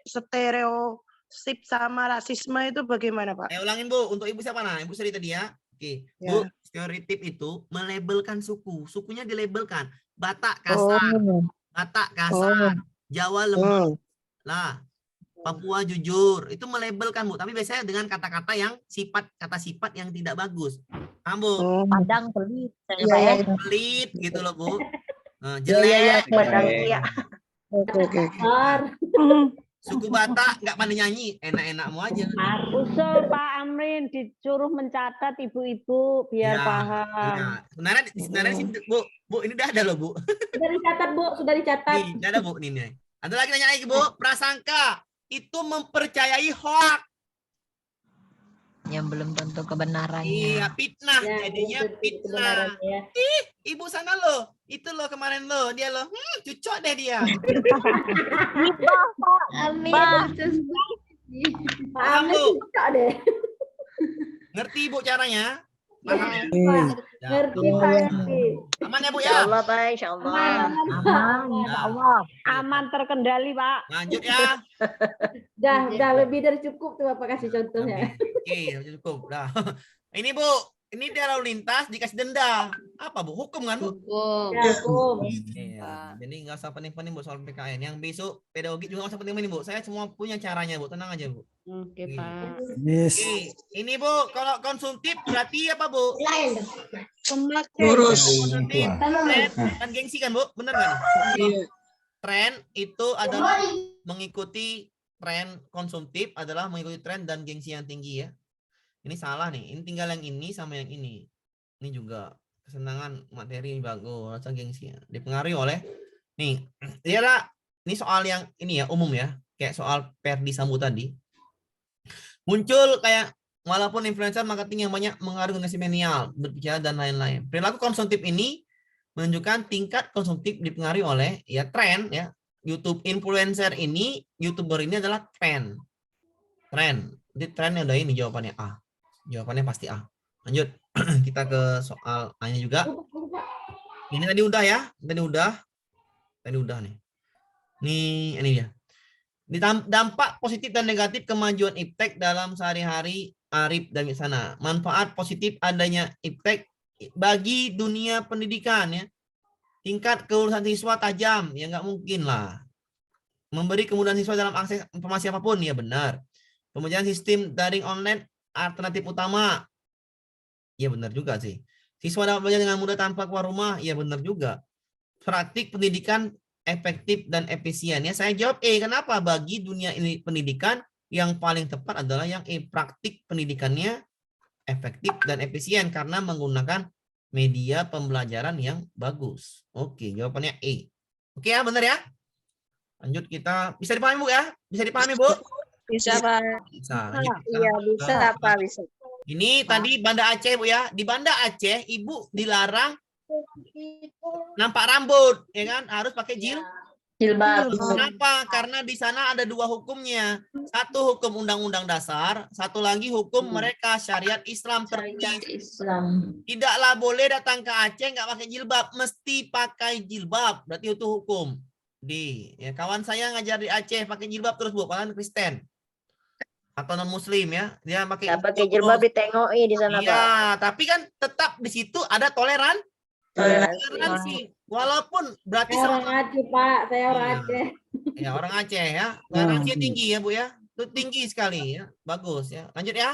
Speaker 2: stereotip sama rasisme itu bagaimana, Pak?
Speaker 1: Saya ulangin, Bu. Untuk Ibu siapa? Nah, Ibu Sri tadi ya. Oke. Bu, stereotip itu melabelkan suku. Sukunya dilabelkan. Batak kasar. Batak kasar. Jawa lemah. Lah, Papua jujur. Itu melabelkan, Bu. Tapi biasanya dengan kata-kata yang kata sifat yang tidak bagus. Paham, Bu?
Speaker 3: Padang pelit.
Speaker 1: Pelit gitu loh, Bu.
Speaker 13: Jelek.
Speaker 1: Jelek.
Speaker 2: Oke.
Speaker 1: Suku Batak nggak pandai nyanyi. Enak-enakmu aja.
Speaker 2: Usul Pak Amrin disuruh mencatat ibu-ibu biar
Speaker 1: Ya,
Speaker 2: paham.
Speaker 1: ya. Sebenarnya sih, Bu, ini udah ada loh, Bu.
Speaker 11: Sudah dicatat, Bu. Sudah dicatat.
Speaker 1: Nih, udah ada, Bu, nih. Ada lagi nanya lagi, Bu. Prasangka itu mempercayai hoak.
Speaker 3: Yang belum tentu kebenarannya.
Speaker 1: Iya, fitnah.
Speaker 11: Ya,
Speaker 1: Jadinya
Speaker 11: itu
Speaker 1: fitnah.
Speaker 11: kebenarannya.
Speaker 1: Ibu sana loh. Itu loh kemarin loh. Dia loh. Cucok deh dia. Paham, Bu?
Speaker 11: Suka deh.
Speaker 1: Ngerti, Bu, caranya? Paham? Ya.
Speaker 11: Ngerti, Pak. Ngerti.
Speaker 1: Aman ya, Bu, ya?
Speaker 13: Insyaallah, Pak, insyaallah.
Speaker 3: Aman, insya Allah.
Speaker 2: Aman terkendali, Pak.
Speaker 1: Lanjut ya.
Speaker 11: Udah lebih dari cukup tuh Bapak kasih contohnya.
Speaker 1: Oke, cukup. Dah. Ini, Bu, ini dia lalu lintas dikasih denda. Apa Bu? Hukum kan Bu?
Speaker 11: Hukum.
Speaker 1: Iya. Jadi nggak usah penting-penting Bu soal PKN. Yang besok pedagogik juga nggak usah penting-penting Bu. Saya semua punya caranya Bu. Tenang aja Bu.
Speaker 11: Oke, Pak.
Speaker 7: Yes.
Speaker 1: Oke. Ini Bu, kalau konsumtif berarti apa Bu?
Speaker 9: Lurus.
Speaker 1: Konsumtif, tren, dan gengsi kan Bu? Bener kan? Tren itu adalah mengikuti tren, konsumtif adalah mengikuti tren dan gengsi yang tinggi ya. Ini salah nih. Ini tinggal yang ini sama yang ini. Ini juga kesenangan materi bagus, rasa gengsi ya. Dipengaruhi oleh nih. Ini soal yang ini ya umum ya. Kayak soal Ferdi Sambo tadi. Muncul kayak walaupun influencer marketing yang banyak mengaruhi generasi milenial, berbicara dan lain-lain. Perilaku konsumtif ini menunjukkan tingkat konsumtif dipengaruhi oleh ya tren ya. YouTube influencer ini, YouTuber ini adalah tren. Tren. Jadi trennya udah ini jawabannya A. Jawabannya pasti A. Lanjut. Kita ke soal A-nya juga. Ini tadi udah ya. Tadi udah nih. Ini dia. Dampak positif dan negatif kemajuan iptek dalam sehari-hari Arif dan Miksana. Manfaat positif adanya iptek bagi dunia pendidikan ya. Tingkat kelulusan siswa tajam, ya nggak mungkin lah. Memberi kemudahan siswa dalam akses informasi apapun, ya benar. Kemudian sistem daring online alternatif utama. Ya benar juga sih. Siswa dapat belajar dengan mudah tanpa keluar rumah, ya benar juga. Praktik pendidikan efektif dan efisien. Ya saya jawab kenapa? Bagi dunia ini pendidikan yang paling tepat adalah yang praktik pendidikannya efektif dan efisien karena menggunakan media pembelajaran yang bagus. Oke, jawabannya E. Oke ya, benar ya? Lanjut kita. Bisa dipahami Bu ya? Bisa dipahami Bu?
Speaker 13: Bisa, Pak.
Speaker 1: Bisa.
Speaker 13: Iya, bisa, Pak. Bisa.
Speaker 1: Ini tadi Banda Aceh Bu ya. Di Banda Aceh, Ibu dilarang nampak rambut, ya kan? Harus pakai
Speaker 11: Jilbab.
Speaker 1: Kenapa? Karena di sana ada dua hukumnya. Satu hukum undang-undang dasar, satu lagi hukum mereka syariat Islam tertulis.
Speaker 11: Islam.
Speaker 1: Tidaklah boleh datang ke Aceh nggak pakai jilbab, mesti pakai jilbab. Berarti itu hukum. Ya, kawan saya ngajar di Aceh pakai jilbab terus Bu, padahal Kristen atau non Muslim ya, dia pakai
Speaker 13: jilbab ditengoki di sana, Pak.
Speaker 1: Iya, tapi kan tetap di situ ada toleransi. Walaupun berarti
Speaker 11: Saya orang Aceh, Pak. Saya orang Aceh.
Speaker 1: Ya, orang Aceh ya. Toleransi tinggi ya, Bu ya. Itu tinggi sekali ya. Bagus ya. Lanjut ya.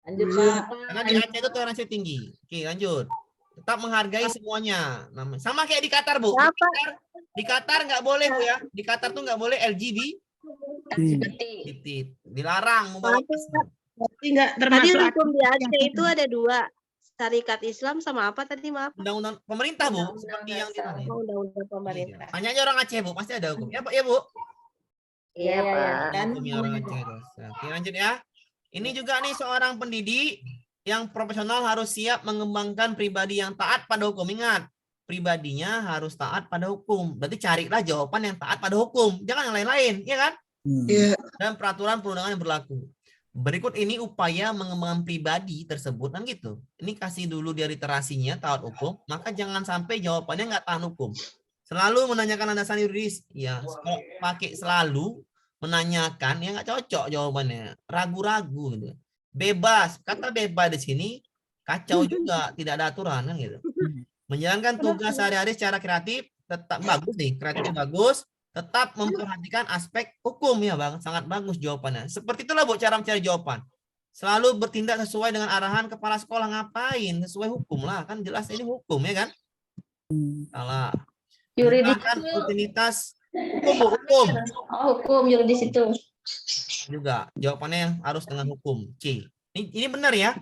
Speaker 11: Lanjut, Pak.
Speaker 1: Karena di Aceh itu toleransi tinggi. Oke, lanjut. Tetap menghargai semuanya. Sama kayak di Qatar, Bu. Di Qatar nggak boleh, Bu ya. Di Qatar tuh nggak boleh LGBT. Dilarang membawa Islam.
Speaker 13: Tadi hukum di Aceh itu ada dua. Syarikat Islam sama apa tadi, maaf?
Speaker 1: Undang-undang pemerintah, Bu. Seperti yang di sana.
Speaker 13: Undang-undang pemerintah.
Speaker 1: Tanya aja orang Aceh, Bu. Pasti ada hukum. Ya, Pak, ya, Bu.
Speaker 13: Iya, Pak.
Speaker 1: Hukumnya orang Aceh. Oke, lanjut ya. Ini juga nih seorang pendidik yang profesional harus siap mengembangkan pribadi yang taat pada hukum. Ingat, pribadinya harus taat pada hukum. Berarti carilah jawaban yang taat pada hukum. Jangan yang lain-lain, ya kan?
Speaker 9: Iya.
Speaker 1: Dan peraturan perundangan yang berlaku. Berikut ini upaya mengembangkan pribadi tersebut kan gitu. Ini kasih dulu dia literasinya taat hukum, maka jangan sampai jawabannya nggak tahan hukum. Selalu menanyakan landasan yuridis. Ya, kalau pakai selalu menanyakan ya nggak cocok jawabannya. Ragu-ragu gitu. Bebas, kata bebas di sini kacau juga, tidak ada aturan kan gitu. Menjalankan tugas sehari-hari secara kreatif tetap bagus nih, kreatifnya bagus. Tetap memperhatikan aspek hukum ya Bang, sangat bagus jawabannya. Seperti itulah Bu cara mencari jawaban. Selalu bertindak sesuai dengan arahan kepala sekolah, ngapain? Sesuai hukum lah, kan jelas ini hukum ya kan? Salah.
Speaker 11: Yuridis
Speaker 1: Kan rutinitas hukum.
Speaker 11: Oh, hukum yuridis itu.
Speaker 1: Juga jawabannya harus dengan hukum. C. Ini benar ya.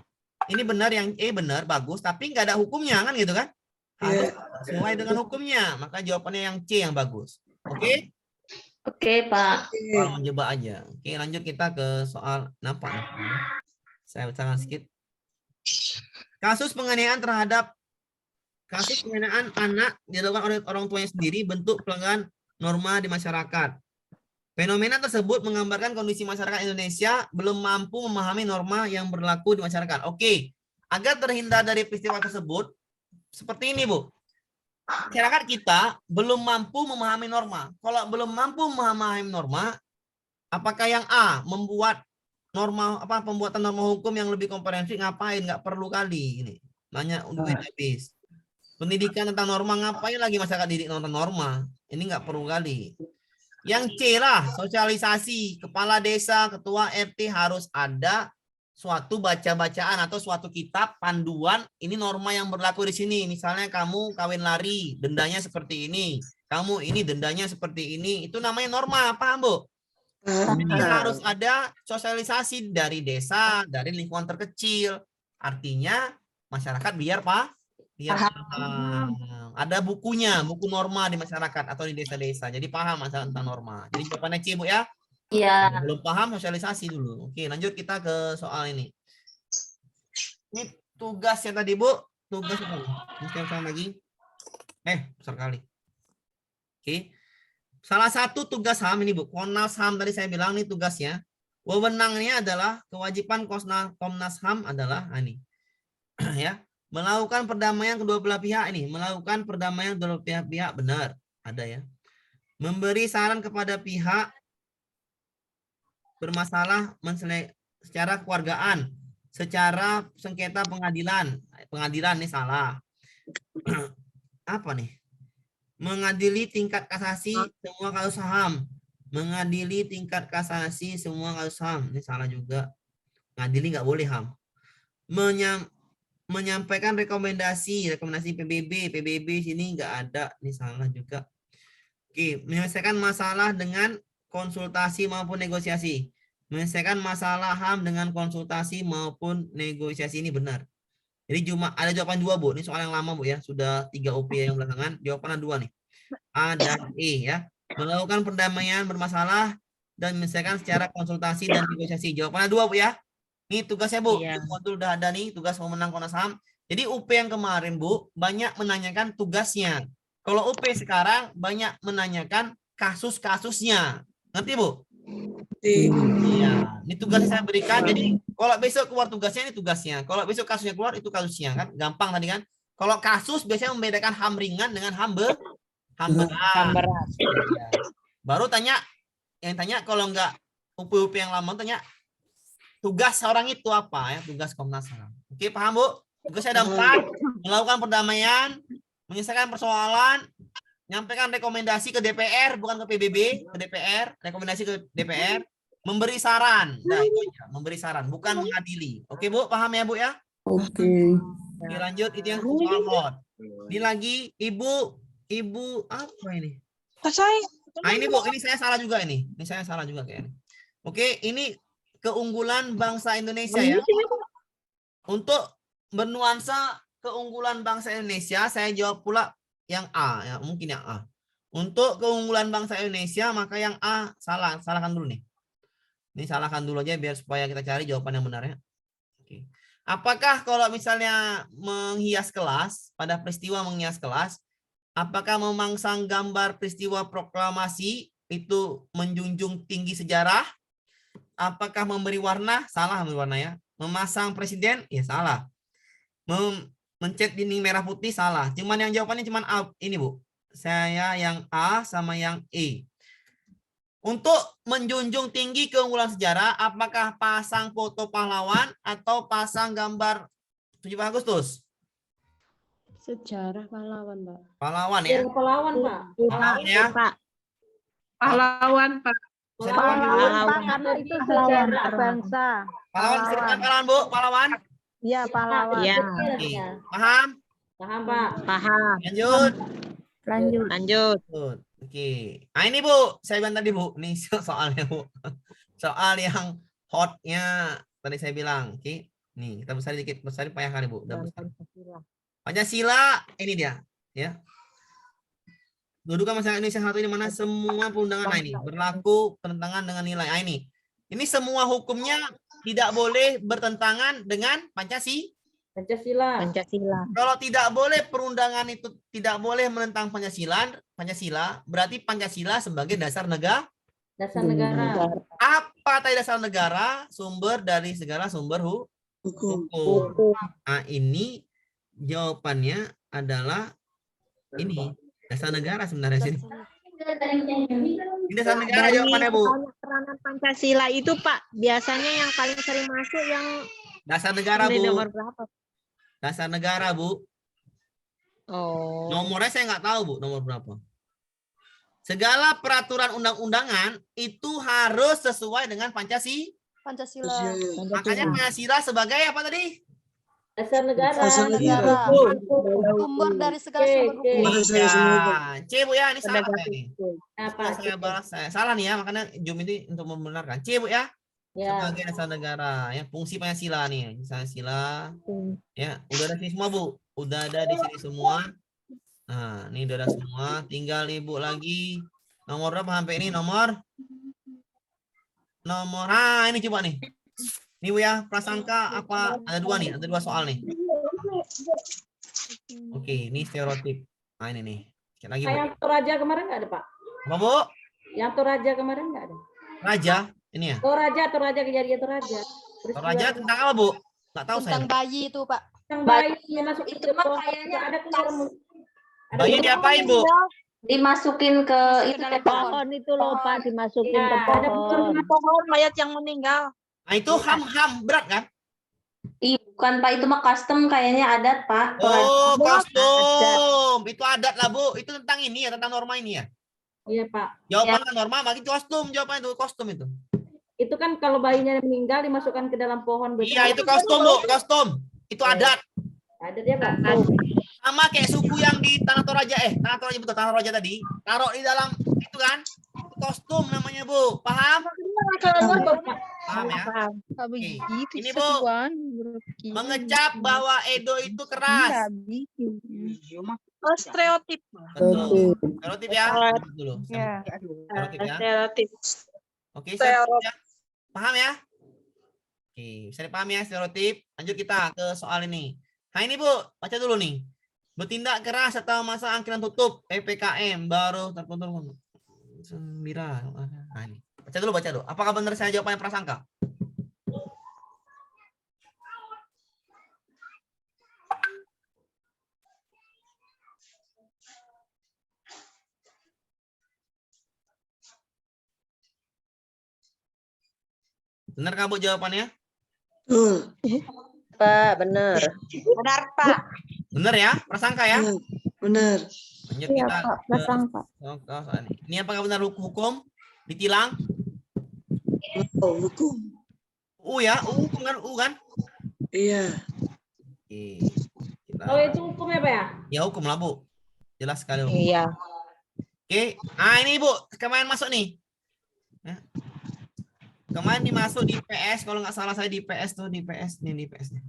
Speaker 1: Ini benar, yang E benar, bagus, tapi nggak ada hukumnya kan gitu kan? Harus sesuai dengan hukumnya, maka jawabannya yang C yang bagus. Oke?
Speaker 11: Oke, Pak.
Speaker 1: Soal menjebak aja. Oke, lanjut kita ke soal nampak. Saya bacakan sedikit. Kasus penganiayaan anak dilakukan oleh orang tuanya sendiri, bentuk pelanggaran norma di masyarakat. Fenomena tersebut menggambarkan kondisi masyarakat Indonesia belum mampu memahami norma yang berlaku di masyarakat. Oke, agar terhindar dari peristiwa tersebut, seperti ini Bu. Masyarakat kita belum mampu memahami norma. Kalau belum mampu memahami norma, apakah yang A membuat norma pembuatan norma hukum yang lebih komprehensif ngapain? Nggak perlu kali ini. Banyak duit habis. Pendidikan tentang norma ngapain lagi masyarakat didik tentang norma? Ini nggak perlu kali. Yang C lah, sosialisasi. Kepala desa, ketua RT harus ada suatu baca-bacaan atau suatu kitab panduan. Ini norma yang berlaku di sini. Misalnya kamu kawin lari, dendanya seperti ini. Kamu ini dendanya seperti ini. Itu namanya norma, paham Bu? Jadi harus ada sosialisasi dari desa, dari lingkungan terkecil. Artinya masyarakat biar paham. Ada bukunya, buku norma di masyarakat atau di desa-desa. Jadi paham masalah tentang norma. Jadi jawabannya C, Bu ya?
Speaker 4: Iya.
Speaker 1: Belum paham sosialisasi dulu. Oke, lanjut kita ke soal ini. Ini tugasnya tadi, Bu. Tugas apa? Ini lagi. Besar kali. Oke. Salah satu tugas HAM ini, Bu. Komnas HAM tadi saya bilang ini tugasnya. Wewenangnya adalah kewajiban Komnas HAM adalah ini. Ya, melakukan perdamaian kedua belah pihak ini, melakukan perdamaian kedua belah pihak benar, ada ya. Memberi saran kepada pihak bermasalah secara keluargaan, secara sengketa pengadilan ini salah. Apa nih? Mengadili tingkat kasasi semua kasus HAM. Mengadili tingkat kasasi semua kasus HAM. Ini salah juga. Ngadili nggak boleh HAM. Menyampaikan rekomendasi PBB sini nggak ada. Ini salah juga. Oke, menyelesaikan masalah dengan konsultasi maupun negosiasi. Menyelesaikan masalah HAM dengan konsultasi maupun negosiasi ini benar. Jadi cuma ada jawaban 2, Bu. Ini soal yang lama, Bu ya. Sudah 3 OP yang belakangan. Jawabannya 2 nih. A dan E ya. Melakukan perdamaian bermasalah dan menyelesaikan secara konsultasi dan negosiasi. Jawabannya 2, Bu ya. Ini tugasnya, Bu. Modul udah ada nih, tugas pemenang Komnas HAM. Jadi UP yang kemarin, Bu, banyak menanyakan tugasnya. Kalau UP sekarang banyak menanyakan kasus-kasusnya. Ngerti, Bu? Iya, ini tugas yang saya berikan. Jadi kalau besok keluar tugasnya, ini tugasnya. Kalau besok kasusnya keluar, itu kasusnya kan. Gampang tadi kan. Kalau kasus biasanya membedakan HAM ringan dengan HAM berat. Ya. Baru tanya, yang tanya kalau enggak UP yang lama tanya tugas orang itu apa ya, tugas Komnas HAM. Oke, paham, Bu? Tugasnya ada 4, melakukan perdamaian, menyelesaikan persoalan, nyampaikan rekomendasi ke DPR, bukan ke PBB, ke DPR, rekomendasi ke DPR, memberi saran. Nah, itu aja, memberi saran, bukan mengadili. Oke, Bu, paham ya, Bu ya?
Speaker 7: Oke.
Speaker 1: Oke, lanjut, itu yang soal mod. Ini lagi Ibu apa ini? Ini, Bu, ini saya salah juga ini. Ini saya salah juga kayaknya. Oke, ini keunggulan bangsa Indonesia ya. Untuk bernuansa keunggulan bangsa Indonesia, saya jawab pula yang A ya, mungkin yang A. Untuk keunggulan bangsa Indonesia, maka yang A salahkan dulu nih. Ini salahkan dulu aja biar supaya kita cari jawaban yang benar ya. Oke. Apakah kalau misalnya menghias kelas, pada peristiwa menghias kelas, apakah memangsang gambar peristiwa proklamasi itu menjunjung tinggi sejarah? Apakah memberi warna? Salah memberi warna ya. Memasang presiden? Ya salah. Mencet dinding merah putih? Salah. Cuman yang jawabannya cuman A ini, Bu. Saya yang A sama yang E. Untuk menjunjung tinggi keunggulan sejarah, apakah pasang foto pahlawan atau pasang gambar 17 Agustus?
Speaker 11: Sejarah pahlawan, Pak.
Speaker 1: Pahlawan ya.
Speaker 11: Pahlawan, Pak.
Speaker 1: Pahlawan ya.
Speaker 9: Pahlawan, Pak.
Speaker 2: Pahlawan, karena itu sejarah bangsa.
Speaker 1: Pahlawan disebutkan pahlawan, Bu. Pahlawan.
Speaker 2: Iya, pahlawan.
Speaker 13: Ya.
Speaker 1: Oke. Paham?
Speaker 11: Paham, Pak.
Speaker 13: Paham.
Speaker 1: Lanjut. Oke. Nah ini, Bu, saya bilang tadi, Bu. Ini soalnya, Bu. Soal yang hotnya tadi saya bilang. Oke. Nih, kita besar dikit. Besar payah kali, Bu. Udah besar. Pancasila, ini dia. Ya. Kedudukan masyarakat Indonesia satu ini mana semua perundangan ini berlaku bertentangan dengan nilai. Nah, ini semua hukumnya tidak boleh bertentangan dengan Pancasila. Kalau tidak boleh perundangan itu tidak boleh menentang Pancasila, berarti Pancasila sebagai dasar negara. Apa tadi dasar negara? Sumber dari segala sumber hukum. Nah, ini jawabannya adalah ini dasar negara sebenarnya sini. Ini dasar negara jawabannya, Bu.
Speaker 13: Peranan Pancasila itu Pak, biasanya yang paling sering masuk yang
Speaker 1: Dasar negara,
Speaker 13: nilai
Speaker 1: Bu.
Speaker 13: nomor berapa?
Speaker 1: Dasar negara, Bu.
Speaker 13: Oh.
Speaker 1: Nomornya saya nggak tahu, Bu, nomor berapa. Segala peraturan undang-undangan itu harus sesuai dengan Pancasila. Makanya Pancasila sebagai apa tadi?
Speaker 11: Dasar negara.
Speaker 10: Dasar negara.
Speaker 12: Sumber dari segala sumber
Speaker 11: Oke.
Speaker 12: hukum.
Speaker 1: Ya, C, Bu ya, ini salah
Speaker 13: Penegak
Speaker 1: nih.
Speaker 11: Apa?
Speaker 1: Saya balas, saya salah nih ya, makanya Zoom ini untuk membenarkan. C, Bu ya.
Speaker 11: Ya.
Speaker 1: Sebagai dasar negara, ya fungsi Pancasila nih, Pancasila. Ya, udah ada di sini semua, Bu. Udah ada di sini semua. Nah, ini udah ada semua. Tinggal Ibu lagi. Nomor berapa sampai ini? Nomor. Ini coba nih. Ini Bu ya, prasangka apa? Ada dua nih, ada dua soal nih. Oke, ini stereotip. Nah, ini nih. Sekali lagi, Bu.
Speaker 11: Yang Toraja kemarin nggak ada Pak?
Speaker 1: Apa, Bu?
Speaker 11: Yang Toraja kemarin nggak ada?
Speaker 1: Raja, ini ya.
Speaker 11: Toraja kejadian Toraja.
Speaker 1: Raja tentang apa, Bu? Nggak tahu saya.
Speaker 12: Tentang bayi itu Pak.
Speaker 11: Yang bayi masuk
Speaker 13: Itu mah kayaknya
Speaker 11: ada keluar.
Speaker 1: Bayi diapain, Bu?
Speaker 13: Dimasukin ke
Speaker 12: Itu dalam pohon.
Speaker 2: Pohon itu loh Pak, dimasukin
Speaker 11: Ya,
Speaker 2: ke
Speaker 11: ada
Speaker 2: pohon.
Speaker 13: pohon mayat yang meninggal.
Speaker 1: Nah, itu ham berat kan?
Speaker 13: Ih, bukan Pak, itu mah custom kayaknya adat Pak.
Speaker 1: Oh, kostum. Itu adat lah, Bu. Itu tentang ini ya, tentang norma ini ya.
Speaker 11: Iya Pak.
Speaker 1: Jawabannya norma, makin kostum. Jawabannya itu kostum itu.
Speaker 11: Itu kan kalau bayinya meninggal dimasukkan ke dalam pohon.
Speaker 1: Iya, itu kostum, Bu. Kostum. Itu adat.
Speaker 11: Ada dia Pak.
Speaker 1: Sama kayak suku yang di Tanah Toraja. Tanah Toraja betul, Tanah Toraja tadi. Taruh di dalam itu kan. Itu kostum namanya, Bu. Paham? Paham ya? Oke. Ini, Bu. Mengecap bahwa Edo itu keras.
Speaker 13: Oh, stereotip.
Speaker 1: Betul. Stereotip ya. Dulu. Stereotip ya.
Speaker 13: Stereotip.
Speaker 1: Oke, stereotip ya. Paham ya? Oke, bisa dipahami ya stereotip. Lanjut kita ke soal ini. Nah ini Bu, baca dulu nih. Bertindak keras atau masa angkiran tutup PPKM baru tertutup. Nah, ini. Baca dulu. Apakah benar saya jawabannya prasangka? Benar kah Bu jawabannya?
Speaker 13: Pak, benar. Benar Pak.
Speaker 1: Benar ya? Prasangka ya?
Speaker 10: Benar.
Speaker 1: Lanjut
Speaker 3: Iya
Speaker 1: kita
Speaker 3: Pak,
Speaker 1: ke
Speaker 3: prasangka.
Speaker 1: soal ini. Ini apakah benar hukum? Ditilang?
Speaker 10: Oh, hukum.
Speaker 1: Ya? Hukum kan? Kan?
Speaker 10: Iya.
Speaker 1: Oke.
Speaker 11: Oh itu hukumnya Pak ya?
Speaker 1: Ya hukum lah Bu. Jelas sekali. Hukum.
Speaker 3: Iya.
Speaker 1: Oke. Nah ini Bu, kemarin masuk nih. Ya. Kemarin dimasuk di PS, kalau nggak salah saya di PS tuh, di PS nih, di PS nih.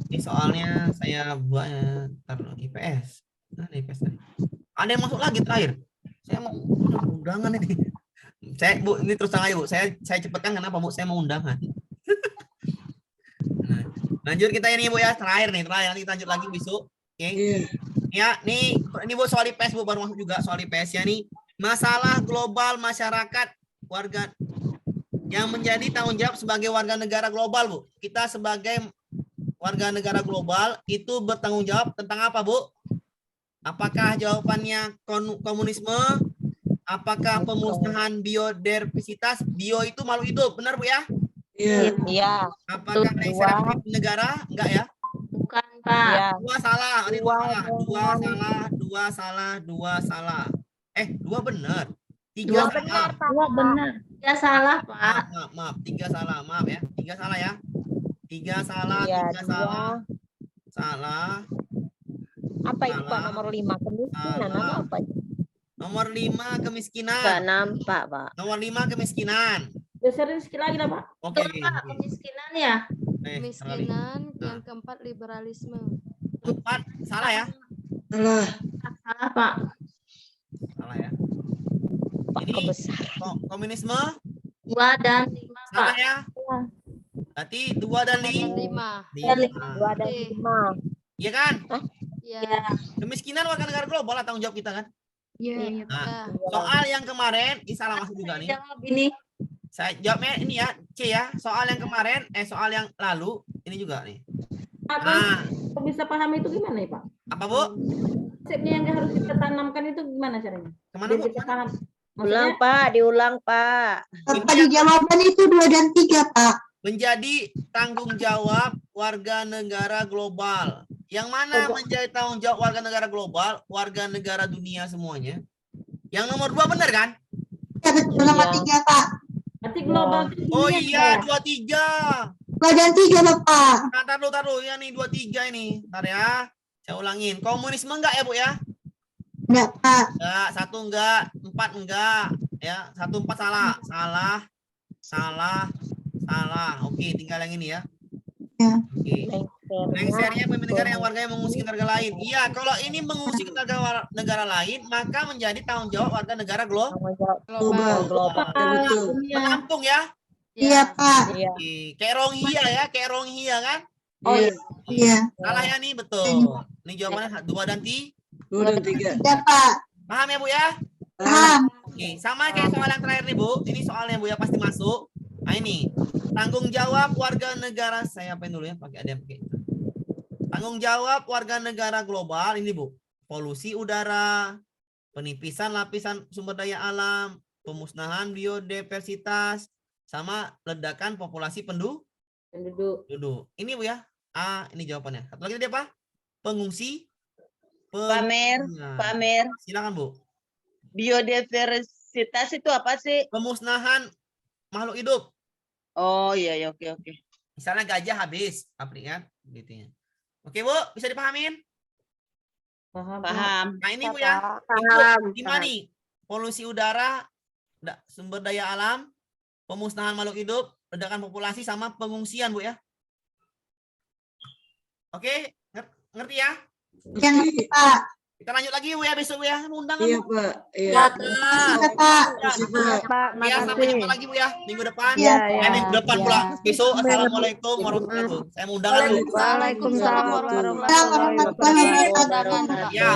Speaker 1: Ini soalnya saya buatnya taruh di PS. Nah, di PS nih. Ada yang masuk lagi terakhir. Saya mau undangan ini. Saya Bu, ini terus terang aja Bu. Saya cepatkan kenapa Bu? Saya mau undangan. Nah, lanjut kita ini Bu ya, terakhir nanti kita lanjut lagi besok. Oke. Ya, nih ini Bu soal IPS Bu, baru masuk juga soal IPS ya nih. Masalah global masyarakat warga yang menjadi tanggung jawab sebagai warga negara global, Bu. Kita sebagai warga negara global itu bertanggung jawab tentang apa, Bu? Apakah jawabannya komunisme? Apakah pemusnahan biodiversitas? Bio itu makhluk hidup, benar Bu ya?
Speaker 10: Iya.
Speaker 3: Iya.
Speaker 1: Apakah reservasi negara? Enggak ya?
Speaker 13: Bukan Pak.
Speaker 3: Iya.
Speaker 1: Dua salah, ini dua salah. Dua benar. Tiga salah.
Speaker 3: Dua benar.
Speaker 13: Ya salah Pak.
Speaker 1: Maaf, tiga salah, maaf ya. Tiga salah ya. Tiga salah,
Speaker 3: Iya,
Speaker 1: tiga salah. Salah.
Speaker 3: Apa itu Pak nomor 5? Kemiskinan
Speaker 1: Salah.
Speaker 3: apa?
Speaker 1: Nomor 5 kemiskinan.
Speaker 13: Enggak nampak Pak.
Speaker 1: Nomor 5 kemiskinan.
Speaker 11: Besarin sekali lagi lah Pak.
Speaker 1: Oke.
Speaker 13: Pak, kemiskinan ya?
Speaker 12: Kemiskinan, yang keempat liberalisme.
Speaker 1: 4 salah ya?
Speaker 10: Salah.
Speaker 13: Salah Pak.
Speaker 1: Salah ya.
Speaker 3: Pak
Speaker 1: Ini
Speaker 3: kebesar.
Speaker 1: komunisme
Speaker 13: 2 dan 5 Pak.
Speaker 1: salah ya? Berarti 2 dan 5.
Speaker 3: 2 dan 5.
Speaker 1: Iya kan?
Speaker 12: Iya.
Speaker 1: Kemiskinan warga negara global lah tanggung jawab kita kan?
Speaker 12: Iya.
Speaker 1: Nah, soal yang kemarin ini salah masuk juga nih.
Speaker 13: Jawab ini.
Speaker 1: Saya jawabnya ini ya, C ya. Soal yang kemarin, soal yang lalu ini juga nih. Nah,
Speaker 11: Bisa paham itu gimana ya Pak?
Speaker 1: apa Bu?
Speaker 11: Konsepnya yang harus kita tanamkan itu gimana caranya?
Speaker 1: Kemana
Speaker 11: Biar
Speaker 1: Bu?
Speaker 11: kita paham. Maksudnya,
Speaker 13: Pak, diulang Pak.
Speaker 1: Menjadi
Speaker 13: jawaban itu 2 dan 3 Pak.
Speaker 1: menjadi tanggung jawab warga negara global. Yang mana menjadi tanggung jawab warga negara global, warga negara dunia semuanya? Yang nomor 2 benar kan?
Speaker 13: Ya betul, nomor 3 Pak.
Speaker 11: berarti global itu
Speaker 1: Oh
Speaker 11: dunia,
Speaker 1: iya,
Speaker 11: Pak,
Speaker 1: 23.
Speaker 13: 2 dan 3 Bapak.
Speaker 1: Nah, tar dulu, ya nih 23 ini. Ntar ya, saya ulangin. Komunisme enggak ya, Bu ya?
Speaker 13: Enggak Pak.
Speaker 1: Enggak, 1 enggak, 4 enggak. Ya, 1, 4 salah. Salah. Oke, tinggal yang ini ya.
Speaker 13: Ya.
Speaker 1: Oke. Lengsernya pemimpin negara yang warganya mengungsi ke negara lain. Iya, kalau ini mengungsi ke negara lain, maka menjadi tanggung jawab warga negara global. Menampung ya.
Speaker 13: Iya Pak.
Speaker 1: Oke. Kayak Rohingya kan?
Speaker 13: Oh iya.
Speaker 1: Salah ya nih, betul. Ini jawabannya 2 dan 3.
Speaker 13: Iya Pak.
Speaker 1: Paham ya, Bu ya?
Speaker 13: Paham.
Speaker 1: Oke, sama kayak soal yang terakhir nih, Bu. Ini soalnya Bu ya pasti masuk. Nah, ini tanggung jawab warga negara, saya apain dulu ya, pakai itu. Tanggung jawab warga negara global ini, Bu. Polusi udara, penipisan lapisan sumber daya alam, pemusnahan biodiversitas, sama ledakan populasi penduduk. Ini, Bu ya. Ini jawabannya. Satu lagi tadi apa? Pengungsi.
Speaker 5: Pamer.
Speaker 1: Silakan, Bu.
Speaker 5: Biodiversitas itu apa sih?
Speaker 1: Pemusnahan makhluk hidup.
Speaker 5: Oh iya, oke.
Speaker 1: Misalnya gajah habis, pabrikan, gitu ya. Oke, Bu, bisa dipahamin?
Speaker 5: Paham.
Speaker 1: Nah, ini Bu ya.
Speaker 13: Paham.
Speaker 1: Lima nih. Polusi udara, sumber daya alam, pemusnahan makhluk hidup, ledakan populasi, sama pengungsian, Bu ya. Oke, ngerti ya?
Speaker 13: Yang Pak.
Speaker 1: Kita lanjut lagi, Bu ya, besok, Bu ya. Undangan.
Speaker 7: Iya,
Speaker 1: Bu.
Speaker 7: Pak. Iya.
Speaker 13: Iya Pak.
Speaker 2: Pak,
Speaker 1: Ya, sampai jumpa lagi, Bu ya. Minggu depan.
Speaker 2: Iya.
Speaker 1: Minggu depan pula. Besok, Assalamualaikum warahmatullahi wabarakatuh. Saya mau undangan dulu.
Speaker 2: Waalaikumsalam warahmatullahi
Speaker 13: Warahmatullahi
Speaker 2: wabarakatuh.
Speaker 13: wabarakatuh.
Speaker 1: Ya.